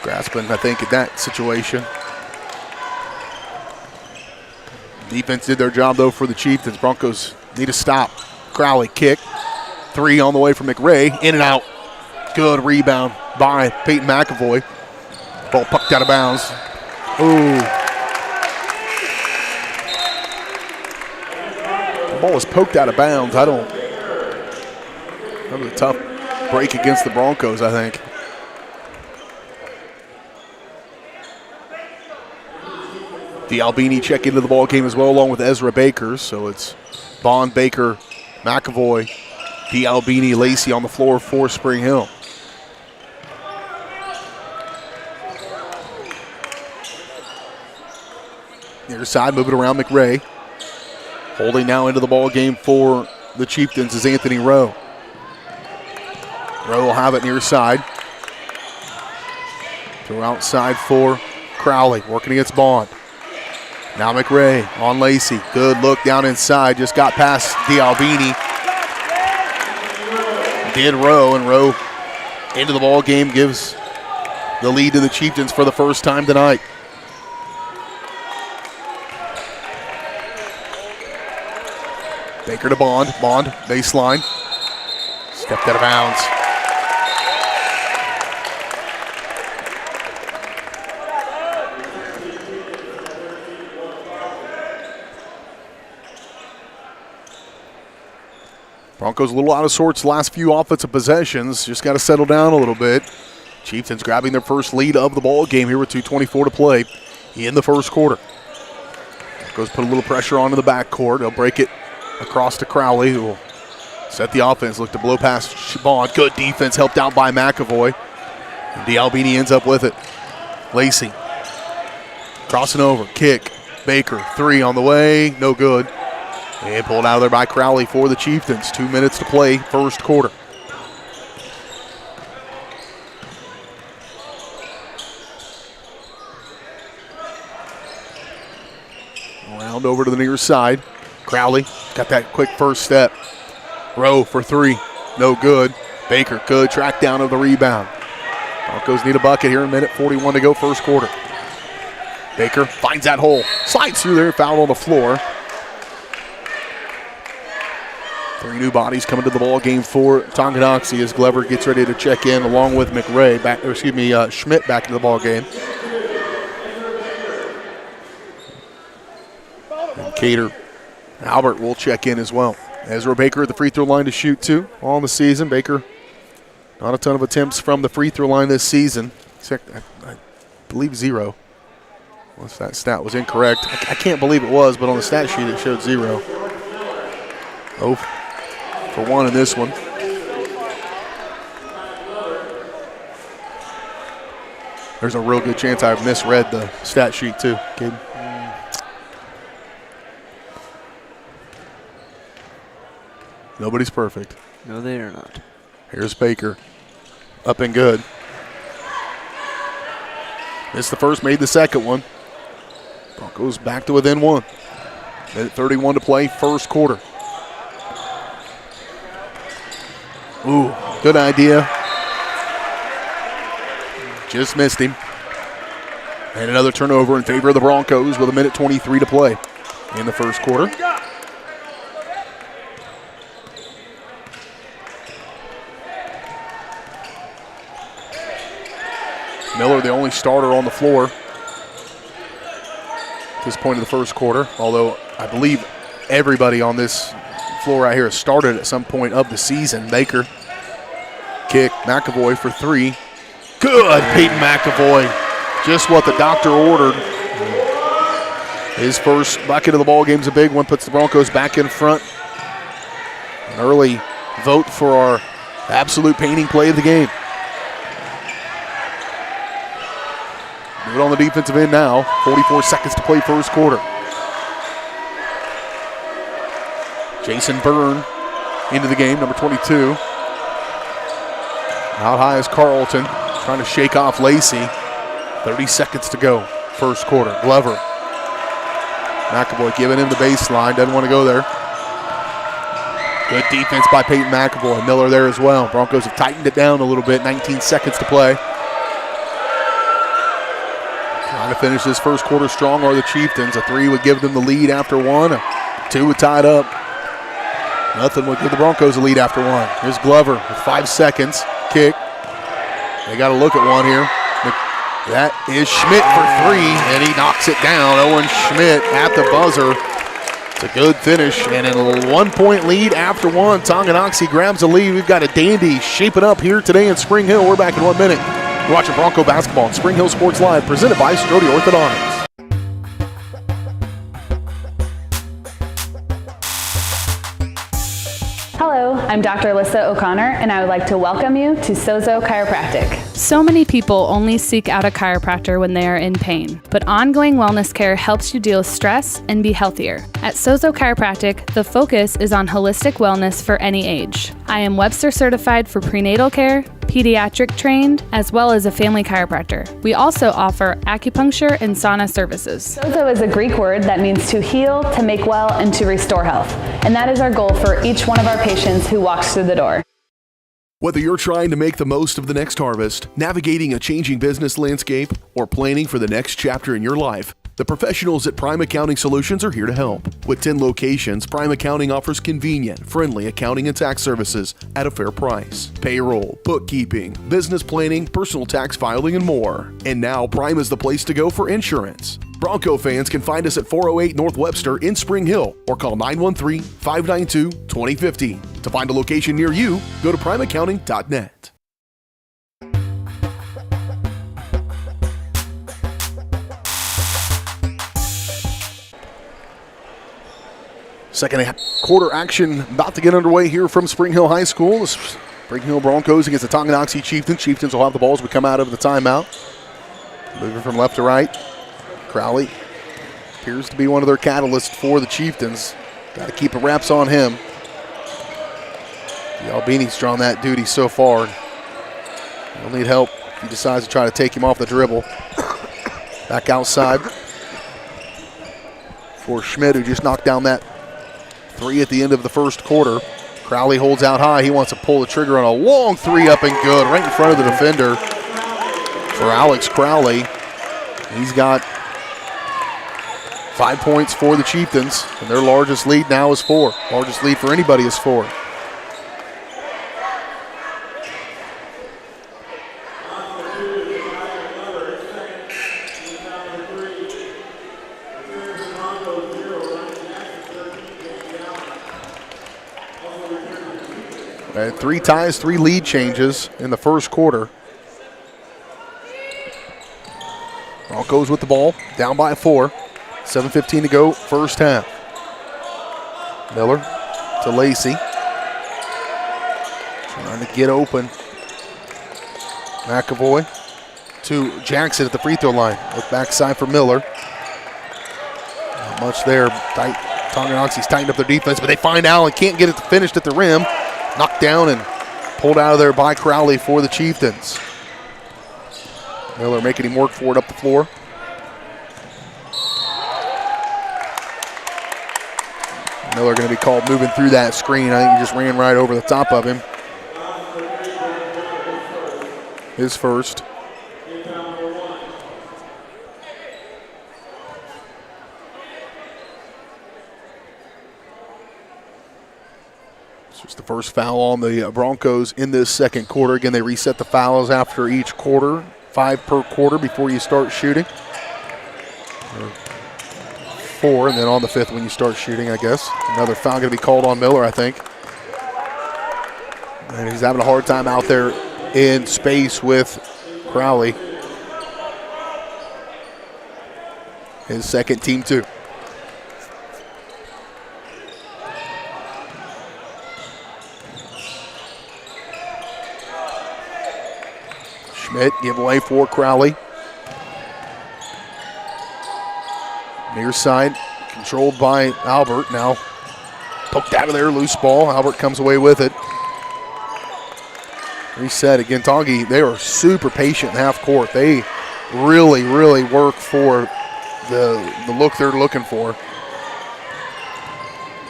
Grasping, I think, at that situation. Defense did their job, though, for the Chieftains. Broncos need to stop. Crowley kick. 3 on the way from McRae. In and out. Good rebound by Peyton McAvoy. Ball pucked out of bounds. Ooh. The ball was poked out of bounds. That was a tough break against the Broncos, I think. D'Albini check into the ball game as well, along with Ezra Baker. So it's Bond, Baker, McAvoy, D'Albini, Lacey on the floor for Spring Hill. Near side, moving around McRae. Holding now into the ball game for the Chieftains is Anthony Rowe. Rowe will have it near side. Throw outside for Crowley, working against Bond. Now McRae on Lacey. Good look down inside. Just got past D'Albini. Did Rowe, and Rowe into the ball game, gives the lead to the Chieftains for the first time tonight. Baker to Bond. Bond, baseline. Stepped out of bounds. Broncos a little out of sorts last few offensive possessions. Just got to settle down a little bit. Chieftains grabbing their first lead of the ball game here with 2:24 to play in the first quarter. Broncos put a little pressure onto the backcourt. They'll break it across to Crowley, who will set the offense. Look to blow past Bond. Good defense helped out by McAvoy. And D'Albini ends up with it. Lacey crossing over. Kick. Baker. Three on the way. No good. And pulled out of there by Crowley for the Chieftains. 2 minutes to play, first quarter. Around over to the near side. Crowley got that quick first step. Rowe for three. No good. Baker, good track down of the rebound. Broncos need a bucket here in a minute 41 to go, first quarter. Baker finds that hole. Slides through there, foul on the floor. Three new bodies coming to the ball game for Tonganoxie as Glover gets ready to check in along with Schmidt back into the ball game. And Cater Albert will check in as well. Ezra Baker at the free throw line to shoot two on the season. Baker, not a ton of attempts from the free throw line this season. I believe 0. Unless that stat was incorrect. I can't believe it was, but on the stat sheet it showed 0. Oh, for 1 in this one. There's a real good chance I misread the stat sheet too, Gabe. Nobody's perfect. No, they are not. Here's Baker. Up and good. Missed the first, made the second one. Broncos back to within 1. Minute 31 to play, first quarter. Ooh, good idea. Just missed him. And another turnover in favor of the Broncos with a minute 23 to play in the first quarter. Miller, the only starter on the floor at this point of the first quarter, although I believe everybody on this floor right here has started at some point of the season. Baker, kick, McAvoy for three. Good, Peyton McAvoy. Just what the doctor ordered. His first bucket of the ball game is a big one, puts the Broncos back in front. An early vote for our absolute painting play of the game. Do it on the defensive end now. 44 seconds to play first quarter. Jason Byrne into the game, number 22. Out high is Carlton, trying to shake off Lacey. 30 seconds to go, first quarter. Glover. McAvoy giving him the baseline, doesn't want to go there. Good defense by Peyton McAvoy. Miller there as well. Broncos have tightened it down a little bit, 19 seconds to play. Trying to finish this first quarter strong are the Chieftains. A 3 would give them the lead after 1. A 2 would tie it up. Nothing would give the Broncos a lead after 1. Here's Glover with 5 seconds. Kick. They got to look at one here. That is Schmidt for 3, and he knocks it down. Owen Schmidt at the buzzer. It's a good finish, and in a 1-point lead after 1, Tonganoxie grabs the lead. We've got a dandy shaping up here today in Spring Hill. We're back in 1 minute. You're watching Bronco basketball on Spring Hill Sports Live, presented by Strode Orthodontics. Hello, I'm Dr. Alyssa O'Connor, and I would like to welcome you to Sozo Chiropractic. So many people only seek out a chiropractor when they are in pain, but ongoing wellness care helps you deal with stress and be healthier. At Sozo Chiropractic, the focus is on holistic wellness for any age. I am Webster certified for prenatal care, pediatric trained, as well as a family chiropractor. We also offer acupuncture and sauna services. Sozo is a Greek word that means to heal, to make well, and to restore health. And that is our goal for each one of our patients who walks through the door. Whether you're trying to make the most of the next harvest, navigating a changing business landscape, or planning for the next chapter in your life, the professionals at Prime Accounting Solutions are here to help. With 10 locations, Prime Accounting offers convenient, friendly accounting and tax services at a fair price. Payroll, bookkeeping, business planning, personal tax filing, and more. And now Prime is the place to go for insurance. Bronco fans can find us at 408 North Webster in Spring Hill or call 913-592-2050. To find a location near you, go to primeaccounting.net. Second quarter action about to get underway here from Spring Hill High School. The Spring Hill Broncos against the Tonganoxie Chieftains. Chieftains will have the ball as we come out of the timeout. Moving from left to right. Crowley appears to be one of their catalysts for the Chieftains. Got to keep the wraps on him. Albini's drawn that duty so far. He'll need help if he decides to try to take him off the dribble. Back outside for Schmidt, who just knocked down that three at the end of the first quarter. Crowley holds out high. He wants to pull the trigger on a long three, up and good, right in front of the defender for Alex Crowley. He's got 5 points for the Chieftains, and their largest lead now is 4. Largest lead for anybody is 4. And 3 ties, 3 lead changes in the first quarter. Broncos with the ball, down by 4. 7:15 to go, first half. Miller to Lacey. Trying to get open. McAvoy to Jackson at the free throw line. Look backside for Miller. Not much there. Tonganoxie's tightened up their defense, but they find Allen. Can't get it finished at the rim. Knocked down and pulled out of there by Crowley for the Chieftains. Miller making him work for it up the floor. Miller going to be called moving through that screen. I think he just ran right over the top of him. His first. It's just the first foul on the Broncos in this second quarter. Again, they reset the fouls after each quarter. 5 per quarter before you start shooting. 4, and then on the 5th when you start shooting, I guess. Another foul going to be called on Miller, I think. And he's having a hard time out there in space with Crowley. His second, team 2. Schmidt give away for Crowley. Near side, controlled by Albert. Now poked out of there, loose ball. Albert comes away with it. Reset again. Tongi, they are super patient in half court. They really, really work for the look they're looking for.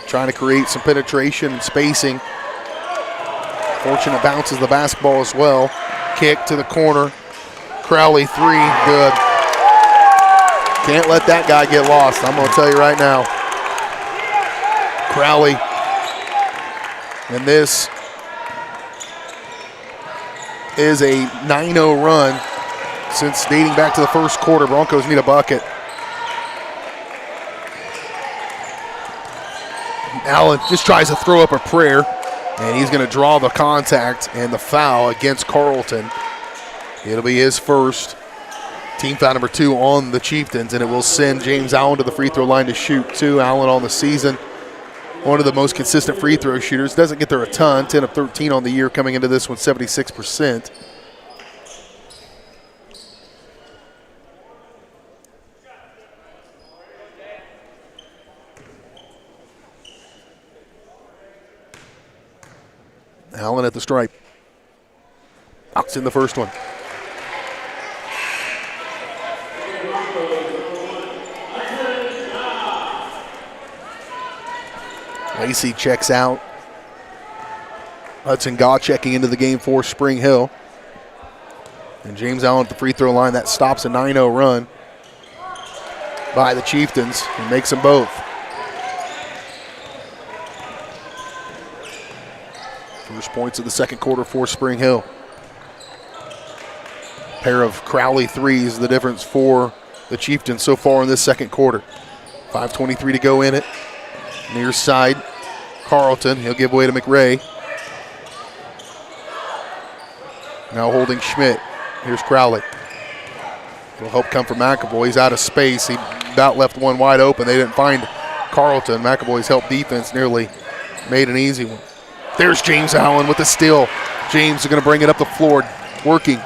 Trying to create some penetration and spacing. Fortunate bounces the basketball as well. Kick to the corner. Crowley 3, good. Can't let that guy get lost, I'm going to tell you right now. Crowley. And this is a 9-0 run since dating back to the first quarter. Broncos need a bucket. Allen just tries to throw up a prayer, and he's going to draw the contact and the foul against Carlton. It'll be his first. Team foul number 2 on the Chieftains, and it will send James Allen to the free throw line to shoot 2. Allen on the season, one of the most consistent free throw shooters. Doesn't get there a ton, 10 of 13 on the year, coming into this one 76%. Allen at the stripe. Knocks in the first one. Lacey checks out. Hudson Gaw checking into the game for Spring Hill. And James Allen at the free throw line. That stops a 9-0 run by the Chieftains and makes them both. First points of the second quarter for Spring Hill. Pair of Crowley threes, the difference for the Chieftains so far in this second quarter. 5:23 to go in it. Near side, Carlton. He'll give way to McRae. Now holding Schmidt. Here's Crowley. It'll help come from McAvoy. He's out of space. He about left one wide open. They didn't find Carlton. McAvoy's help defense nearly made an easy one. There's James Allen with the steal. James is going to bring it up the floor. Working.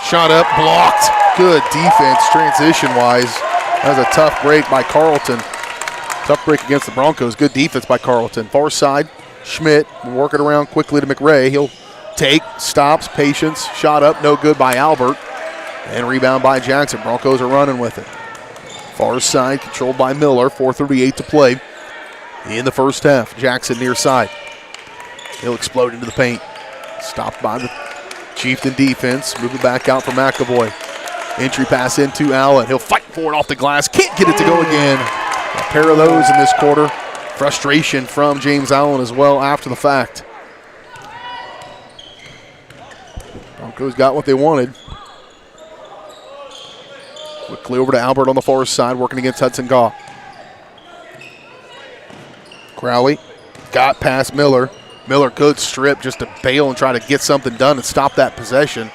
Shot up, blocked. Good defense transition-wise. That was a tough break by Carlton. Tough break against the Broncos. Good defense by Carlton. Far side, Schmidt will work it around quickly to McRae. He'll take, stops, patience. Shot up, no good by Albert. And rebound by Jackson. Broncos are running with it. Far side, controlled by Miller. 4:38 to play in the first half. Jackson near side. He'll explode into the paint. Stopped by the Chieftain defense. Moving back out for McAvoy. Entry pass into Allen. He'll fight for it off the glass. Can't get it to go again. A pair of those in this quarter. Frustration from James Allen as well after the fact. Broncos got what they wanted. Quickly over to Albert on the far side, working against Hudson Gaw. Crowley got past Miller. Miller good strip just to bail and try to get something done and stop that possession.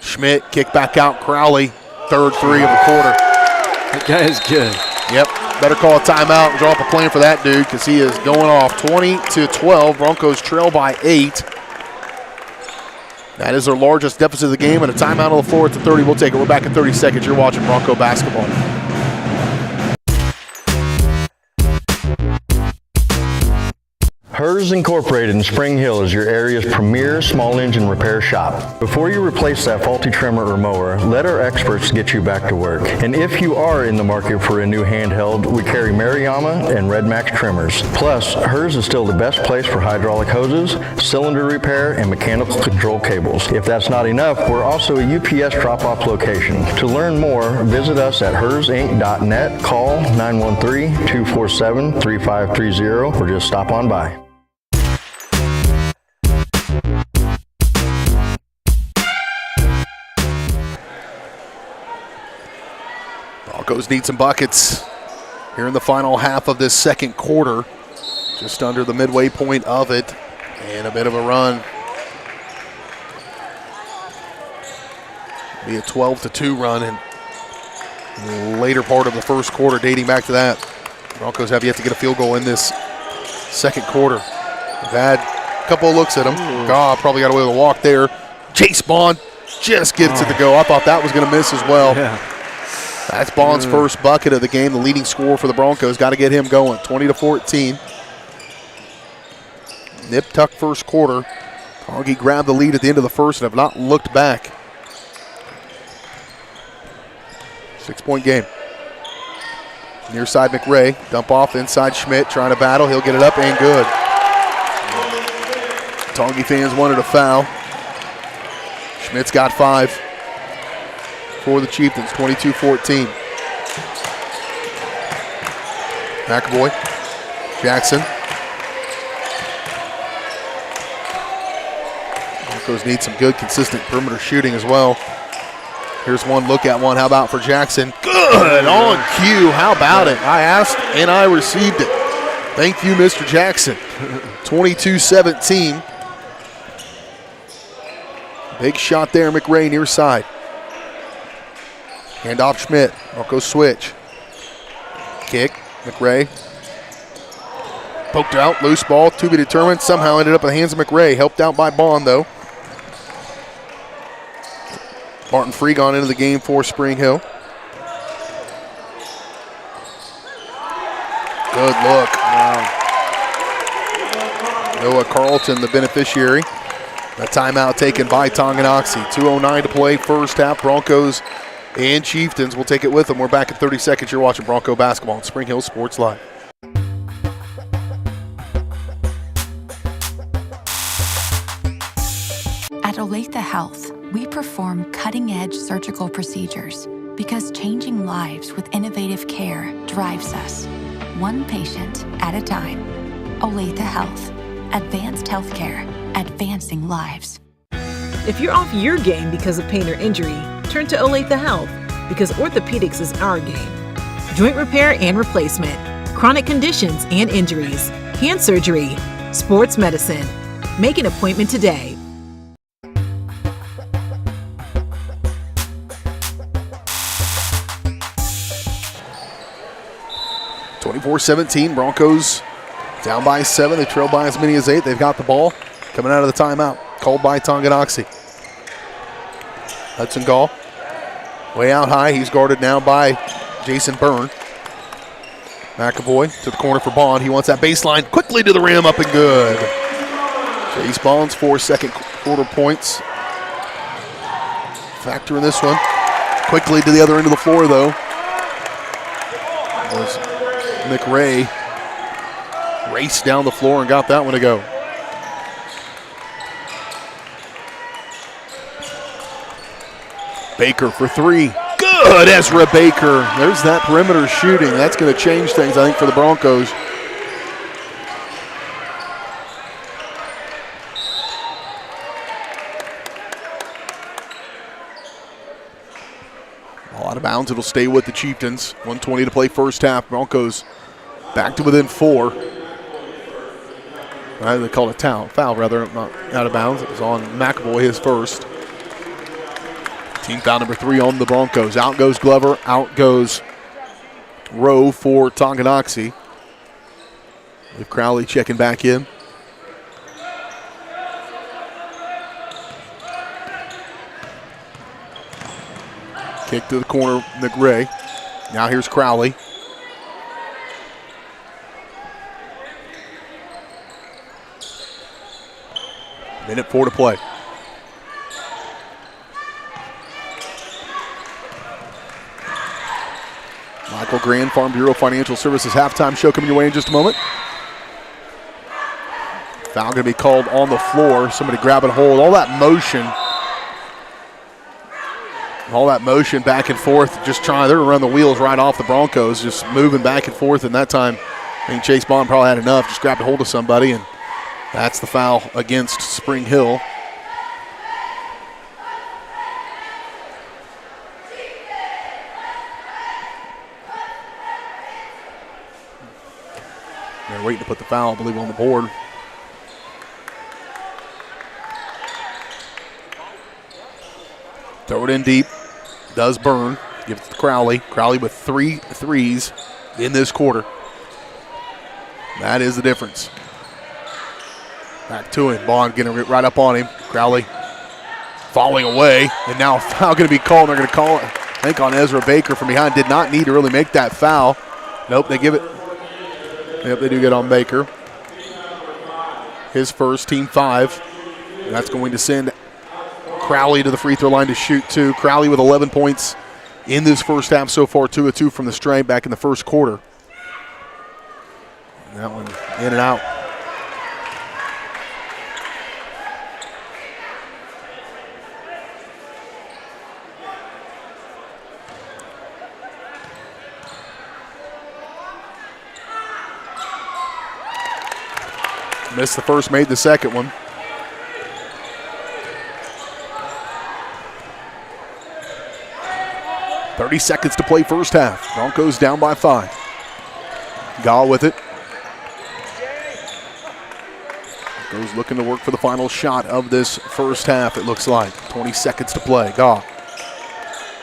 Schmidt kick back out. Crowley, third three of the quarter. That guy is good. Yep, better call a timeout and draw up a plan for that dude because he is going off. 20-12. Broncos trail by 8. That is their largest deficit of the game, and a timeout on the floor at the 30. We'll take it. We're back in 30 seconds. You're watching Bronco basketball. Hers Incorporated in Spring Hill is your area's premier small engine repair shop. Before you replace that faulty trimmer or mower, let our experts get you back to work. And if you are in the market for a new handheld, we carry Maruyama and Red Max trimmers. Plus, Hers is still the best place for hydraulic hoses, cylinder repair, and mechanical control cables. If that's not enough, we're also a UPS drop-off location. To learn more, visit us at hersinc.net, call 913-247-3530, or just stop on by. Broncos need some buckets here in the final half of this second quarter. Just under the midway point of it, and a bit of a run. Be a 12-2 run in the later part of the first quarter, dating back to that. Broncos have yet to get a field goal in this second quarter. They've had a couple of looks at them. God probably got away with a walk there. Chase Bond just gets it to go. I thought that was going to miss as well. Yeah. That's Bond's first bucket of the game, the leading scorer for the Broncos. Got to get him going. 20-14. Nip tuck first quarter. Tongi grabbed the lead at the end of the first and have not looked back. 6-point game. Near side McRae. Dump off inside Schmidt. Trying to battle. He'll get it up and good. Tongi fans wanted a foul. Schmidt's got 5. For the Chieftains, 22-14. McAvoy, Jackson. Broncos need some good, consistent perimeter shooting as well. Here's one look at one. How about for Jackson? Good on cue. How about it? I asked and I received it. Thank you, Mr. Jackson. 22-17. Big shot there, McRae near side. Hand off Schmidt. Broncos switch. Kick. McRae. Poked out. Loose ball. To be determined. Somehow ended up in the hands of McRae. Helped out by Bond, though. Martin Freegon into the game for Spring Hill. Good look. Wow. Noah Carlton, the beneficiary. A timeout taken by Tonganoxie. 2:09 to play first half. Broncos and Chieftains will take it with them. We're back in 30 seconds. You're watching Bronco basketball on Spring Hill Sports Live. Health, we perform cutting-edge surgical procedures because changing lives with innovative care drives us, one patient at a time. Olathe Health, advanced healthcare, advancing lives. If you're off your game because of pain or injury, turn to Olathe Health because orthopedics is our game. Joint repair and replacement, chronic conditions and injuries, hand surgery, sports medicine. Make an appointment today. 24-17, Broncos down by 7. They trail by as many as 8. They've got the ball coming out of the timeout, called by Tonganoxie. Hudson Gall way out high. He's guarded now by Jason Byrne. McAvoy to the corner for Bond. He wants that baseline quickly to the rim, up and good. Chase Bond's 4 second quarter points. Factor in this one. Quickly to the other end of the floor, though. McRae raced down the floor and got that one to go. Baker for 3. Good, Ezra Baker. There's that perimeter shooting. That's going to change things, I think, for the Broncos. Ball out of bounds. It'll stay with the Chieftains. 1:20 to play first half. Broncos back to within 4. They called it a foul, rather, not out of bounds. It was on McAvoy, his first. Team foul number 3 on the Broncos. Out goes Glover, out goes Rowe for Tonganoxie. With Crowley checking back in. Kick to the corner, McRae. Now here's Crowley. Minute 4 to play. Michael Grand, Farm Bureau Financial Services halftime show coming your way in just a moment. Foul going to be called on the floor. Somebody grabbing hold. All that motion back and forth, just trying. They're going to run the wheels right off the Broncos, just moving back and forth. And that time, I think Chase Bond probably had enough, just grabbed a hold of somebody, and that's the foul against Spring Hill. They're waiting to put the foul, I believe, on the board. Throw it in deep. Does Burn. Give it to Crowley. Crowley with 3 threes in this quarter. That is the difference. Back to him. Bond getting right up on him. Crowley falling away. And now a foul going to be called. They're going to call it, I think, on Ezra Baker from behind. Did not need to really make that foul. Nope, they give it. Yep, they do get on Baker. His first, team 5. And that's going to send Crowley to the free throw line to shoot 2. Crowley with 11 points in this first half so far, 2 of 2 from the stripe back in the first quarter. And that one in and out. Missed the first, made the second one. .30 seconds to play first half. Broncos down by 5. Gall with it. Goes looking to work for the final shot of this first half, it looks like. 20 seconds to play. Gall.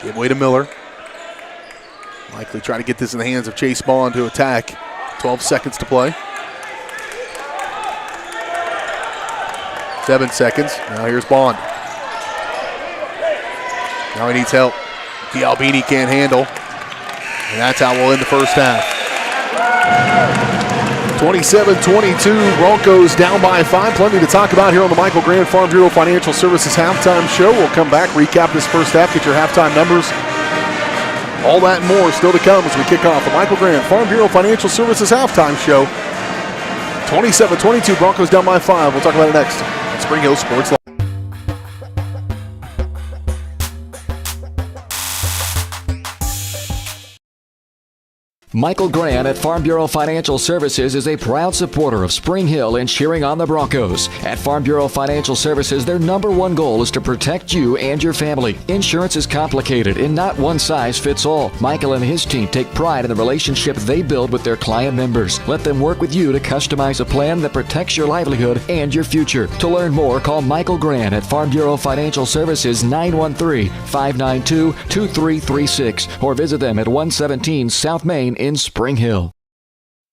Give way to Miller. Likely try to get this in the hands of Chase Bond to attack. 12 seconds to play. 7 seconds. Now here's Bond. Now he needs help. D'Albini can't handle. And that's how we'll end the first half. 27-22, Broncos down by 5. Plenty to talk about here on the Michael Grand Farm Bureau Financial Services halftime show. We'll come back, recap this first half, get your halftime numbers. All that and more still to come as we kick off the Michael Grand Farm Bureau Financial Services halftime show. 27-22, Broncos down by 5. We'll talk about it next on Spring Hill Sports Live. Michael Grant at Farm Bureau Financial Services is a proud supporter of Spring Hill and cheering on the Broncos. At Farm Bureau Financial Services, their number one goal is to protect you and your family. Insurance is complicated and not one size fits all. Michael and his team take pride in the relationship they build with their client members. Let them work with you to customize a plan that protects your livelihood and your future. To learn more, call Michael Grant at Farm Bureau Financial Services 913-592-2336 or visit them at 117 South Main in Spring Hill.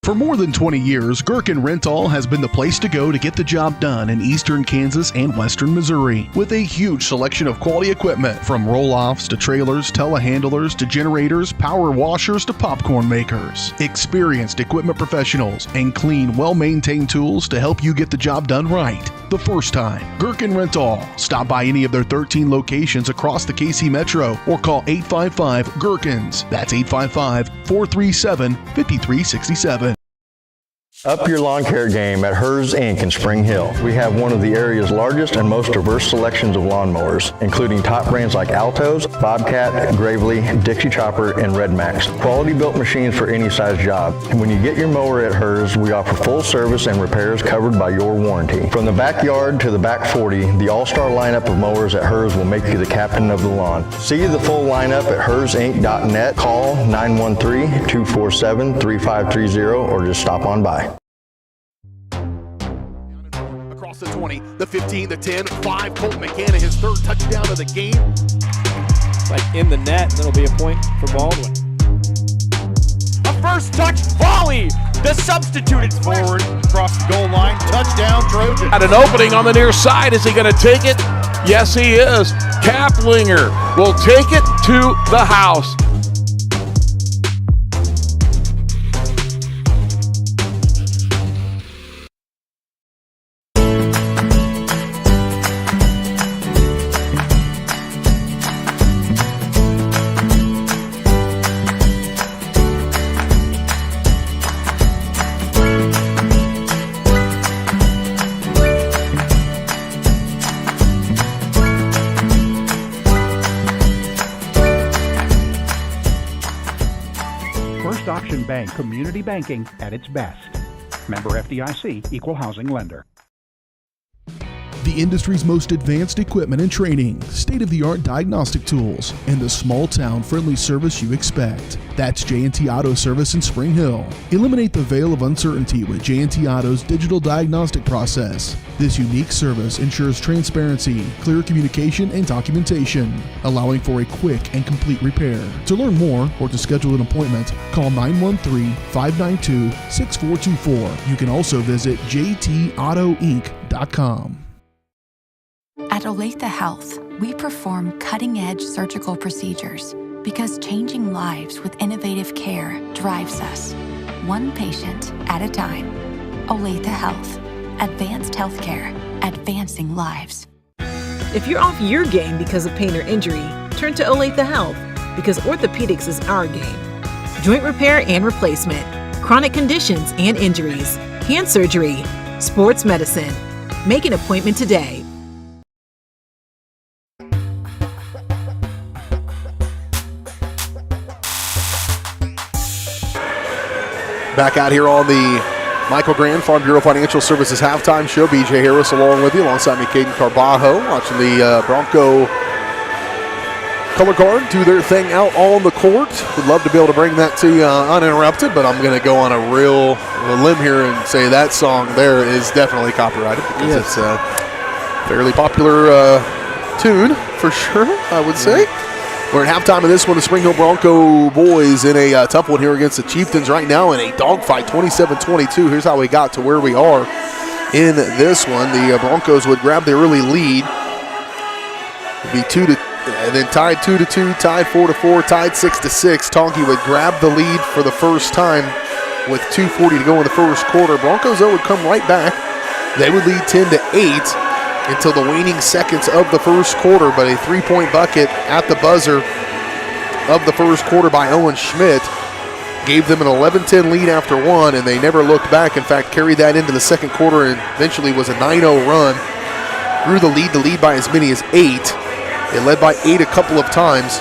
For more than 20 years, Gherkin Rental has been the place to go to get the job done in eastern Kansas and western Missouri. With a huge selection of quality equipment, from roll-offs to trailers, telehandlers to generators, power washers to popcorn makers. Experienced equipment professionals and clean, well-maintained tools to help you get the job done right the first time. Gherkin Rental. Stop by any of their 13 locations across the KC Metro or call 855-GHERKINS. That's 855-437-5367. Up your lawn care game at Hers Inc. in Spring Hill. We have one of the area's largest and most diverse selections of lawnmowers, including top brands like Altos, Bobcat, Gravely, Dixie Chopper, and Red Max. Quality built machines for any size job. And when you get your mower at Hers, we offer full service and repairs covered by your warranty. From the backyard to the back 40, the all-star lineup of mowers at Hers will make you the captain of the lawn. See the full lineup at hersinc.net. Call 913-247-3530 or just stop on by. The 20, the 15, the 10, 5, Colton McCann, his third touchdown of the game. It's like in the net, that'll be a point for Baldwin. A first touch volley, the substituted forward across the goal line, touchdown Trojan. At an opening on the near side, is he going to take it? Yes, he is. Kaplinger will take it to the house. Option Bank community banking at its best. Member FDIC, equal housing lender. The industry's most advanced equipment and training, state-of-the-art diagnostic tools, and the small-town friendly service you expect. That's J&T Auto Service in Spring Hill. Eliminate the veil of uncertainty with J&T Auto's digital diagnostic process. This unique service ensures transparency, clear communication, and documentation, allowing for a quick and complete repair. To learn more or to schedule an appointment, call 913-592-6424. You can also visit jtautoinc.com. At Olathe Health, we perform cutting-edge surgical procedures because changing lives with innovative care drives us, one patient at a time. Olathe Health. Advanced healthcare, advancing lives. If you're off your game because of pain or injury, turn to Olathe Health because orthopedics is our game. Joint repair and replacement, chronic conditions and injuries, hand surgery, sports medicine. Make an appointment today. Back out here on the Michael Grant Farm Bureau Financial Services halftime show. BJ Harris along with you, alongside me, Caden Carbajo, watching the Bronco color guard do their thing out on the court. Would love to be able to bring that to you uninterrupted, but I'm going to go on a real limb here and say that song there is definitely copyrighted because it's a fairly popular tune for sure, I would say. We're at halftime of this one. The Spring Hill Bronco boys in a tough one here against the Chieftains right now in a dogfight, 27-22. Here's how we got to where we are in this one. The Broncos would grab the early lead. It'd be 2-2, and then tied 2-2, tied 4-4, tied 6-6. Tonky would grab the lead for the first time with 2:40 to go in the first quarter. Broncos, though, would come right back. They would lead 10-8. Until the waning seconds of the first quarter, but a three-point bucket at the buzzer of the first quarter by Owen Schmidt gave them an 11-10 lead after one, and they never looked back. In fact, carried that into the second quarter and eventually was a 9-0 run. Grew the lead by as many as 8. They led by 8 a couple of times.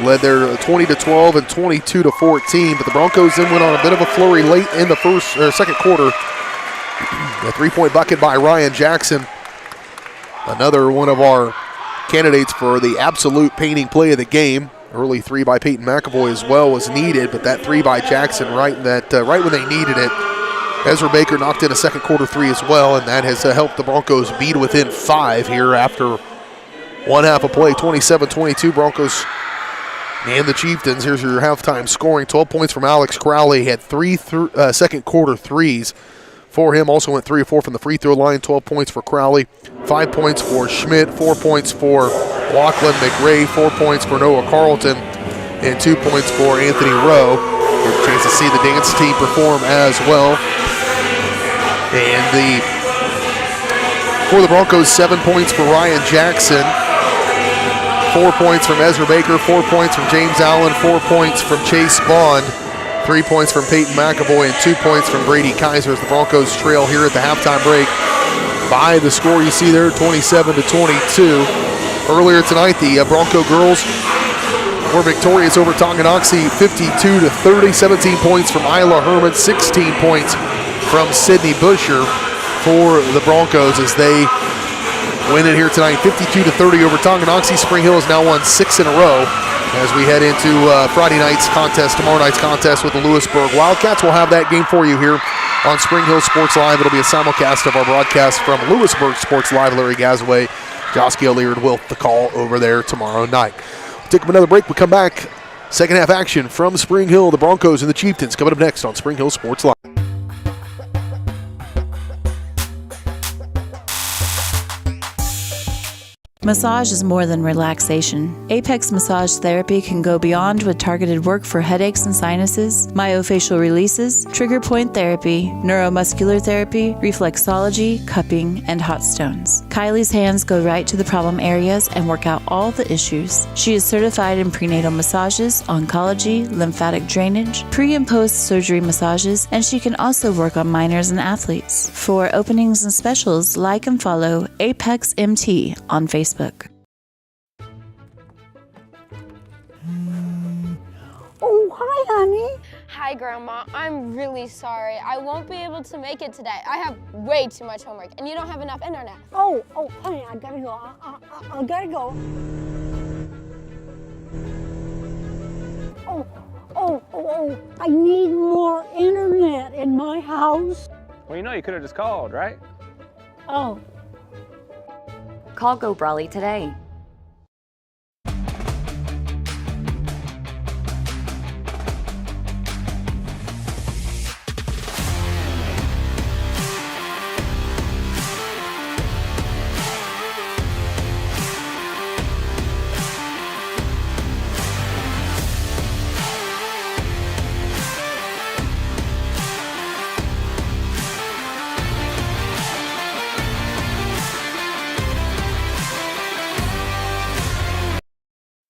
led there 20-12 and 22-14, but the Broncos then went on a bit of a flurry late in the second quarter. A three-point bucket by Ryan Jackson. Another one of our candidates for the absolute painting play of the game. Early three by Peyton McAvoy as well was needed, but that three by Jackson right when they needed it. Ezra Baker knocked in a second quarter three as well, and that has helped the Broncos be within 5 here after one half of play. 27-22 Broncos and the Chieftains. Here's your halftime scoring. 12 points from Alex Crowley. Had three second quarter threes for him. Also went 3 of 4 from the free throw line. 12 points for Crowley. 5 points for Schmidt. 4 points for Lachlan McRae. 4 points for Noah Carlton. And 2 points for Anthony Rowe. Get a chance to see the dance team perform as well. And for the Broncos, 7 points for Ryan Jackson. 4 points from Ezra Baker. 4 points from James Allen. 4 points from Chase Bond. 3 points from Peyton McAvoy and 2 points from Brady Kaiser as the Broncos trail here at the halftime break by the score you see there, 27-22. Earlier tonight, the Bronco girls were victorious over Tonganoxie, 52-30. 17 points from Isla Herman, 16 points from Sydney Busher for the Broncos as they win it here tonight, 52-30 over Tonganoxie. Spring Hill has now won 6 in a row as we head into Friday night's contest, tomorrow night's contest with the Lewisburg Wildcats. We'll have that game for you here on Spring Hill Sports Live. It'll be a simulcast of our broadcast from Lewisburg Sports Live. Larry Gazaway, Josh Gilliard will the call over there tomorrow night. We'll take another break. We come back. Second half action from Spring Hill, the Broncos and the Chieftains coming up next on Spring Hill Sports Live. Massage is more than relaxation. Apex Massage Therapy can go beyond with targeted work for headaches and sinuses, myofascial releases, trigger point therapy, neuromuscular therapy, reflexology, cupping, and hot stones. Kylie's hands go right to the problem areas and work out all the issues. She is certified in prenatal massages, oncology, lymphatic drainage, pre- and post-surgery massages, and she can also work on minors and athletes. For openings and specials, like and follow Apex MT on Facebook. Oh, hi, honey. Hi, Grandma. I'm really sorry. I won't be able to make it today. I have way too much homework, and you don't have enough internet. Oh, honey, I gotta go. I gotta go. Oh, I need more internet in my house. Well, you could have just called, right? Oh. Call Go Brawley today.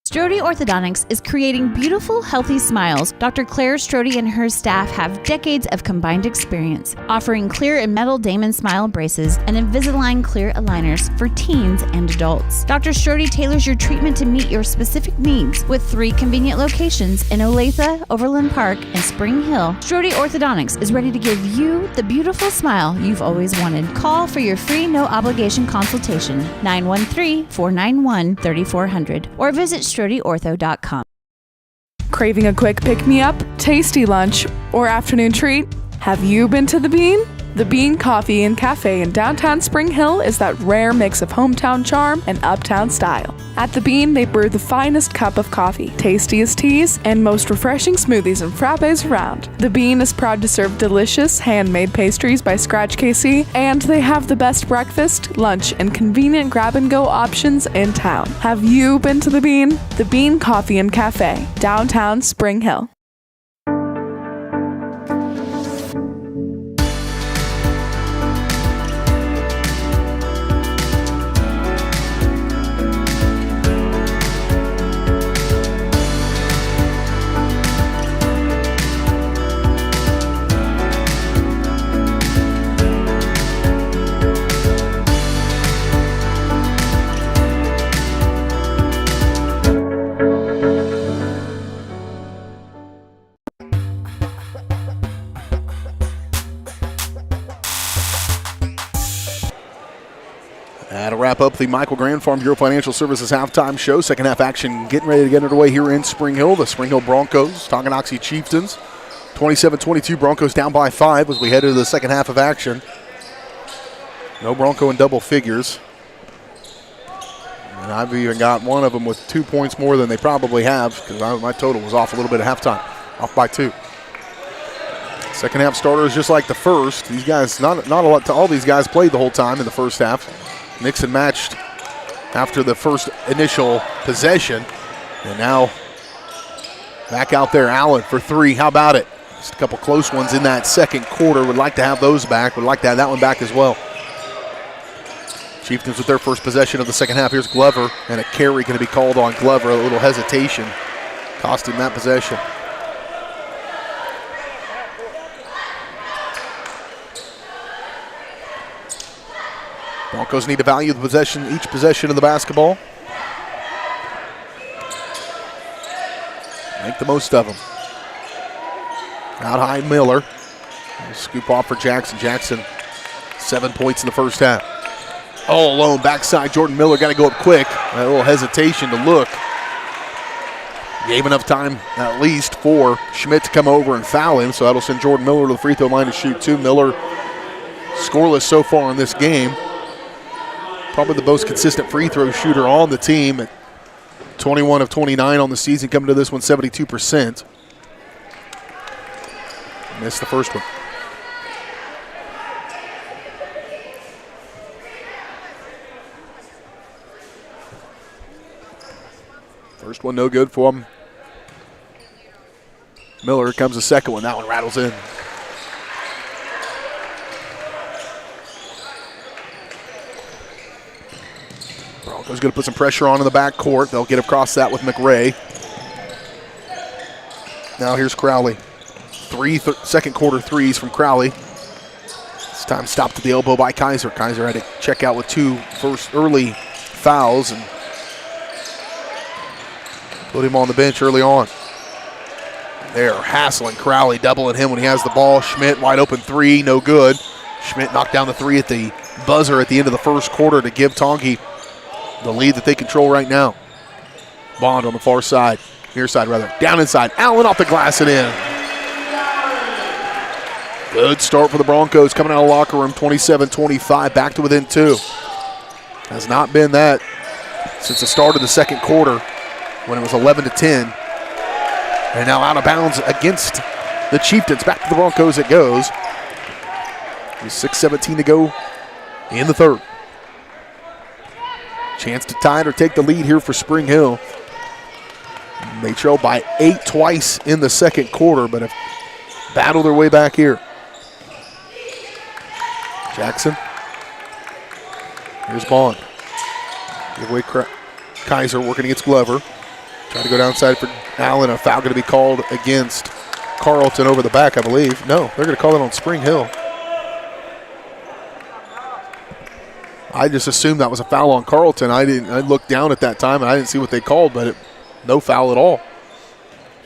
Strode Orthodontics is creating beautiful, healthy smiles. Dr. Claire Strode and her staff have decades of combined experience, offering clear and metal Damon smile braces and Invisalign clear aligners for teens and adults. Dr. Strode tailors your treatment to meet your specific needs with 3 convenient locations in Olathe, Overland Park, and Spring Hill. Strode Orthodontics is ready to give you the beautiful smile you've always wanted. Call for your free no-obligation consultation, 913-491-3400, or visit StrodeOrtho.com. Craving a quick pick-me-up, tasty lunch, or afternoon treat? Have you been to The Bean? The Bean Coffee and Cafe in downtown Spring Hill is that rare mix of hometown charm and uptown style. At The Bean, they brew the finest cup of coffee, tastiest teas, and most refreshing smoothies and frappes around. The Bean is proud to serve delicious, handmade pastries by Scratch KC, and they have the best breakfast, lunch, and convenient grab-and-go options in town. Have you been to The Bean? The Bean Coffee and Cafe, downtown Spring Hill. That'll wrap up the Michael Grand Farm Bureau Financial Services halftime show. Second half action getting ready to get underway here in Spring Hill. The Spring Hill Broncos, Tonganoxie Chieftains. 27-22, Broncos down by 5 as we head into the second half of action. No Bronco in double figures. And I've even got one of them with 2 points more than they probably have because my total was off a little bit at halftime, off by 2. Second half starters just like the first. These guys, not a lot. All these guys played the whole time in the first half. Mixed and matched after the first initial possession. And now back out there, Allen for 3. How about it? Just a couple close ones in that second quarter. Would like to have those back. Would like to have that one back as well. Chieftains with their first possession of the second half. Here's Glover, and a carry going to be called on Glover. A little hesitation cost him that possession. Broncos need to value the possession, each possession of the basketball. Make the most of them. Out high, Miller. Scoop off for Jackson. Jackson, 7 points in the first half. All alone, backside, Jordan Miller got to go up quick. A little hesitation to look. Gave enough time, at least, for Schmidt to come over and foul him, so that'll send Jordan Miller to the free throw line to shoot 2. Miller scoreless so far in this game. Probably the most consistent free throw shooter on the team at 21 of 29 on the season, coming to this one 72%. Missed the first one. First one no good for him. Miller comes the second one. That one rattles in. Broncos going to put some pressure on in the backcourt. They'll get across that with McRae. Now here's Crowley. 3 second quarter threes from Crowley. This time stopped at the elbow by Kaiser. Kaiser had to check out with 2 first early fouls and put him on the bench early on. They're hassling Crowley, doubling him when he has the ball. Schmidt, wide open 3, no good. Schmidt knocked down the 3 at the buzzer at the end of the first quarter to give Tongi the lead that they control right now. Bond on the far side, near side rather, down inside. Allen off the glass and in. Good start for the Broncos coming out of the locker room, 27-25, back to within 2. Has not been that since the start of the second quarter when it was 11-10. And now out of bounds against the Chieftains. Back to the Broncos it goes. With 6:17 to go in the third. Chance to tie it or take the lead here for Spring Hill. They trailed by 8 twice in the second quarter, but have battled their way back here. Jackson. Here's Bond. Give away Kaiser working against Glover. Trying to go downside for Allen. A foul going to be called against Carlton over the back, I believe. No, they're going to call it on Spring Hill. I just assumed that was a foul on Carlton. I looked down at that time and I didn't see what they called, but no foul at all.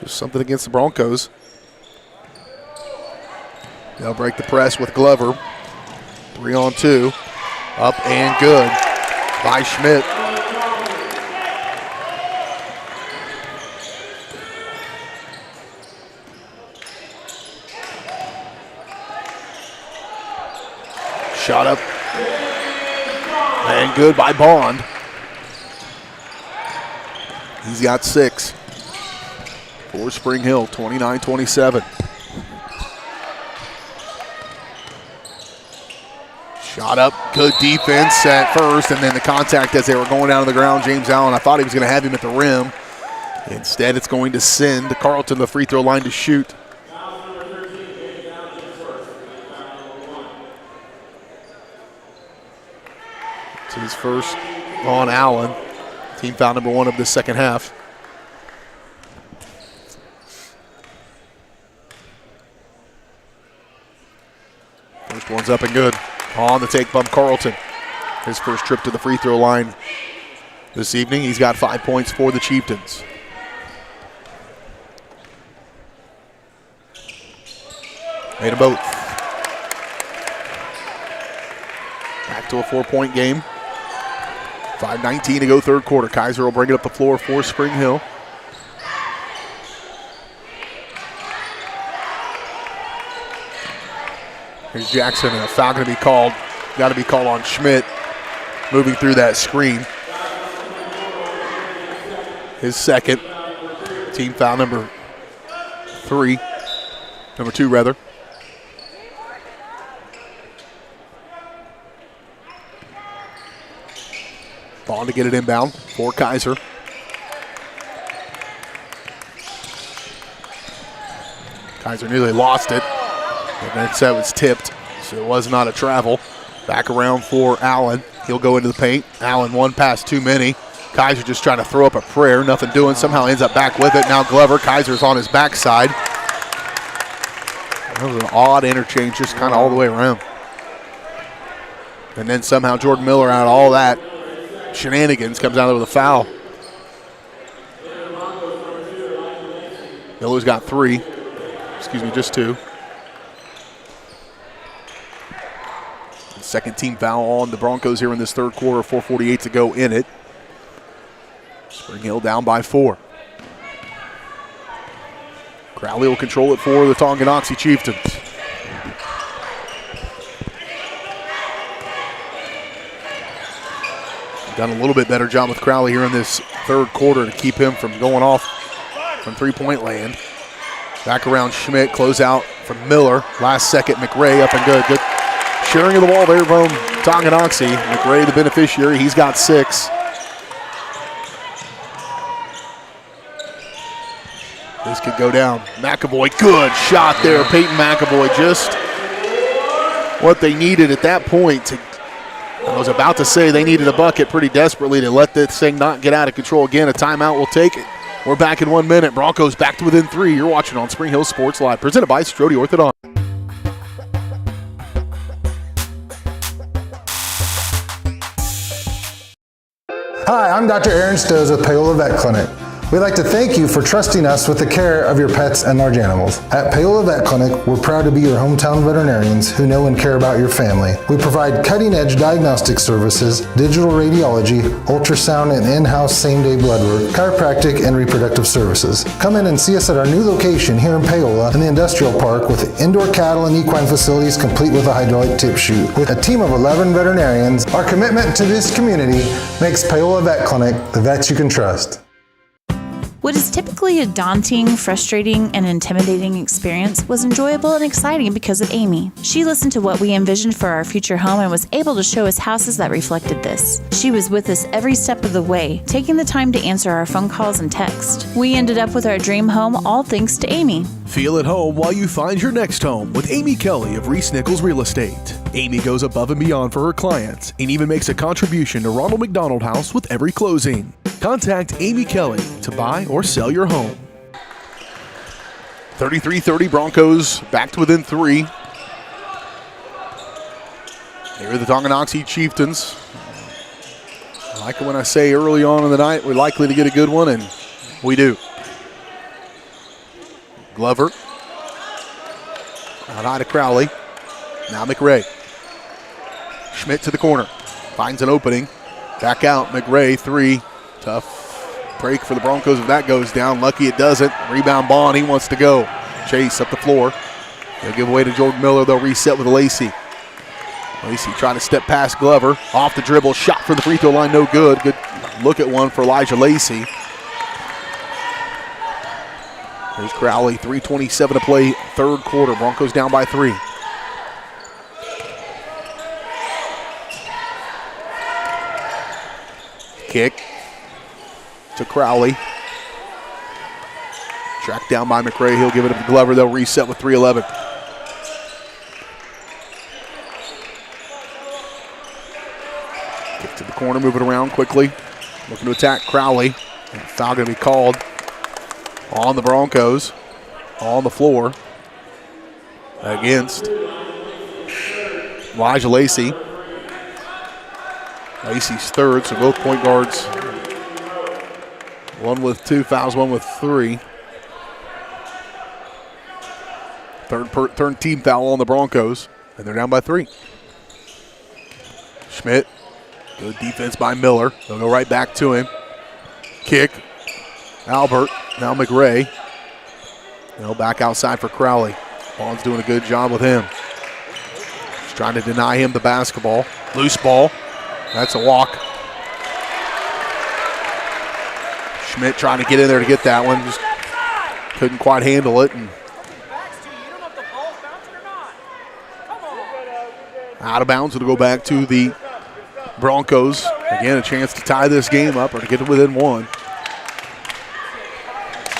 Just something against the Broncos. They'll break the press with Glover. 3-on-2. Up and good by Schmidt. Shot up. And good by Bond. He's got 6 for Spring Hill, 29-27. Shot up, good defense at first, and then the contact as they were going down to the ground. James Allen, I thought he was going to have him at the rim. Instead, it's going to send Carlton to the free throw line to shoot. It's his first on Allen. Team foul number 1 of the second half. First one's up and good. On the take bump, Carlton. His first trip to the free throw line this evening. He's got 5 points for the Chieftains. Made them both. Back to a 4-point game. 5:19 to go third quarter. Kaiser will bring it up the floor for Spring Hill. Here's Jackson, and a foul going to be called. Got to be called on Schmidt, moving through that screen. His second. Team foul number 2 rather. Ball to get it inbound for Kaiser. Kaiser nearly lost it. And then it was tipped, so it was not a travel. Back around for Allen. He'll go into the paint. Allen, one pass too many. Kaiser just trying to throw up a prayer. Nothing doing. Somehow ends up back with it. Now Glover. Kaiser's on his backside. That was an odd interchange, just kind of all the way around. And then somehow Jordan Miller, out of all that shenanigans, comes out there with a foul. Miller's got 3. Just 2. Second team foul on the Broncos here in this third quarter. 4:48 to go in it. Spring Hill down by 4. Crowley will control it for the Tonganoxie Chieftains. Done a little bit better job with Crowley here in this third quarter to keep him from going off from three-point land. Back around Schmidt, close out from Miller. Last second, McRae up and good. Good sharing of the ball there from Tonganoxie. McRae the beneficiary, he's got 6. This could go down. McAvoy, good shot there. Peyton McAvoy, just what they needed at that point. I was about to say they needed a bucket pretty desperately to let this thing not get out of control again. A timeout will take it. We're back in 1 minute. Broncos back to within 3. You're watching on Spring Hill Sports Live, presented by Strode Orthodontics. Hi, I'm Dr. Aaron Stoes with Paola Vet Clinic. We'd like to thank you for trusting us with the care of your pets and large animals. At Paola Vet Clinic, we're proud to be your hometown veterinarians who know and care about your family. We provide cutting-edge diagnostic services, digital radiology, ultrasound, and in-house same-day blood work, chiropractic, and reproductive services. Come in and see us at our new location here in Paola in the Industrial Park with indoor cattle and equine facilities complete with a hydraulic tip chute. With a team of 11 veterinarians, our commitment to this community makes Paola Vet Clinic the vets you can trust. What is typically a daunting, frustrating, and intimidating experience was enjoyable and exciting because of Amy. She listened to what we envisioned for our future home and was able to show us houses that reflected this. She was with us every step of the way, taking the time to answer our phone calls and text. We ended up with our dream home all thanks to Amy. Feel at home while you find your next home with Amy Kelly of Reese Nichols Real Estate. Amy goes above and beyond for her clients and even makes a contribution to Ronald McDonald House with every closing. Contact Amy Kelly to buy or sell your home. 33-30, Broncos back to within 3. Here are the Tonganoxie Chieftains. I like it when I say early on in the night we're likely to get a good one, and we do. Glover. Out high to Crowley. Now McRae. Schmidt to the corner. Finds an opening. Back out. McRae, 3. Tough break for the Broncos if that goes down. Lucky it doesn't. Rebound Bond. He wants to go. Chase up the floor. They'll give away to Jordan Miller. They'll reset with Lacey. Lacey trying to step past Glover. Off the dribble. Shot from the free throw line. No good. Good look at one for Elijah Lacey. There's Crowley. 3:27 to play. Third quarter. Broncos down by 3. Kick to Crowley. Tracked down by McRae. He'll give it up to Glover. They'll reset with 3:11. Kick to the corner, move it around quickly. Looking to attack Crowley. And foul going to be called on the Broncos. On the floor. Against Elijah Lacey. Lacey's third, so both point guards. One with 2 fouls, one with 3. Third team foul on the Broncos, and they're down by 3. Schmidt Good defense by Miller. They'll go right back to him. Kick. Albert. Now McRae. They'll back outside for Crowley. Bond's doing a good job with him. Just trying to deny him the basketball. Loose ball. That's a walk. Schmidt trying to get in there to get that one. Just couldn't quite handle it. And out of bounds. It'll go back to the Broncos. Again, a chance to tie this game up or to get it within one.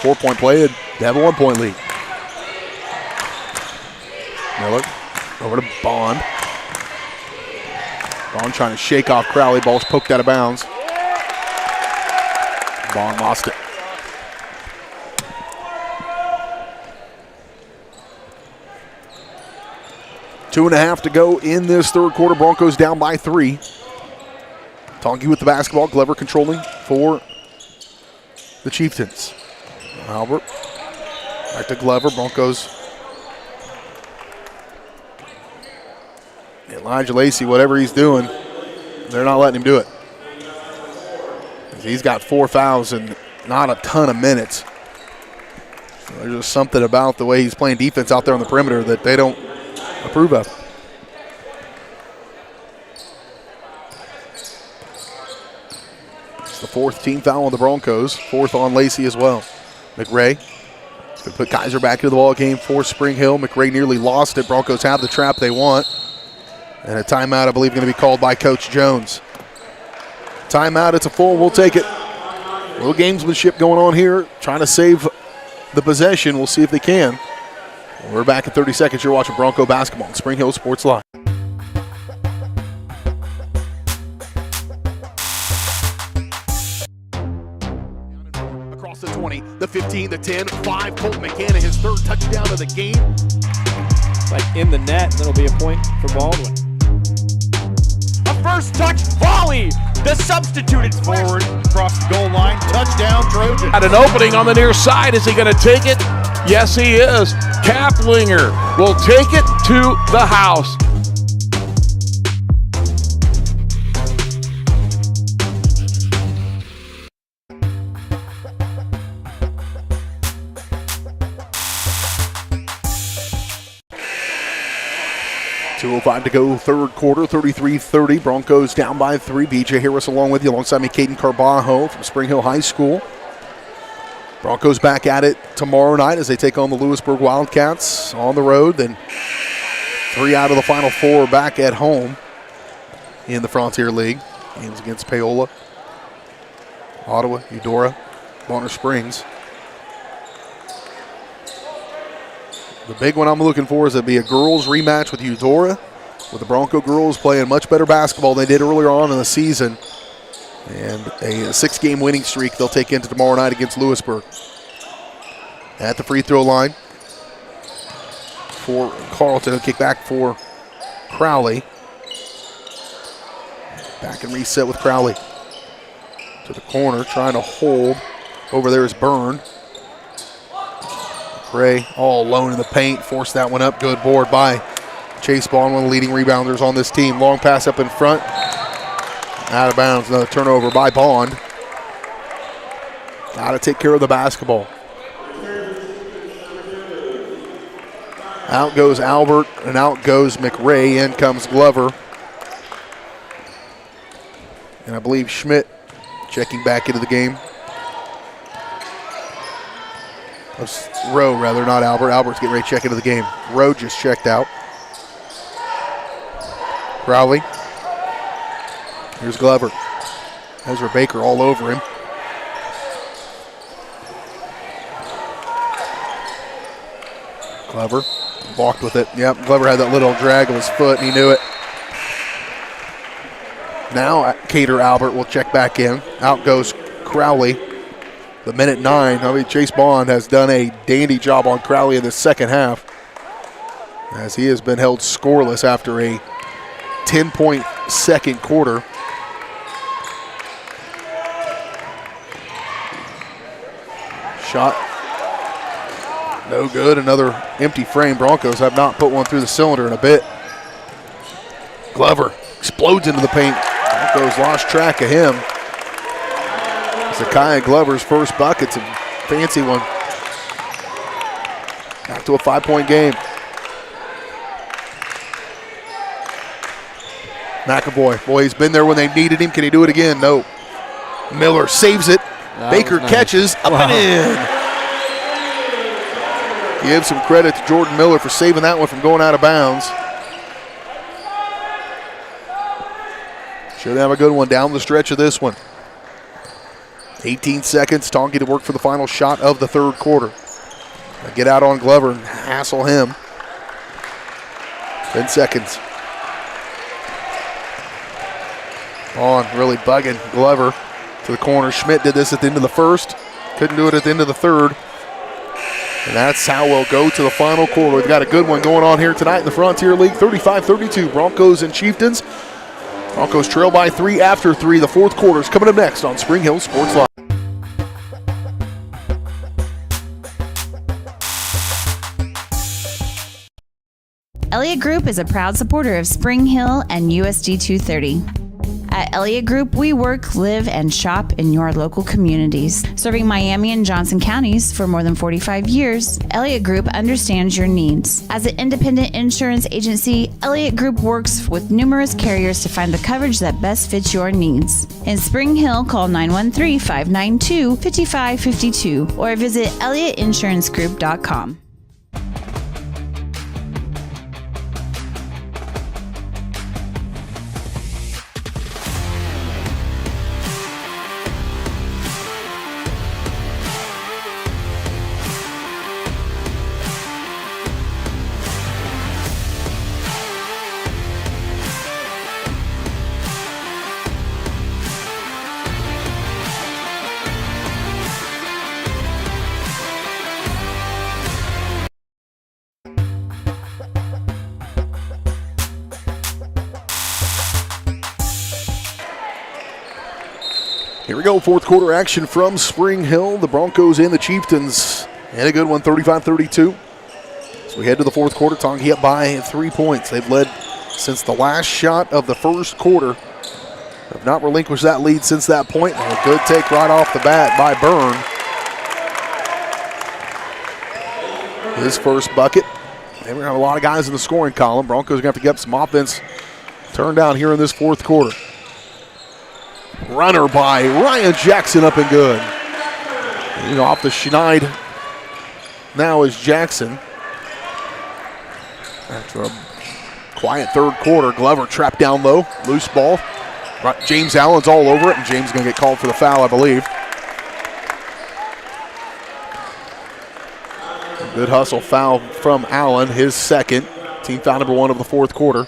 4-point play. They have a 1-point lead. Miller over to Bond. Bond trying to shake off Crowley. Ball's poked out of bounds. Bond lost it. Two and a half to go in this third quarter. Broncos down by 3. Tongi with the basketball. Glover controlling for the Chieftains. Albert. Back to Glover. Broncos. Elijah Lacey, whatever he's doing, they're not letting him do it. He's got 4 fouls and not a ton of minutes. So there's just something about the way he's playing defense out there on the perimeter that they don't approve of. It's the 4th team foul on the Broncos, 4th on Lacey as well. McRae going to put Kaiser back into the ball game for Spring Hill. McRae nearly lost it. Broncos have the trap they want. And a timeout, I believe, going to be called by Coach Jones. Timeout, it's a full, we'll take it. A little gamesmanship going on here, trying to save the possession. We'll see if they can. We're back in 30 seconds. You're watching Bronco basketball on Spring Hill Sports Live. Across the 20, the 15, the 10, 5. Colton McCann, his 3rd touchdown of the game. Like in the net, that'll be a point for Baldwin. A first touch volley. The substituted forward across the goal line. Touchdown, Trojan. At an opening on the near side. Is he going to take it? Yes, he is. Kaplinger will take it to the house. .205 to go, third quarter, 33-30. Broncos down by 3. BJ Harris along with you, alongside me, Caden Carbajo from Spring Hill High School. Broncos back at it tomorrow night as they take on the Lewisburg Wildcats on the road. Then 3 out of the final 4 back at home in the Frontier League. Games against Paola, Ottawa, Eudora, Bonner Springs. The big one I'm looking for is to be a girls rematch with Eudora, with the Bronco girls playing much better basketball than they did earlier on in the season. And a 6-game winning streak they'll take into tomorrow night against Lewisburg. At the free throw line for Carlton, kick back for Crowley. Back and reset with Crowley. To the corner, trying to hold. Over there is Byrne. Gray all alone in the paint, forced that one up. Good board by Chase Bond, one of the leading rebounders on this team. Long pass up in front. Out of bounds, another turnover by Bond. Got to take care of the basketball. Out goes Albert, and out goes McRae. In comes Glover. And I believe Schmidt checking back into the game. Rowe, rather, not Albert. Albert's getting ready to check into the game. Rowe just checked out. Crowley. Here's Glover. Ezra Baker all over him. Glover walked with it. Yep, Glover had that little drag of his foot, and he knew it. Now Cater Albert will check back in. Out goes Crowley. The minute 9. I mean, Chase Bond has done a dandy job on Crowley in the second half, as he has been held scoreless after a 10-point second quarter. Shot no good. Another empty frame. Broncos have not put one through the cylinder in a bit. Glover explodes into the paint. Broncos lost track of him. Zakiah Glover's first bucket's a fancy one. Back to a 5-point game. McAvoy, boy, he's been there when they needed him. Can he do it again? No. Miller saves it. Baker catches up and in. Give some credit to Jordan Miller for saving that one from going out of bounds. Should have a good one down the stretch of this one. 18 seconds. Tongi to work for the final shot of the third quarter. Get out on Glover and hassle him. 10 seconds. On, really bugging Glover to the corner. Schmidt did this at the end of the first. Couldn't do it at the end of the third. And that's how we'll go to the final quarter. We've got a good one going on here tonight in the Frontier League. 35-32, Broncos and Chieftains. Broncos trail by 3 after 3. The fourth quarter is coming up next on Spring Hill Sports Live. Elliott Group is a proud supporter of Spring Hill and USD 230. At Elliott Group, we work, live, and shop in your local communities. Serving Miami and Johnson counties for more than 45 years, Elliott Group understands your needs. As an independent insurance agency, Elliott Group works with numerous carriers to find the coverage that best fits your needs. In Spring Hill, call 913-592-5552 or visit ElliottInsuranceGroup.com. Here we go, fourth quarter action from Spring Hill. The Broncos and the Chieftains. And a good one, 35-32. So we head to the fourth quarter. Tongi up by 3 points. They've led since the last shot of the first quarter. Have not relinquished that lead since that point. And a good take right off the bat by Byrne. His first bucket. And we're going to have a lot of guys in the scoring column. Broncos are going to have to get up some offense turned down here in this fourth quarter. Runner by Ryan Jackson up and good. Off the schneid now is Jackson. After a quiet third quarter, Glover trapped down low. Loose ball. James Allen's all over it, and James is going to get called for the foul, I believe. A good hustle foul from Allen, his second. Team foul number 1 of the fourth quarter.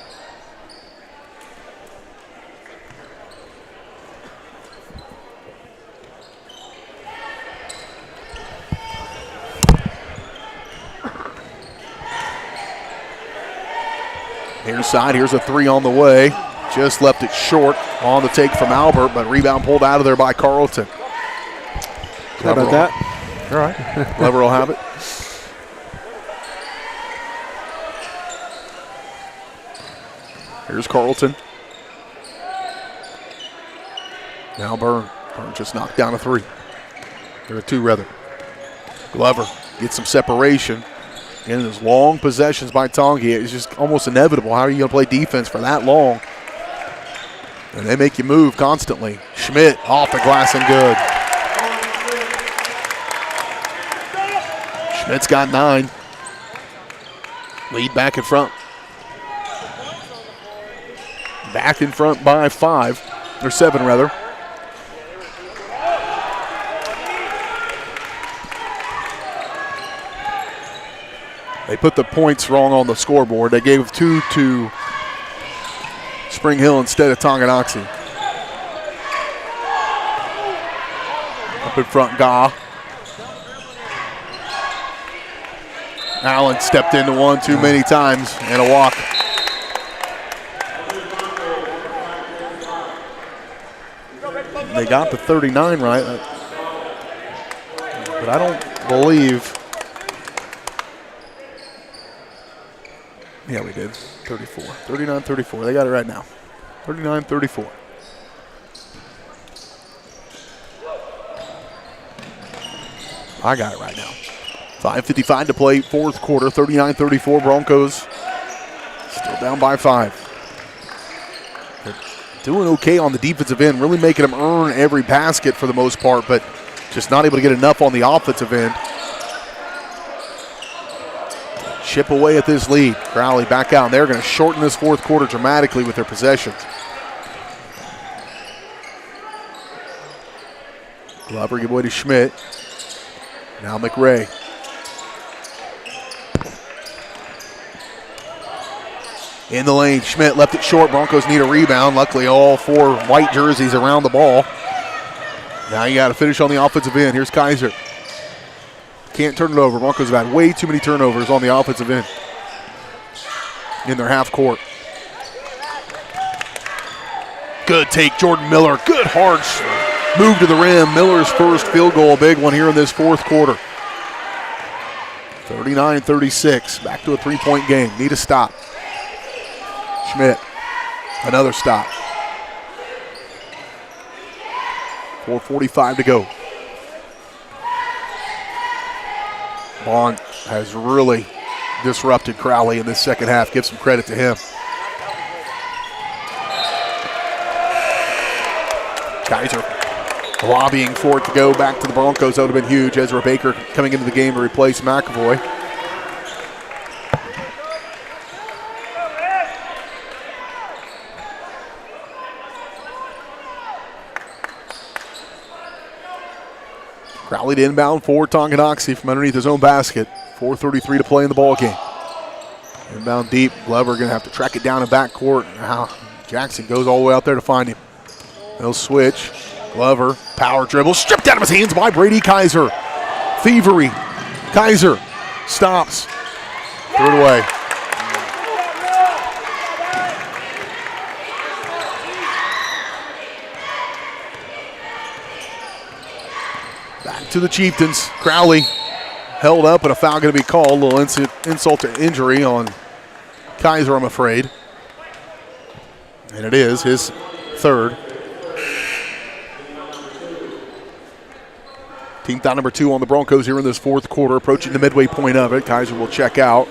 Near side, here's a 3 on the way. Just left it short on the take from Albert, but rebound pulled out of there by Carlton. How about that? All right. Glover will have it. Here's Carlton. Now Byrne. Byrne just knocked down a 3. Or a 2, rather. Glover gets some separation. And those long possessions by Tongi, it's just almost inevitable. How are you going to play defense for that long? And they make you move constantly. Schmidt off the glass and good. Schmidt's got 9. Lead back in front. Back in front by 5, or 7 rather. They put the points wrong on the scoreboard. They gave 2 to Spring Hill instead of Tonganoxie. Up in front, Gah. Allen stepped into one too many times and a walk. They got the 39 right, but I don't believe. Yeah, we did. 34. 39-34. They got it right now. 39-34. I got it right now. 5:55 to play, fourth quarter, 39-34. Broncos still down by 5. They're doing okay on the defensive end, really making them earn every basket for the most part, but just not able to get enough on the offensive end. Chip away at this lead. Crowley back out, and they're going to shorten this fourth quarter dramatically with their possessions. Glover give away to Schmidt. Now McRae. In the lane, Schmidt left it short. Broncos need a rebound. Luckily, all 4 white jerseys around the ball. Now you got to finish on the offensive end. Here's Kaiser. Can't turn it over. Broncos have had way too many turnovers on the offensive end in their half court. Good take, Jordan Miller. Good hard move to the rim. Miller's first field goal, a big one here in this fourth quarter. 39-36. Back to a 3-point game. Need a stop. Schmidt, another stop. 4:45 to go. Bond has really disrupted Crowley in this second half. Give some credit to him. Kaiser lobbying for it to go back to the Broncos. That would have been huge. Ezra Baker coming into the game to replace McAvoy. Crowley to inbound for Tonganoxie from underneath his own basket. 4:33 to play in the ball game. Inbound deep. Glover going to have to track it down in backcourt. Now Jackson goes all the way out there to find him. He'll switch. Glover, power dribble, stripped out of his hands by Brady Kaiser. Thievery. Kaiser stops. Threw it away. Back to the Chieftains. Crowley held up and a foul going to be called. A little insult to injury on Kaiser, I'm afraid. And it is his third. Team foul number 2 on the Broncos here in this fourth quarter, approaching the midway point of it. Kaiser will check out.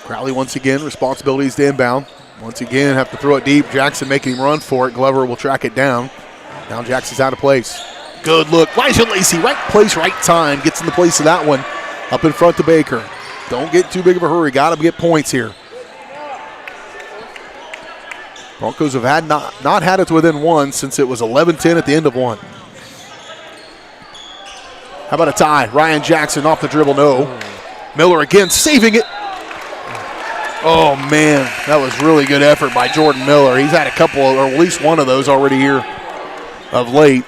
Crowley once again, responsibilities to inbound. Once again, have to throw it deep. Jackson making him run for it. Glover will track it down. Now Jackson's out of place. Good look. Elijah Lacey, right place, right time. Gets in the place of that one. Up in front to Baker. Don't get too big of a hurry. Got to get points here. Broncos have had not had it within one since it was 11-10 at the end of one. How about a tie? Ryan Jackson off the dribble, no. Miller again, saving it. Oh, man, that was really good effort by Jordan Miller. He's had a couple, or at least one of those already here of late.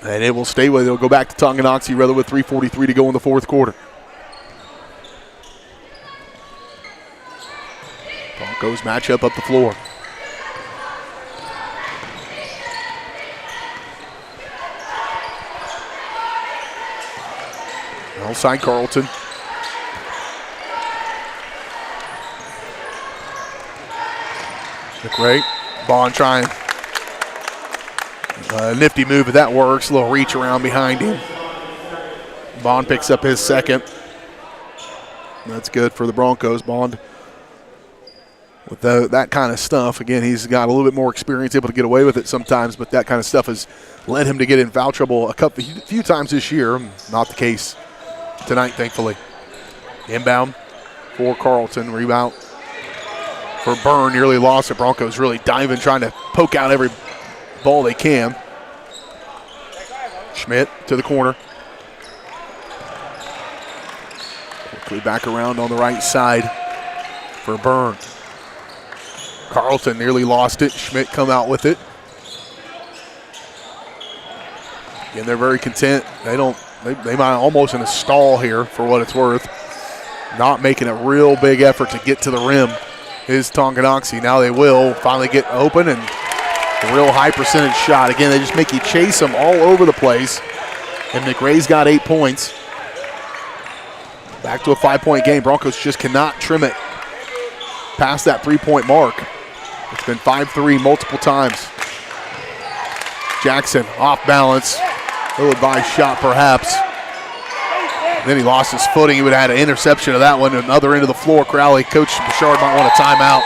And it will stay with it. It'll go back to Tonganoxie rather with 3:43 to go in the fourth quarter. Broncos match up the floor. Outside Carlton. McRae. Bond trying. Nifty move, but that works. A little reach around behind him. Bond picks up his second. That's good for the Broncos. Bond with that kind of stuff. Again, he's got a little bit more experience, able to get away with it sometimes, but that kind of stuff has led him to get in foul trouble a few times this year. Not the case tonight, thankfully. Inbound for Carlton. Rebound for Byrne. Nearly lost it. Broncos really diving, trying to poke out every ball they can. Schmidt to the corner. Quickly back around on the right side for Byrne. Carlton nearly lost it. Schmidt come out with it. Again, they're very content. They might almost in a stall here for what it's worth. Not making a real big effort to get to the rim is Tonganoxie. Now they will finally get open and a real high percentage shot. Again, they just make you chase them all over the place. And McRae's got 8 points. Back to a 5-point game. Broncos just cannot trim it. past that three-point mark. It's been 5-3 multiple times. Jackson off balance. Ill-advised shot perhaps. Then he lost his footing. He would have had an interception of that one. Another end of the floor. Crowley, Coach Bouchard might want a timeout.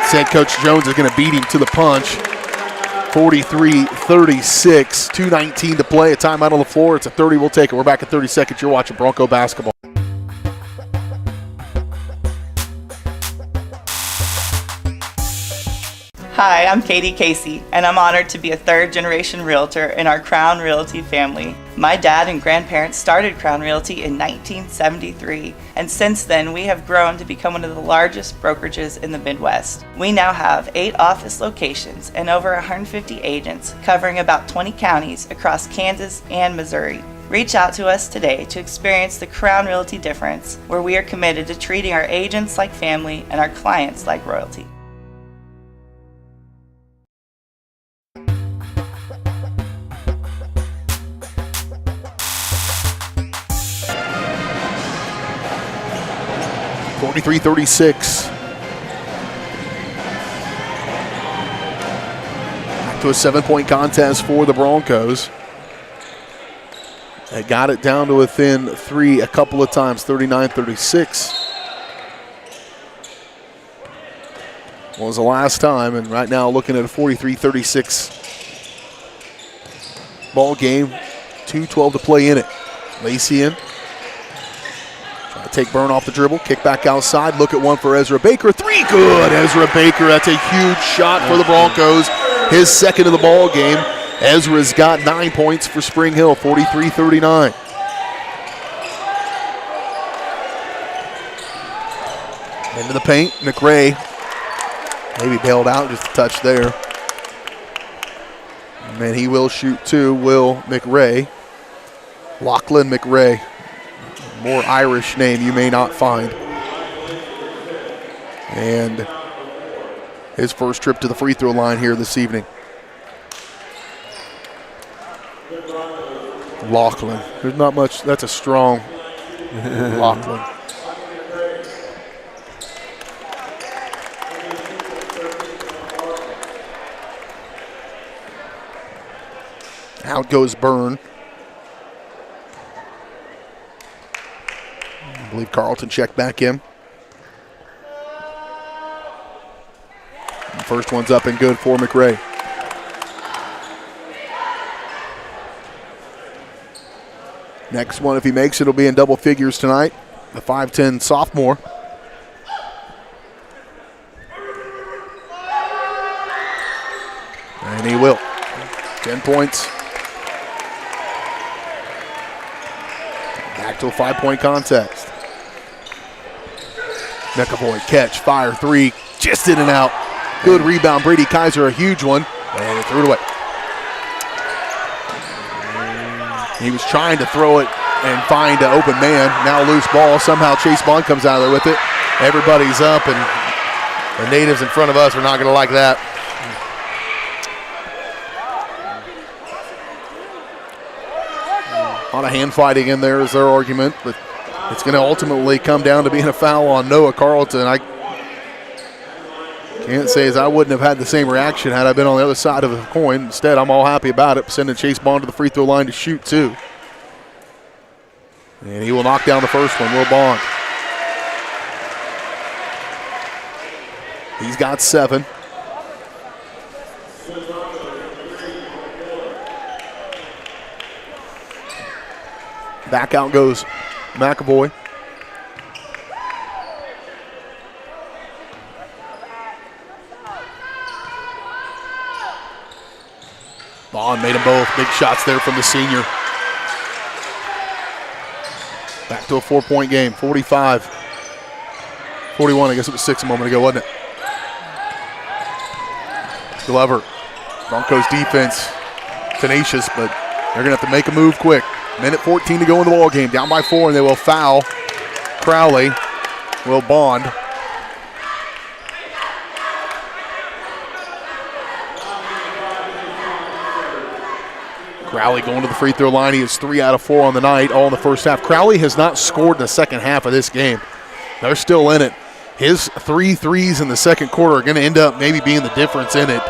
Said Coach Jones is going to beat him to the punch. 43-36, 2:19 to play. A timeout on the floor. It's a 30. We'll take it. We're back in 30 seconds. You're watching Bronco basketball. Hi, I'm Katie Casey, and I'm honored to be a third-generation realtor in our Crown Realty family. My dad and grandparents started Crown Realty in 1973, and since then we have grown to become one of the largest brokerages in the Midwest. We now have 8 office locations and over 150 agents covering about 20 counties across Kansas and Missouri. Reach out to us today to experience the Crown Realty difference, where we are committed to treating our agents like family and our clients like royalty. (43-36). Back to a 7-point contest for the Broncos. They got it down to within 3 a couple of times, 39-36. Was the last time, and right now looking at a 43-36 ball game. 2:12 to play in it. Lacey in. Take Byrne off the dribble, kick back outside, look at one for Ezra Baker. 3, good, Ezra Baker. That's a huge shot for the Broncos. His second of the ball game. Ezra's got 9 points for Spring Hill, 43-39. Into the paint, McRae maybe bailed out, just a touch there. And then he will shoot two, Will McRae. Lachlan McRae. More Irish name you may not find. And his first trip to the free throw line here this evening. Lachlan. There's not much. That's a strong Lachlan. Out goes Byrne. I believe Carlton checked back in. The first one's up and good for McRae. Next one, if he makes it, will be in double figures tonight. The 5'10 sophomore. And he will. 10 points. Back to a 5-point contest. McAvoy, catch, fire, 3, just in and out. Good rebound, Brady Kaiser, a huge one, and he threw it away. He was trying to throw it and find an open man. Now loose ball. Somehow Chase Bond comes out of there with it. Everybody's up, and the natives in front of us are not going to like that. A lot of hand fighting in there is their argument, but it's going to ultimately come down to being a foul on Noah Carlton. I can't say as I wouldn't have had the same reaction had I been on the other side of the coin. Instead, I'm all happy about it, sending Chase Bond to the free throw line to shoot two. And he will knock down the first one, Will Bond. He's got 7. Back out goes McAvoy. Bond made them both. Big shots there from the senior. Back to a 4-point game, 45. 41, I guess it was 6 a moment ago, wasn't it? Glover, Broncos defense, tenacious, but they're going to have to make a move quick. Minute 14 to go in the ball game. Down by 4, and they will foul Crowley. Will Bond. Crowley going to the free throw line. He is 3 out of 4 on the night, all in the first half. Crowley has not scored in the second half of this game. They're still in it. His 3 threes in the second quarter are going to end up maybe being the difference in it.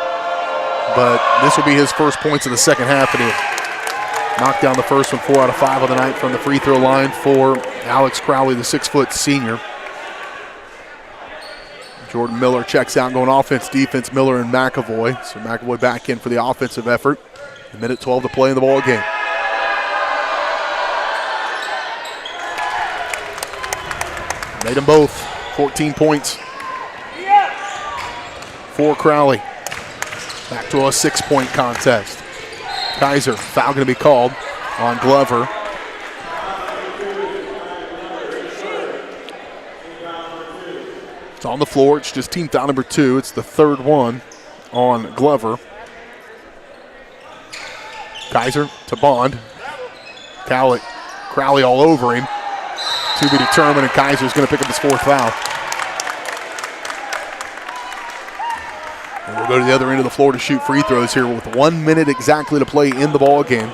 But this will be his first points of the second half, and he'll knock down the first one, 4 out of 5 of the night from the free throw line for Alex Crowley, the 6-foot senior. Jordan Miller checks out, going offense, defense, Miller and McAvoy. So McAvoy back in for the offensive effort. A minute 12 to play in the ball game. Made them both 14 points for Crowley. Back to a 6-point contest. Kaiser, foul going to be called on Glover. It's on the floor. It's just team foul number 2. It's the third one on Glover. Kaiser to Bond. Crowley all over him. To be determined, and Kaiser's going to pick up his 4th foul. And we'll go to the other end of the floor to shoot free throws here with 1 minute exactly to play in the ball game.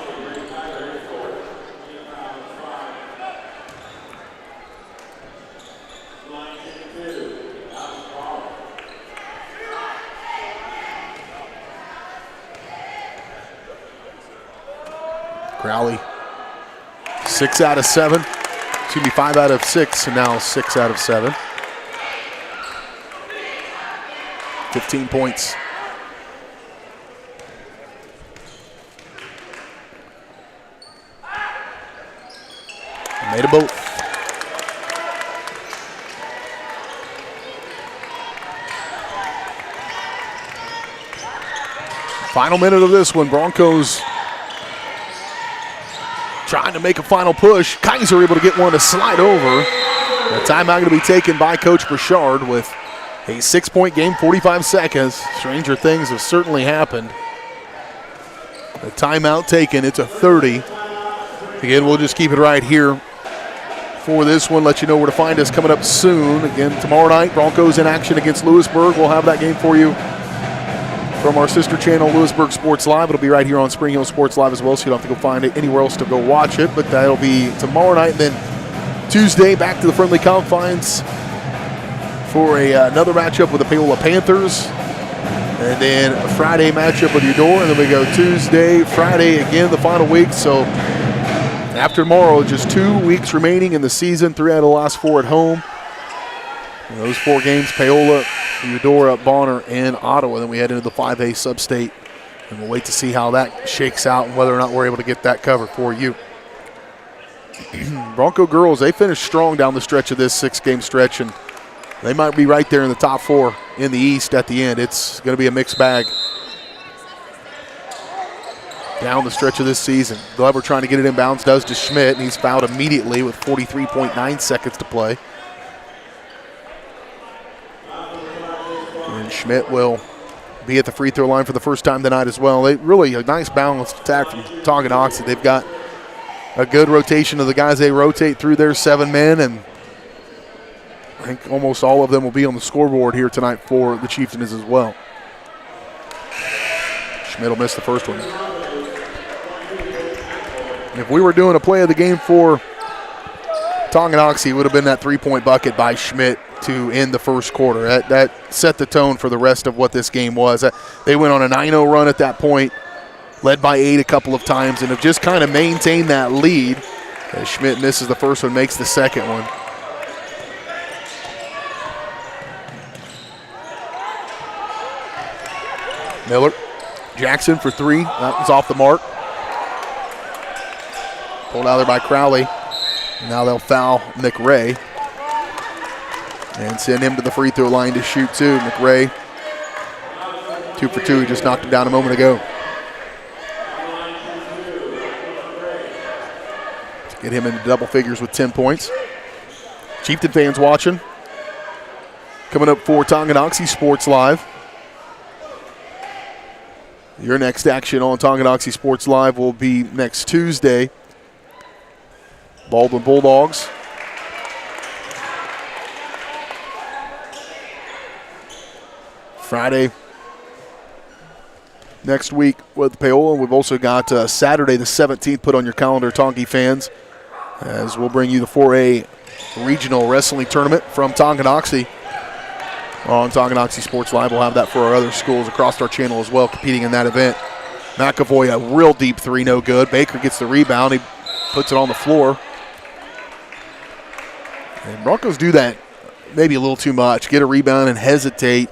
Crowley, 6 out of 7. Excuse me, 5 out of 6, and now 6 out of 7. 15 points. Made them both. Final minute of this one, Broncos trying to make a final push. Kaiser able to get one to slide over. The timeout going to be taken by Coach Burchard with a 6-point game, 45 seconds. Stranger things have certainly happened. The timeout taken. It's a 30. Again, we'll just keep it right here for this one. Let you know where to find us coming up soon. Again, tomorrow night, Broncos in action against Lewisburg. We'll have that game for you from our sister channel, Lewisburg Sports Live. It'll be right here on Spring Hill Sports Live as well, so you don't have to go find it anywhere else to go watch it. But that'll be tomorrow night. Then Tuesday, back to the friendly confines for another matchup with the Paola Panthers. And then a Friday matchup with Eudora. And then we go Tuesday, Friday again, the final week. So after tomorrow, just 2 weeks remaining in the season, 3 out of the last 4 at home. And those 4 games, Paola, Eudora, Bonner, and Ottawa. Then we head into the 5A sub-state, and we'll wait to see how that shakes out and whether or not we're able to get that covered for you. Bronco girls, they finished strong down the stretch of this 6-game stretch, and they might be right there in the top 4 in the East at the end. It's going to be a mixed bag down the stretch of this season. Glover trying to get it inbounds, does to Schmidt, and he's fouled immediately with 43.9 seconds to play. And Schmidt will be at the free throw line for the first time tonight as well. Really a nice balanced attack from Tonganoxie. They've got a good rotation of the guys they rotate through their 7 men, and I think almost all of them will be on the scoreboard here tonight for the Chieftains as well. Schmidt will miss the first one. If we were doing a play of the game for Tonganoxie, it would have been that 3-point bucket by Schmidt to end the first quarter. That set the tone for the rest of what this game was. They went on a 9-0 run at that point, led by 8 a couple of times, and have just kind of maintained that lead. As Schmidt misses the first one, makes the second one. Miller, Jackson for 3. That was off the mark. Pulled out there by Crowley. Now they'll foul McRae and send him to the free throw line to shoot 2. McRae, 2 for 2. He just knocked him down a moment ago. To get him into double figures with 10 points. Chieftain fans watching. Coming up for Tonganoxie Sports Live. Your next action on Tonganoxie Sports Live will be next Tuesday. Baldwin Bulldogs. Friday next week with Paola. We've also got Saturday the 17th put on your calendar, Tongi fans, as we'll bring you the 4A regional wrestling tournament from Tonganoxie. On Tonganoxie Sports Live, we'll have that for our other schools across our channel as well, competing in that event. McAvoy, a real deep three, no good. Baker gets the rebound. He puts it on the floor. And Broncos do that maybe a little too much. Get a rebound and hesitate,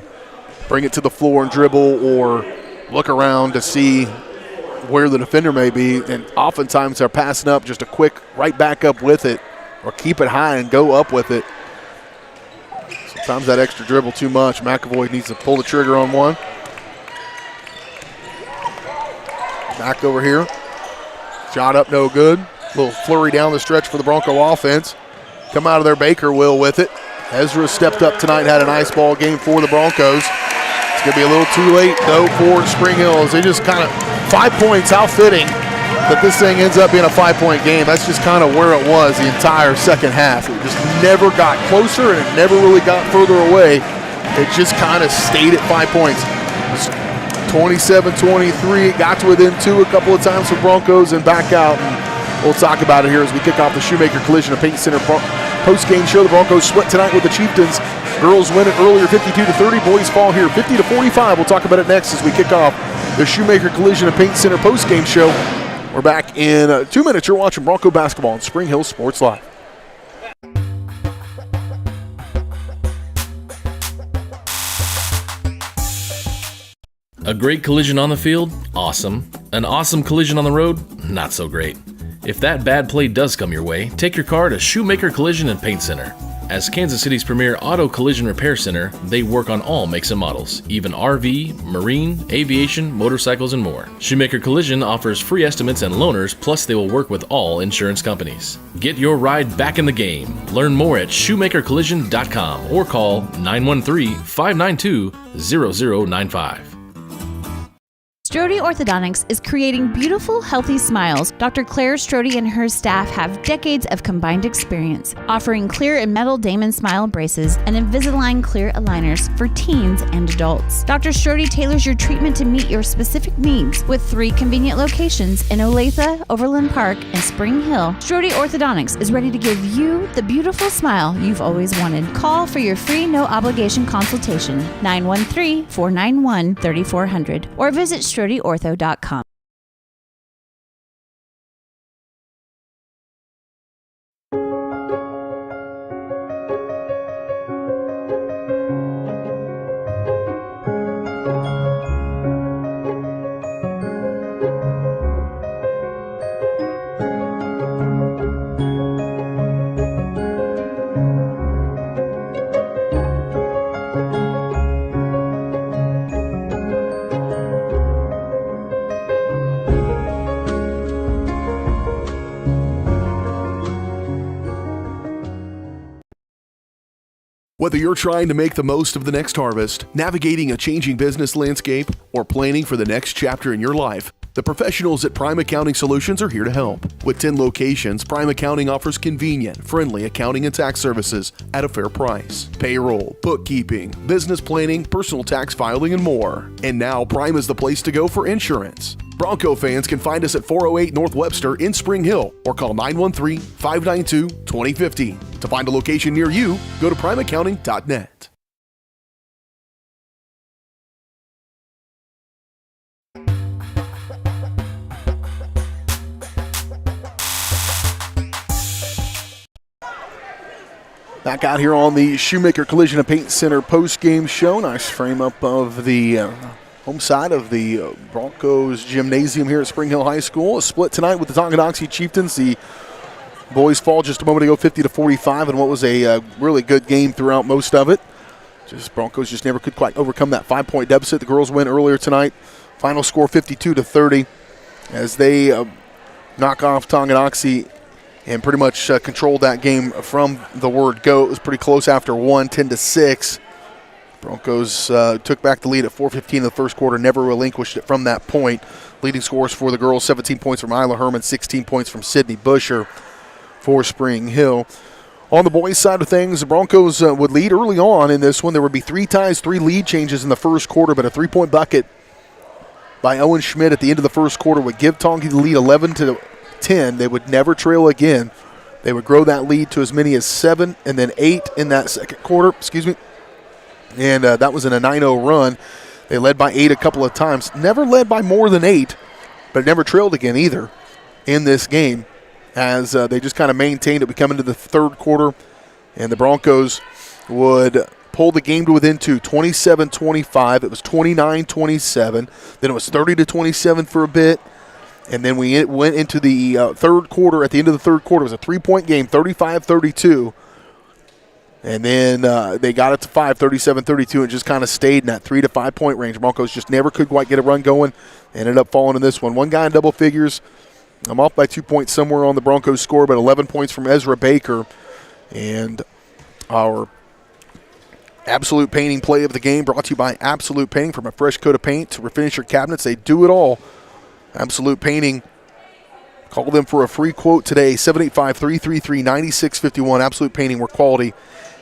bring it to the floor and dribble, or look around to see where the defender may be. And oftentimes they're passing up just a quick right back up with it, or keep it high and go up with it. Sometimes that extra dribble too much. McAvoy needs to pull the trigger on one. Back over here. Shot up, no good. Little flurry down the stretch for the Bronco offense. Come out of there, Baker will with it. Ezra stepped up tonight and had a nice ball game for the Broncos. It's going to be a little too late, though, for Spring Hill. As they just kind of, 5 points, how fitting that this thing ends up being a 5-point game. That's just kind of where it was the entire second half. It just never got closer, and it never really got further away. It just kind of stayed at 5 points. 27-23, it got to within 2 a couple of times for Broncos and back out. And we'll talk about it here as we kick off the Shoemaker Collision and Paint Center post-game show. The Broncos split tonight with the Chieftains. Girls win it earlier 52-30. Boys fall here 50-45. We'll talk about it next as we kick off the Shoemaker Collision and Paint Center post-game show. We're back in 2 minutes. You're watching Bronco basketball on Spring Hill Sports Live. A great collision on the field? Awesome. An awesome collision on the road? Not so great. If that bad play does come your way, take your car to Shoemaker Collision and Paint Center. As Kansas City's premier auto collision repair center, they work on all makes and models, even RV, marine, aviation, motorcycles, and more. Shoemaker Collision offers free estimates and loaners, plus they will work with all insurance companies. Get your ride back in the game. Learn more at shoemakercollision.com or call 913-592-0095. Strode Orthodontics is creating beautiful, healthy smiles. Dr. Claire Strode and her staff have decades of combined experience, offering clear and metal Damon smile braces and Invisalign clear aligners for teens and adults. Dr. Strode tailors your treatment to meet your specific needs with 3 convenient locations in Olathe, Overland Park, and Spring Hill. Strode Orthodontics is ready to give you the beautiful smile you've always wanted. Call for your free no-obligation consultation, 913-491-3400, or visit StrodeOrtho.com. Whether you're trying to make the most of the next harvest, navigating a changing business landscape, or planning for the next chapter in your life, the professionals at Prime Accounting Solutions are here to help. With 10 locations, Prime Accounting offers convenient, friendly accounting and tax services at a fair price. Payroll, bookkeeping, business planning, personal tax filing, and more. And now Prime is the place to go for insurance. Bronco fans can find us at 408 North Webster in Spring Hill or call 913-592-2050. To find a location near you, go to primeaccounting.net. Back out here on the Shoemaker Collision and Paint Center post-game show. Nice frame up of the home side of the Broncos gymnasium here at Spring Hill High School. A split tonight with the Tonganoxie Chieftains. The boys fall just a moment ago 50-45 in what was a really good game throughout most of it. Broncos just never could quite overcome that 5-point deficit. The girls win earlier tonight. Final score 52-30 as they knock off Tonganoxie and pretty much controlled that game from the word go. It was pretty close after 10-6. Broncos took back the lead at 4:15 in the first quarter, never relinquished it from that point. Leading scores for the girls, 17 points from Isla Herman, 16 points from Sydney Busher for Spring Hill. On the boys' side of things, the Broncos would lead early on in this one. There would be 3 ties, 3 lead changes in the first quarter, but a 3-point bucket by Owen Schmidt at the end of the first quarter would give Tongi the lead 11-10. They would never trail again. They would grow that lead to as many as 7 and then 8 in that second quarter. and that was in a 9-0 run. They led by 8 a couple of times. Never led by more than 8, but never trailed again either in this game, as they just kind of maintained it. We come into the third quarter, and the Broncos would pull the game to within 2, 27-25. It was 29-27. Then it was 30-27 for a bit. And then we went into the third quarter. At the end of the third quarter, it was a 3-point game, 35-32. And then they got it to 5, 37-32, and just kind of stayed in that 3 to 5 point range. Broncos just never could quite get a run going. Ended up falling in this one. One guy in double figures. I'm off by 2 points somewhere on the Broncos score, but 11 points from Ezra Baker. And our Absolute Painting play of the game brought to you by Absolute Painting. From a fresh coat of paint to refinish your cabinets, they do it all. Absolute Painting. Call them for a free quote today, 785-333-9651. Absolute Painting, where quality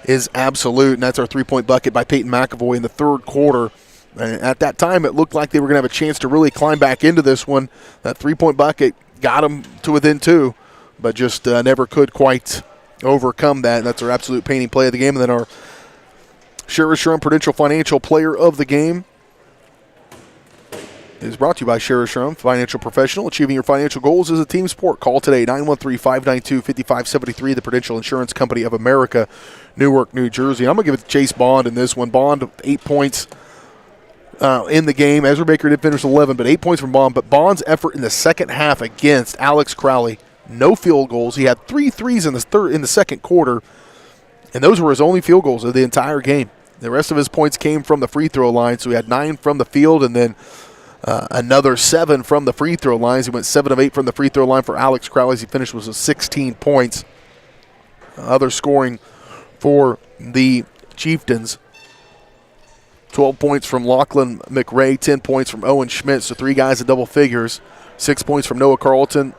is absolute. And that's our 3-point bucket by Peyton McAvoy in the third quarter. And at that time, it looked like they were going to have a chance to really climb back into this one. That 3-point bucket got them to within 2, but just never could quite overcome that. And that's our Absolute Painting play of the game. And then our Sherrod Prudential Financial player of the game is brought to you by Sherrod Financial Professional. Achieving your financial goals is a team sport. Call today, 913-592-5573, the Prudential Insurance Company of America, Newark, New Jersey. I'm going to give it to Chase Bond in this one. Bond, 8 points in the game. Ezra Baker did finish 11, but 8 points from Bond. But Bond's effort in the second half against Alex Crowley, no field goals. He had 3 threes in the second quarter, and those were his only field goals of the entire game. The rest of his points came from the free throw line, so he had 9 from the field, and then another 7 from the free throw lines. He went 7 of 8 from the free throw line for Alex Crowley. As he finished with 16 points. Other scoring for the Chieftains: 12 points from Lachlan McRae, 10 points from Owen Schmidt, so 3 guys in double figures. 6 points from Noah Carlton,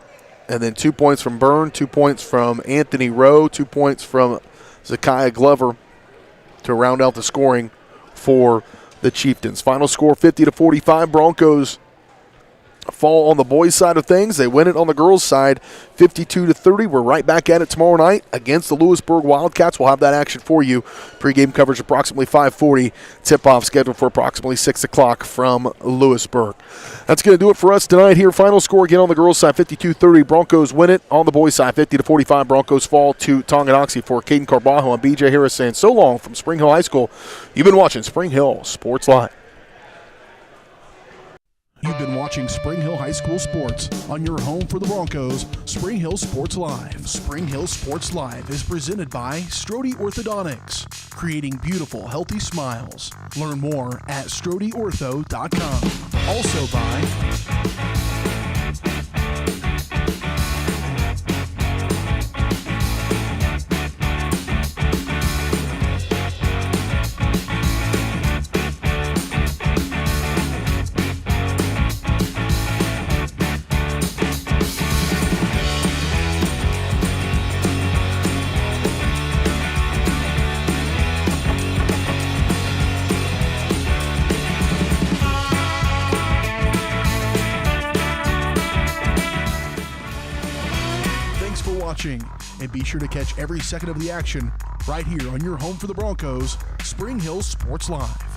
and then 2 points from Byrne, 2 points from Anthony Rowe, 2 points from Zakiah Glover to round out the scoring for the Chieftains. Final score 50-45. Broncos fall on the boys' side of things. They win it on the girls' side 52-30. We're right back at it tomorrow night against the Lewisburg Wildcats. We'll have that action for you. Pre-game coverage approximately 5:40. Tip-off scheduled for approximately 6 o'clock from Lewisburg. That's going to do it for us tonight here. Final score again on the girls' side 52-30. Broncos win it. On the boys' side 50-45. Broncos fall to Tonganoxie. For Caden Carbajo and BJ Harris saying so long from Spring Hill High School. You've been watching Spring Hill Sports Live. You've been watching Spring Hill High School Sports on your home for the Broncos, Spring Hill Sports Live. Spring Hill Sports Live is presented by Strode Orthodontics, creating beautiful, healthy smiles. Learn more at StrodeOrtho.com. Also by and be sure to catch every second of the action right here on your home for the Broncos, Spring Hill Sports Live.